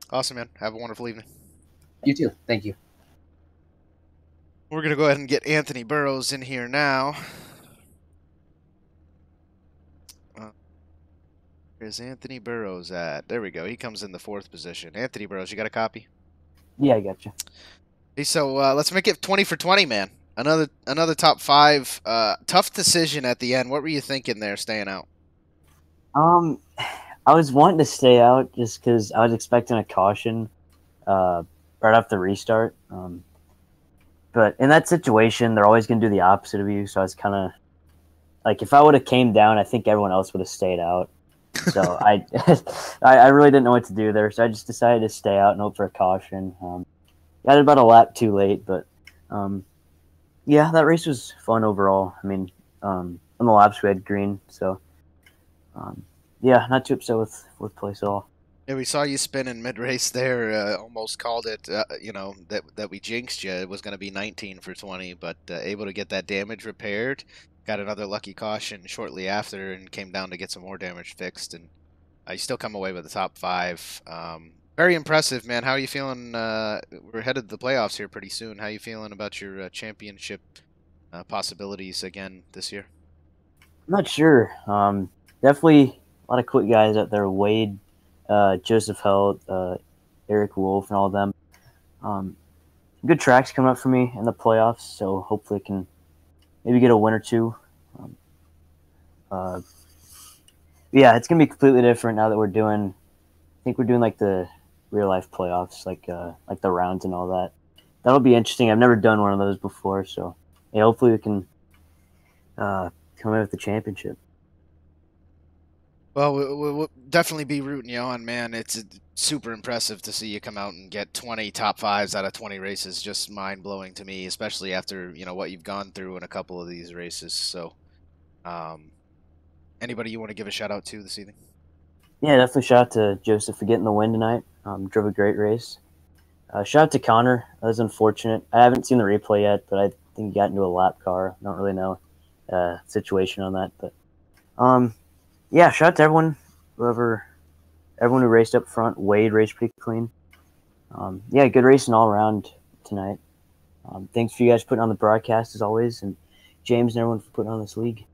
Awesome, man. Have a wonderful evening. You too. Thank you. We're going to go ahead and get Anthony Burrows in here now. Where's Anthony Burrows at? There we go. He comes in the 4th position. Anthony Burrows, you got a copy? Yeah, I got you. Hey, so let's make it 20 for 20, man. Another top 5. Tough decision at the end. What were you thinking there, staying out? I was wanting to stay out just because I was expecting a caution right off the restart. But in that situation, they're always going to do the opposite of you. So I was kind of like, if I would have came down, I think everyone else would have stayed out. So I really didn't know what to do there. So I just decided to stay out and hope for a caution. Got it about a lap too late, but yeah, that race was fun overall. I mean, on the laps we had green, so Yeah, not too upset with fourth place at all. Yeah, we saw you spin in mid-race there. Almost called it, that we jinxed you. It was going to be 19 for 20, but able to get that damage repaired. Got another lucky caution shortly after and came down to get some more damage fixed. And you still come away with the top 5. Very impressive, man. How are you feeling? We're headed to the playoffs here pretty soon. How are you feeling about your championship possibilities again this year? I'm not sure. Definitely a lot of quick guys out there. Wade, Joseph Held, Eric Wolf, and all of them. Good tracks coming up for me in the playoffs, so hopefully I can maybe get a win or two. Yeah, it's gonna be completely different now that we're doing. I think we're doing like the real life playoffs, like the rounds and all that. That'll be interesting. I've never done one of those before, so yeah, hopefully we can come in with the championship. Well, we'll definitely be rooting you on, man. It's super impressive to see you come out and get 20 top 5s out of 20 races. Just mind-blowing to me, especially after, what you've gone through in a couple of these races. So, anybody you want to give a shout-out to this evening? Yeah, definitely shout out to Joseph for getting the win tonight. Drove a great race. Shout out to Connor. That was unfortunate. I haven't seen the replay yet, but I think he got into a lap car. I don't really know situation on that, but yeah, shout out to everyone who raced up front. Wade raced pretty clean. Yeah, good racing all around tonight. Thanks for you guys putting on the broadcast as always, and James and everyone for putting on this league.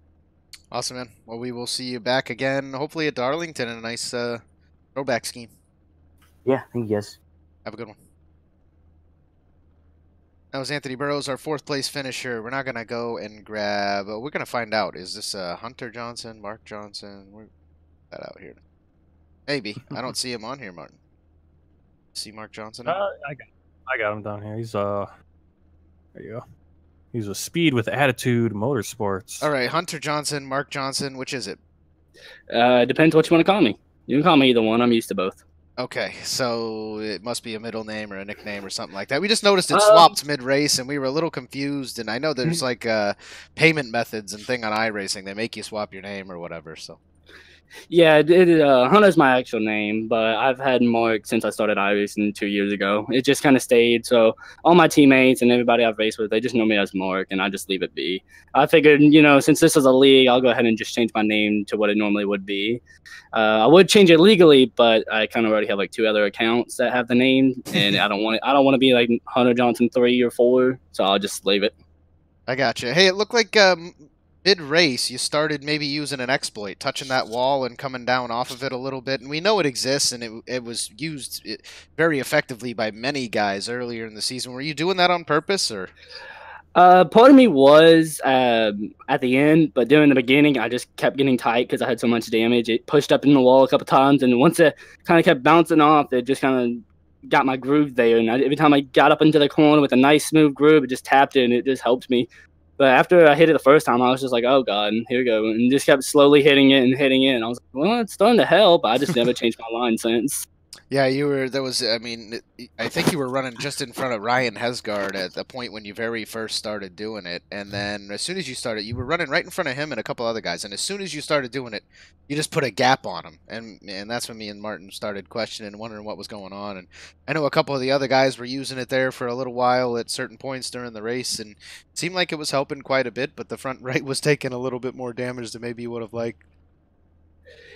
Awesome, man. Well, we will see you back again, hopefully at Darlington in a nice throwback scheme. Yeah, thank you guys. Have a good one. That was Anthony Burrows, our 4th place finisher. We're not going to go and grab... we're going to find out. Is this Hunter Johnson, Mark Johnson? We're that out here. Maybe. I don't see him on here, Martin. See Mark Johnson? I got him down here. He's there you go. He's a Speed with Attitude Motorsports. All right, Hunter Johnson, Mark Johnson. Which is it? Depends what you want to call me. You can call me either one. I'm used to both. Okay, so it must be a middle name or a nickname or something like that. We just noticed it swapped mid-race, and we were a little confused. And I know there's like payment methods and thing on iRacing. They make you swap your name or whatever. So Yeah, Hunter's my actual name, but I've had Mark since I started iRacing 2 years ago. It just kind of stayed. So all my teammates and everybody I've raced with, they just know me as Mark, and I just leave it be. I figured, since this is a league, I'll go ahead and just change my name to what it normally would be. I would change it legally, but I kind of already have like 2 other accounts that have the name, and I don't want to be like Hunter Johnson 3 or 4, so I'll just leave it. I gotcha. Hey, it looked like mid-race, you started maybe using an exploit, touching that wall and coming down off of it a little bit. And we know it exists, and it was used very effectively by many guys earlier in the season. Were you doing that on purpose, or? Part of me was at the end, but during the beginning, I just kept getting tight because I had so much damage. It pushed up in the wall a couple times, and once it kind of kept bouncing off, it just kind of got my groove there. And every time I got up into the corner with a nice smooth groove, it just tapped it, and it just helped me. But after I hit it the first time, I was just like, oh, God, here we go. And just kept slowly hitting it. And I was like, well, it's starting to help. I just never changed my line since. Yeah, I think you were running just in front of Ryan Hesgard at the point when you very first started doing it. And then as soon as you started, you were running right in front of him and a couple other guys. And as soon as you started doing it, you just put a gap on him. And that's when me and Martin started questioning and wondering what was going on. And I know a couple of the other guys were using it there for a little while at certain points during the race. And it seemed like it was helping quite a bit, but the front right was taking a little bit more damage than maybe you would have liked.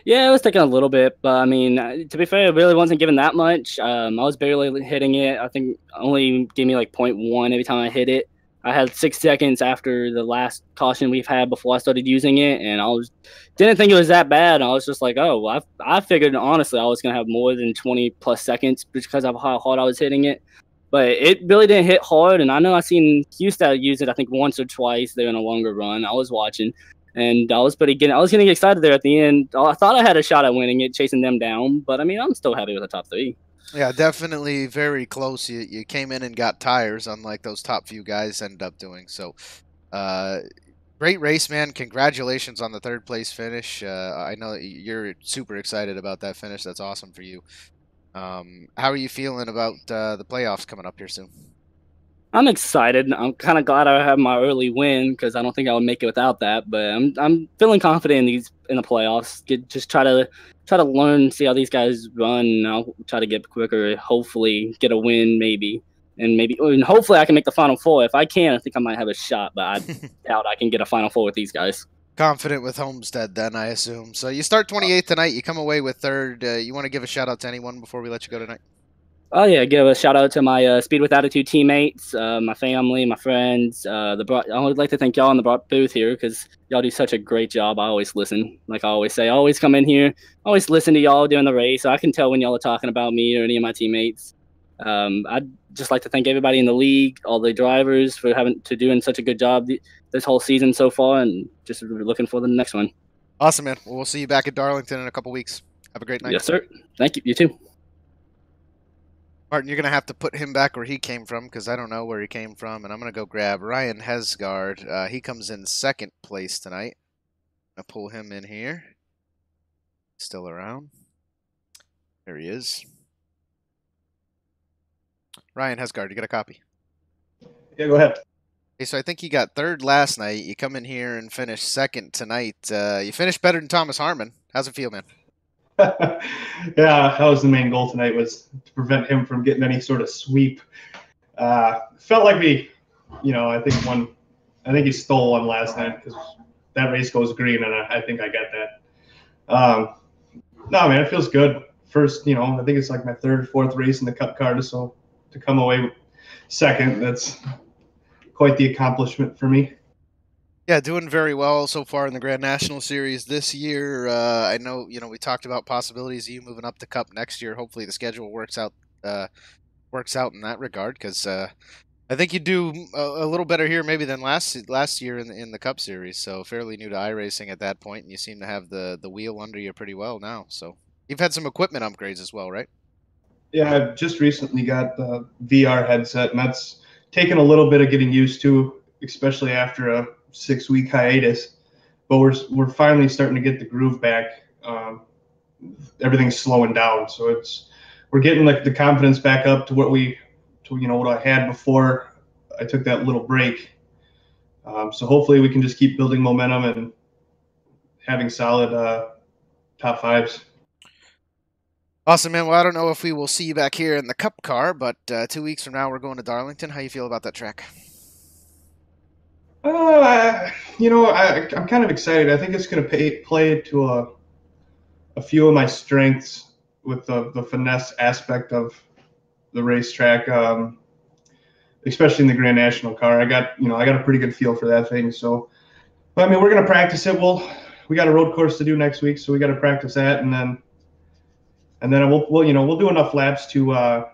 Yeah, it was taking a little bit, but I mean, to be fair, it really wasn't given that much. I was barely hitting it. I think only gave me like 0.1 every time I hit it. I had 6 seconds after the last caution we've had before I started using it, and didn't think it was that bad. I was just like, oh, well, I figured honestly I was gonna have more than 20 plus seconds because of how hard I was hitting it. But it really didn't hit hard, and I know I seen Houston use it I think once or twice there in a longer run. I was watching. And I was getting excited there at the end. I thought I had a shot at winning it, chasing them down. But, I mean, I'm still happy with the top 3. Yeah, definitely very close. You came in and got tires, unlike those top few guys ended up doing. So, great race, man. Congratulations on the 3rd place finish. I know you're super excited about that finish. That's awesome for you. How are you feeling about the playoffs coming up here soon? I'm excited. I'm kind of glad I have my early win because I don't think I would make it without that. But I'm feeling confident in the playoffs. Just try to learn, see how these guys run. And I'll try to get quicker. Hopefully, get a win maybe, and hopefully I can make the final four. If I can, I think I might have a shot. But I doubt I can get a final four with these guys. Confident with Homestead, then, I assume. So you start 28th tonight. You come away with third. You want to give a shout out to anyone before we let you go tonight? Oh yeah, give a shout out to my Speed with Attitude teammates, my family, my friends. I would like to thank y'all in the booth here because y'all do such a great job. I always listen, like I always say. I always come in here, always listen to y'all during the race, so I can tell when y'all are talking about me or any of my teammates. I'd just like to thank everybody in the league, all the drivers for doing such a good job this whole season so far, and just looking for the next one. Awesome, man. Well, we'll see you back at Darlington in a couple weeks. Have a great night. Yes, sir. Thank you. You too. Martin, you're going to have to put him back where he came from because I don't know where he came from, and I'm going to go grab Ryan Hesgard. He comes in second place tonight. I'm going to pull him in here. Still around. There he is. Ryan Hesgard, you got a copy? Yeah, go ahead. Okay, so I think you got third last night. You come in here and finish second tonight. You finished better than Thomas Harmon. How's it feel, man? Yeah, that was the main goal tonight, was to prevent him from getting any sort of sweep. Felt like I think he stole one last night because that race goes green, and I think I got that. No, man, it feels good. First, I think it's like my third, fourth race in the Cup car, so to come away with second, that's quite the accomplishment for me. Yeah, doing very well so far in the Grand National Series this year. I know, we talked about possibilities of you moving up to Cup next year. Hopefully the schedule works out in that regard, because I think you do a little better here maybe than last year in the Cup Series. So fairly new to iRacing at that point, and you seem to have the wheel under you pretty well now. So you've had some equipment upgrades as well, right? Yeah, I've just recently got the VR headset, and that's taken a little bit of getting used to, especially after a 6-week hiatus, but we're finally starting to get the groove back. Everything's slowing down, so we're getting like the confidence back up to what I had before I took that little break. So hopefully we can just keep building momentum and having solid top fives. Awesome, man. Well, I don't know if we will see you back here in the Cup car, but 2 weeks from now we're going to Darlington. How you feel about that track? I'm kind of excited. I think it's going to play to a few of my strengths with the finesse aspect of the racetrack, especially in the Grand National car. I got a pretty good feel for that thing. So, but I mean, we're going to practice it. We got a road course to do next week, so we got to practice that, and then we'll do enough laps to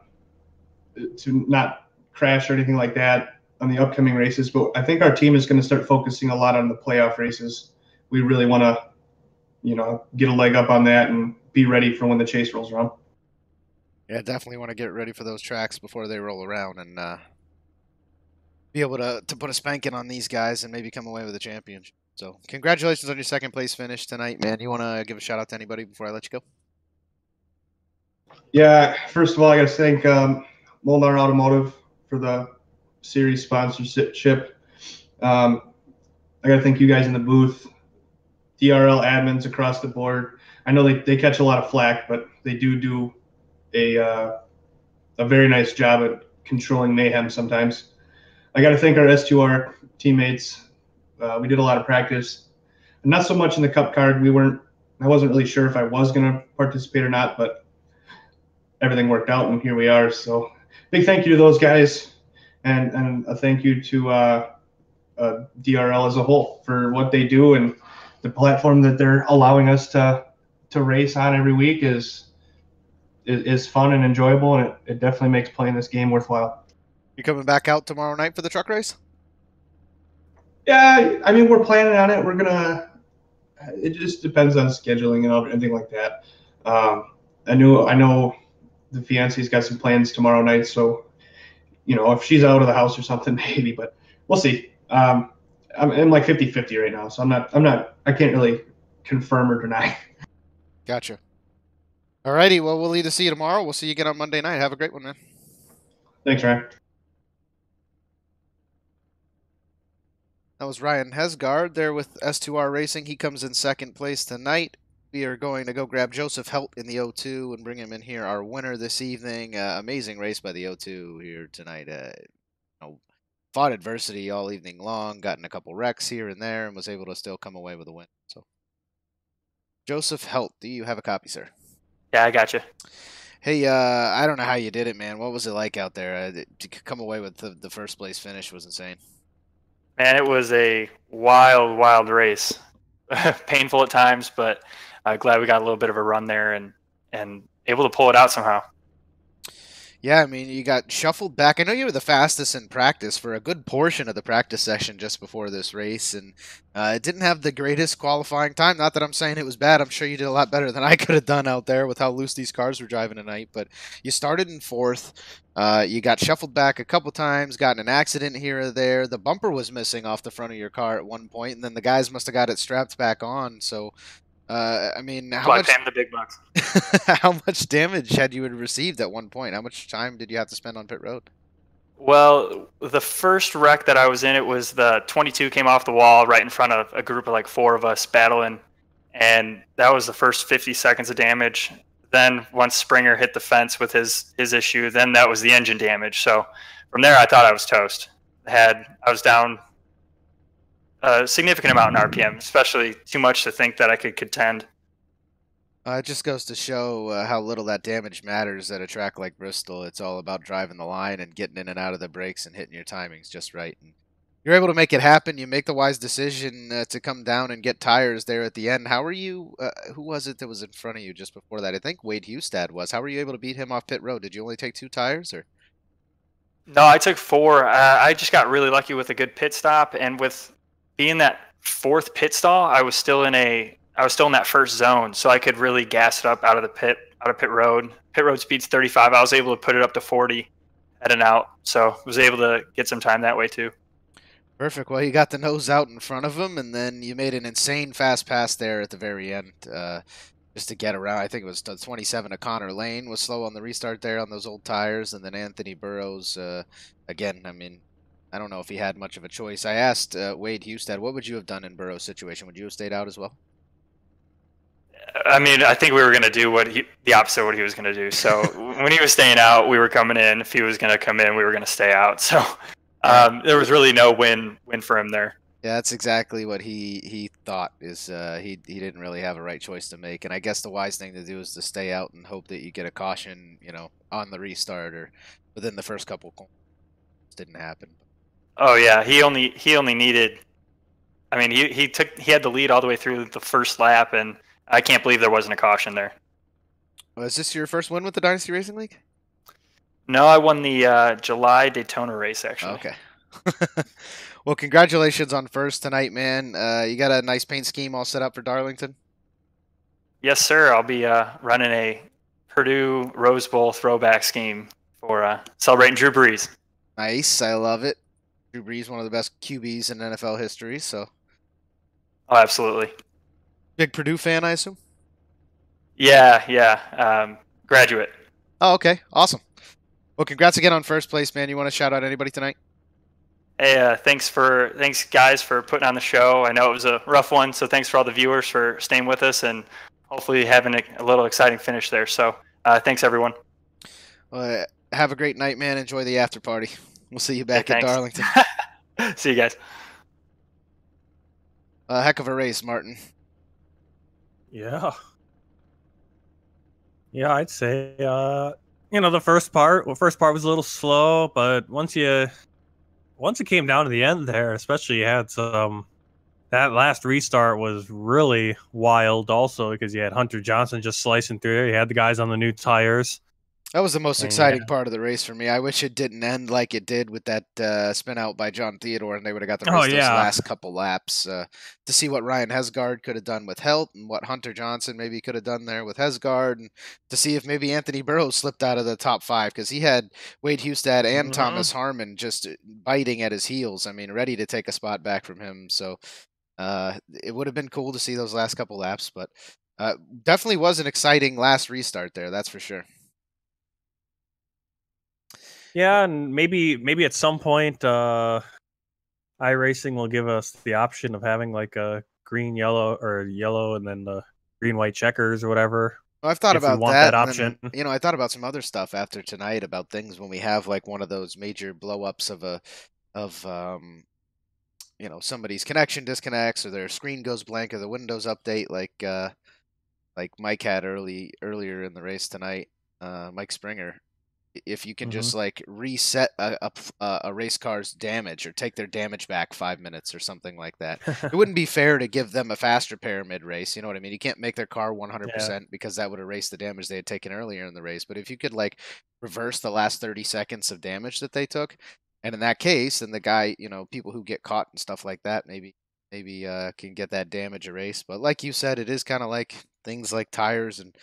not crash or anything like that on the upcoming races. But I think our team is going to start focusing a lot on the playoff races. We really want to, get a leg up on that and be ready for when the chase rolls around. Yeah, definitely want to get ready for those tracks before they roll around and be able to put a spanking on these guys and maybe come away with a championship. So congratulations on your second place finish tonight, man. You want to give a shout out to anybody before I let you go? Yeah, first of all, I got to thank Molnar Automotive for the series sponsorship. I got to thank you guys in the booth, DRL admins across the board. I know they catch a lot of flack, but they do a very nice job at controlling mayhem sometimes. I got to thank our S2R teammates. We did a lot of practice, and not so much in the Cup card. I wasn't really sure if I was going to participate or not, but everything worked out, and here we are. So big thank you to those guys, and a thank you to DRL as a whole for what they do, and the platform that they're allowing us to race on every week is fun and enjoyable, and it definitely makes playing this game worthwhile. You coming back out tomorrow night for the truck race? Yeah, I mean, we're planning on it. It just depends on scheduling and everything like that. I know the fiance's got some plans tomorrow night, so if she's out of the house or something, maybe, but we'll see. I'm like 50-50 right now, so I can't really confirm or deny. Gotcha. Alrighty, well, we'll either see you tomorrow. We'll see you again on Monday night. Have a great one, man. Thanks, Ryan. That was Ryan Hesgaard there with S2R Racing. He comes in second place tonight. We are going to go grab Joseph Helt in the O2 and bring him in here, our winner this evening. Amazing race by the O2 here tonight. Fought adversity all evening long, gotten a couple wrecks here and there, and was able to still come away with a win. So, Joseph Helt, do you have a copy, sir? Yeah, I got you. Hey, I don't know how you did it, man. What was it like out there? To come away with the first place finish was insane. Man, it was a wild, wild race. Painful at times, but glad we got a little bit of a run there and able to pull it out somehow. Yeah, I mean, you got shuffled back. I know you were the fastest in practice for a good portion of the practice session just before this race, and it didn't have the greatest qualifying time. Not that I'm saying it was bad. I'm sure you did a lot better than I could have done out there with how loose these cars were driving tonight, but you started in fourth. You got shuffled back a couple times, got in an accident here or there. The bumper was missing off the front of your car at one point, and then the guys must have got it strapped back on, so... I mean, how much? Paying the big bucks. How much damage had you received at one point? How much time did you have to spend on pit road? Well, the first wreck that I was in, it was the 22 came off the wall right in front of a group of like 4 of us battling, and that was the first 50 seconds of damage. Then once Springer hit the fence with his issue, then that was the engine damage. So from there, I thought I was toast. I was down a significant amount in RPM, especially too much to think that I could contend. It just goes to show how little that damage matters at a track like Bristol. It's all about driving the line and getting in and out of the brakes and hitting your timings just right. And you're able to make it happen. You make the wise decision to come down and get tires there at the end. How are you? Who was it that was in front of you just before that? I think Wade Hustad was. How were you able to beat him off pit road? Did you only take 2 tires, or? No, I took 4. I just got really lucky with a good pit stop, and with being that 4th pit stall, I was still in that first zone, so I could really gas it up out of pit road. Pit road speed's 35. I was able to put it up to 40 at an out, so was able to get some time that way too. Perfect. Well, you got the nose out in front of him, and then you made an insane fast pass there at the very end just to get around. I think it was 27 to Connor Lane was slow on the restart there on those old tires, and then Anthony Burrows, again, I mean, I don't know if he had much of a choice. I asked Wade Hustad, what would you have done in Burrows' situation? Would you have stayed out as well? I mean, I think we were going to do the opposite of what he was going to do. So when he was staying out, we were coming in. If he was going to come in, we were going to stay out. So there was really no win for him there. Yeah, that's exactly what he thought. Is he didn't really have a right choice to make, and I guess the wise thing to do is to stay out and hope that you get a caution, on the restart or within the first couple. Didn't happen. Oh yeah, he only needed. I mean, he had the lead all the way through the first lap, and I can't believe there wasn't a caution there. Was this your first win with the Dynasty Racing League? No, I won the July Daytona race actually. Okay. Well, congratulations on first tonight, man. You got a nice paint scheme all set up for Darlington? Yes, sir. I'll be running a Purdue Rose Bowl throwback scheme for celebrating Drew Brees. Nice, I love it. Drew Brees, one of the best QBs in NFL history, so. Oh, absolutely. Big Purdue fan, I assume? Yeah. Graduate. Oh, okay. Awesome. Well, congrats again on first place, man. You want to shout out anybody tonight? Hey, thanks guys for putting on the show. I know it was a rough one, so thanks for all the viewers for staying with us and hopefully having a little exciting finish there. So thanks, everyone. Well, have a great night, man. Enjoy the after party. We'll see you back at Darlington. See you guys. A heck of a race, Martin. Yeah. Yeah, I'd say, the first part was a little slow, but once it came down to the end there, especially you had that last restart was really wild also because you had Hunter Johnson just slicing through there. You had the guys on the new tires. That was the most exciting part of the race for me. I wish it didn't end like it did with that spin out by John Theodore, and they would have got the rest of those last couple laps to see what Ryan Hesgaard could have done with Helt and what Hunter Johnson maybe could have done there with Hesgaard, and to see if maybe Anthony Burrows slipped out of the top 5 because he had Wade Hustad and Thomas Harmon just biting at his heels. I mean, ready to take a spot back from him. So it would have been cool to see those last couple laps, but definitely was an exciting last restart there. That's for sure. Yeah, and maybe at some point, iRacing will give us the option of having like a green, yellow, or yellow, and then the green, white checkers or whatever. Well, I've thought if we about want that, that and option. then, you know, I thought about some other stuff after tonight about things when we have like one of those major blow-ups of you know, somebody's connection disconnects or their screen goes blank or the Windows update, like Mike had earlier in the race tonight, Mike Springer. If you can just like reset a race car's damage or take their damage back 5 minutes or something like that, it wouldn't be fair to give them a fast repair mid race. You know what I mean? You can't make their car 100% because that would erase the damage they had taken earlier in the race. But if you could like reverse the last 30 seconds of damage that they took, and in that case, then the guy, you know, people who get caught and stuff like that, maybe can get that damage erased. But like you said, it is kind of like things like tires and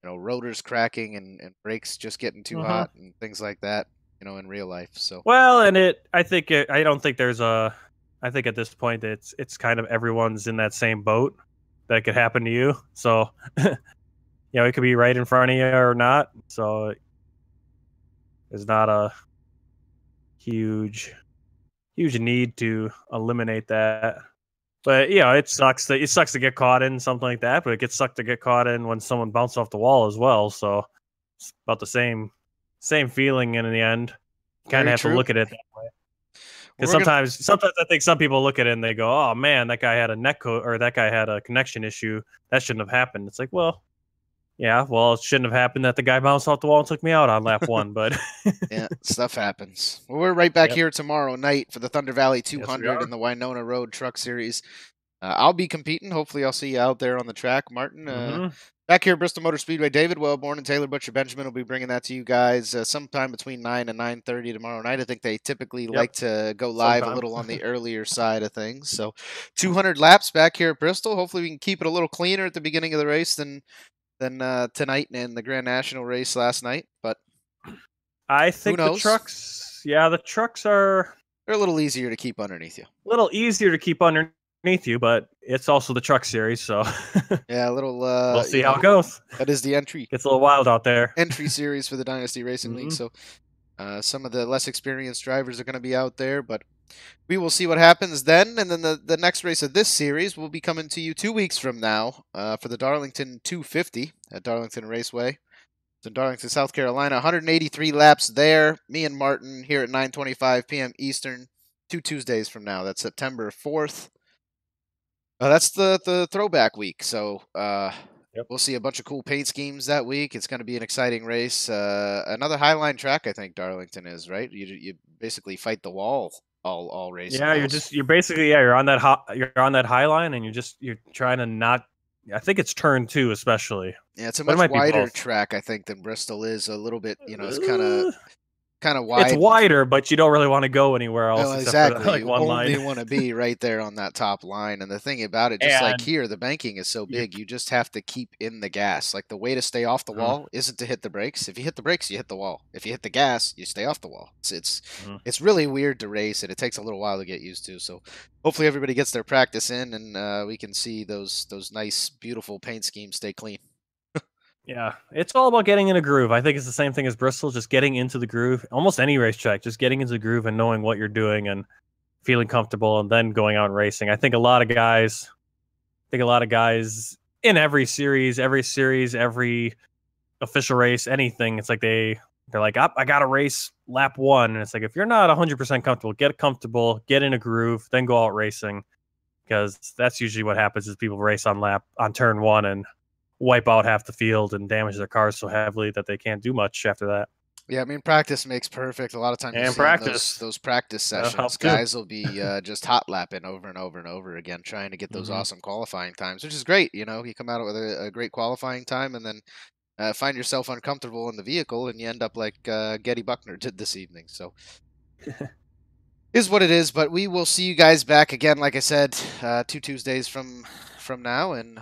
you know, rotors cracking and brakes just getting too hot and things like that, you know, in real life. So well, and I don't think there's a. I think at this point it's kind of everyone's in that same boat that could happen to you. So, you know, it could be right in front of you or not. So, there's not a huge need to eliminate that. But yeah, it sucks to get caught in something like that. But it gets sucked to get caught in when someone bounced off the wall as well. So it's about the same feeling. And in the end, kind of have to look at it that way. Because sometimes I think some people look at it and they go, "Oh man, that guy had a or that guy had a connection issue. That shouldn't have happened." It's like, well, yeah, well, it shouldn't have happened that the guy bounced off the wall and took me out on lap 1. But yeah, stuff happens. Well, we're right back here tomorrow night for the Thunder Valley 200 in the Winona Road Truck Series. I'll be competing. Hopefully, I'll see you out there on the track, Martin. Back here at Bristol Motor Speedway, David Wellborn and Taylor Butcher Benjamin will be bringing that to you guys sometime between 9 and 9:30 tomorrow night. I think they typically like to go live a little on the earlier side of things. So 200 laps back here at Bristol. Hopefully, we can keep it a little cleaner at the beginning of the race than tonight and the Grand National race last night. But I think the trucks are... They're a little easier to keep underneath you. A little easier to keep underneath you, but it's also the truck series, so yeah, a little. We'll see how it goes. That is the entry. It's a little wild out there. Entry series for the Dynasty Racing League. So some of the less experienced drivers are going to be out there, but we will see what happens then. And then the next race of this series will be coming to you 2 weeks from now for the Darlington 250 at Darlington Raceway. It's in Darlington, South Carolina. 183 laps there. Me and Martin here at 9:25 p.m. Eastern, 2 Tuesdays from now. That's September 4th. That's the throwback week. So we'll see a bunch of cool paint schemes that week. It's going to be an exciting race. Another highline track, I think Darlington is, right? You basically fight the wall all race. Yeah, you're on that high line, and you're trying to not. I think it's turn 2 especially. Yeah, it's a much wider track, I think, than Bristol is. A little bit, you know, it's kind of wide. It's wider, but you don't really want to go anywhere else. No, exactly. Like you one only line. want to be right there on that top line. And the thing about it, just like here, the banking is so big, you just have to keep in the gas. Like the way to stay off the wall isn't to hit the brakes. If you hit the brakes, you hit the wall. If you hit the gas, you stay off the wall. It's really weird to race, and it takes a little while to get used to. So hopefully everybody gets their practice in, and we can see those nice, beautiful paint schemes stay clean. Yeah, it's all about getting in a groove. I think it's the same thing as Bristol, just getting into the groove. Almost any racetrack, just getting into the groove and knowing what you're doing and feeling comfortable, and then going out and racing. I think a lot of guys in every series, every official race, anything, it's like they're like, I got to race lap 1. And it's like, if you're not 100% comfortable, get in a groove, then go out racing, because that's usually what happens is people race on turn 1 and wipe out half the field and damage their cars so heavily that they can't do much after that. Yeah, I mean, practice makes perfect. A lot of times, those practice sessions, guys will be just hot lapping over and over and over again, trying to get those awesome qualifying times, which is great. You know, you come out with a great qualifying time, and then find yourself uncomfortable in the vehicle, and you end up like Getty Buckner did this evening. So. Is what it is, but we will see you guys back again, like I said, 2 Tuesdays from now, and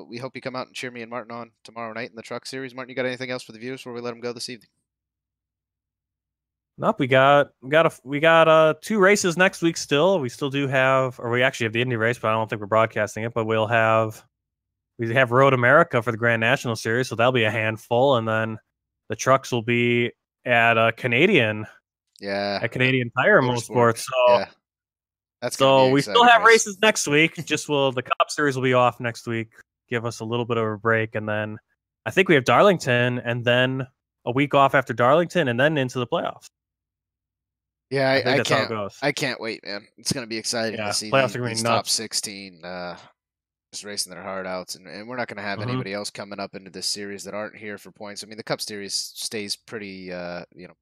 we hope you come out and cheer me and Martin on tomorrow night in the truck series. Martin, you got anything else for the viewers before we let them go this evening? Nope, we got 2 races next week still. We still do have, or we actually have the Indy race, but I don't think we're broadcasting it, but we have Road America for the Grand National Series, so that'll be a handful, and then the trucks will be at a Canadian Tire Motorsports. So That's gonna So be an we still exciting have race. races next week. Just the Cup Series will be off next week. Give us a little bit of a break, and then I think we have Darlington, and then a week off after Darlington, and then into the playoffs. Yeah, I think I that's how it can't. goes. I can't wait, man. It's gonna be exciting Yeah, to see playoffs are gonna be these top nuts. 16 just racing their heart out, and we're not gonna have Mhm. anybody else coming up into this series that aren't here for points. I mean, the Cup Series stays pretty.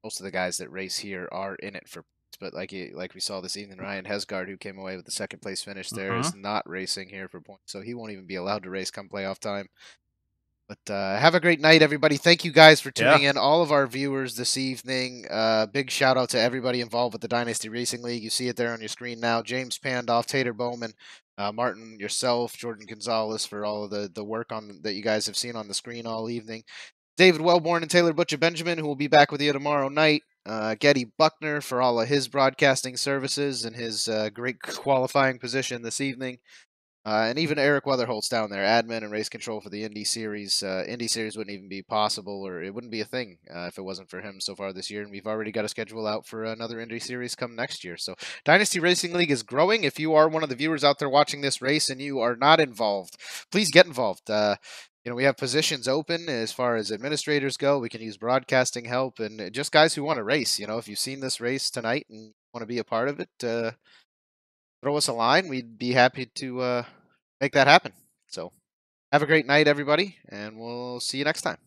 Most of the guys that race here are in it for points, but like we saw this evening, Ryan Hesgard, who came away with the second place finish there, is not racing here for points, so he won't even be allowed to race come playoff time. But have a great night, everybody. Thank you guys for tuning in. All of our viewers this evening. Big shout out to everybody involved with the Dynasty Racing League. You see it there on your screen now. James Pandoff, Tater Bowman, Martin, yourself, Jordan Gonzalez for all of the work on that you guys have seen on the screen all evening. David Wellborn and Taylor Butcher Benjamin, who will be back with you tomorrow night. Getty Buckner for all of his broadcasting services and his great qualifying position this evening. And even Eric Weatherholt's down there, admin and race control for the Indy Series. Indy Series wouldn't even be possible, or it wouldn't be a thing if it wasn't for him so far this year. And we've already got a schedule out for another Indy Series come next year. So Dynasty Racing League is growing. If you are one of the viewers out there watching this race and you are not involved, please get involved. We have positions open as far as administrators go. We can use broadcasting help and just guys who want to race. If you've seen this race tonight and want to be a part of it, throw us a line. We'd be happy to make that happen. So have a great night, everybody, and we'll see you next time.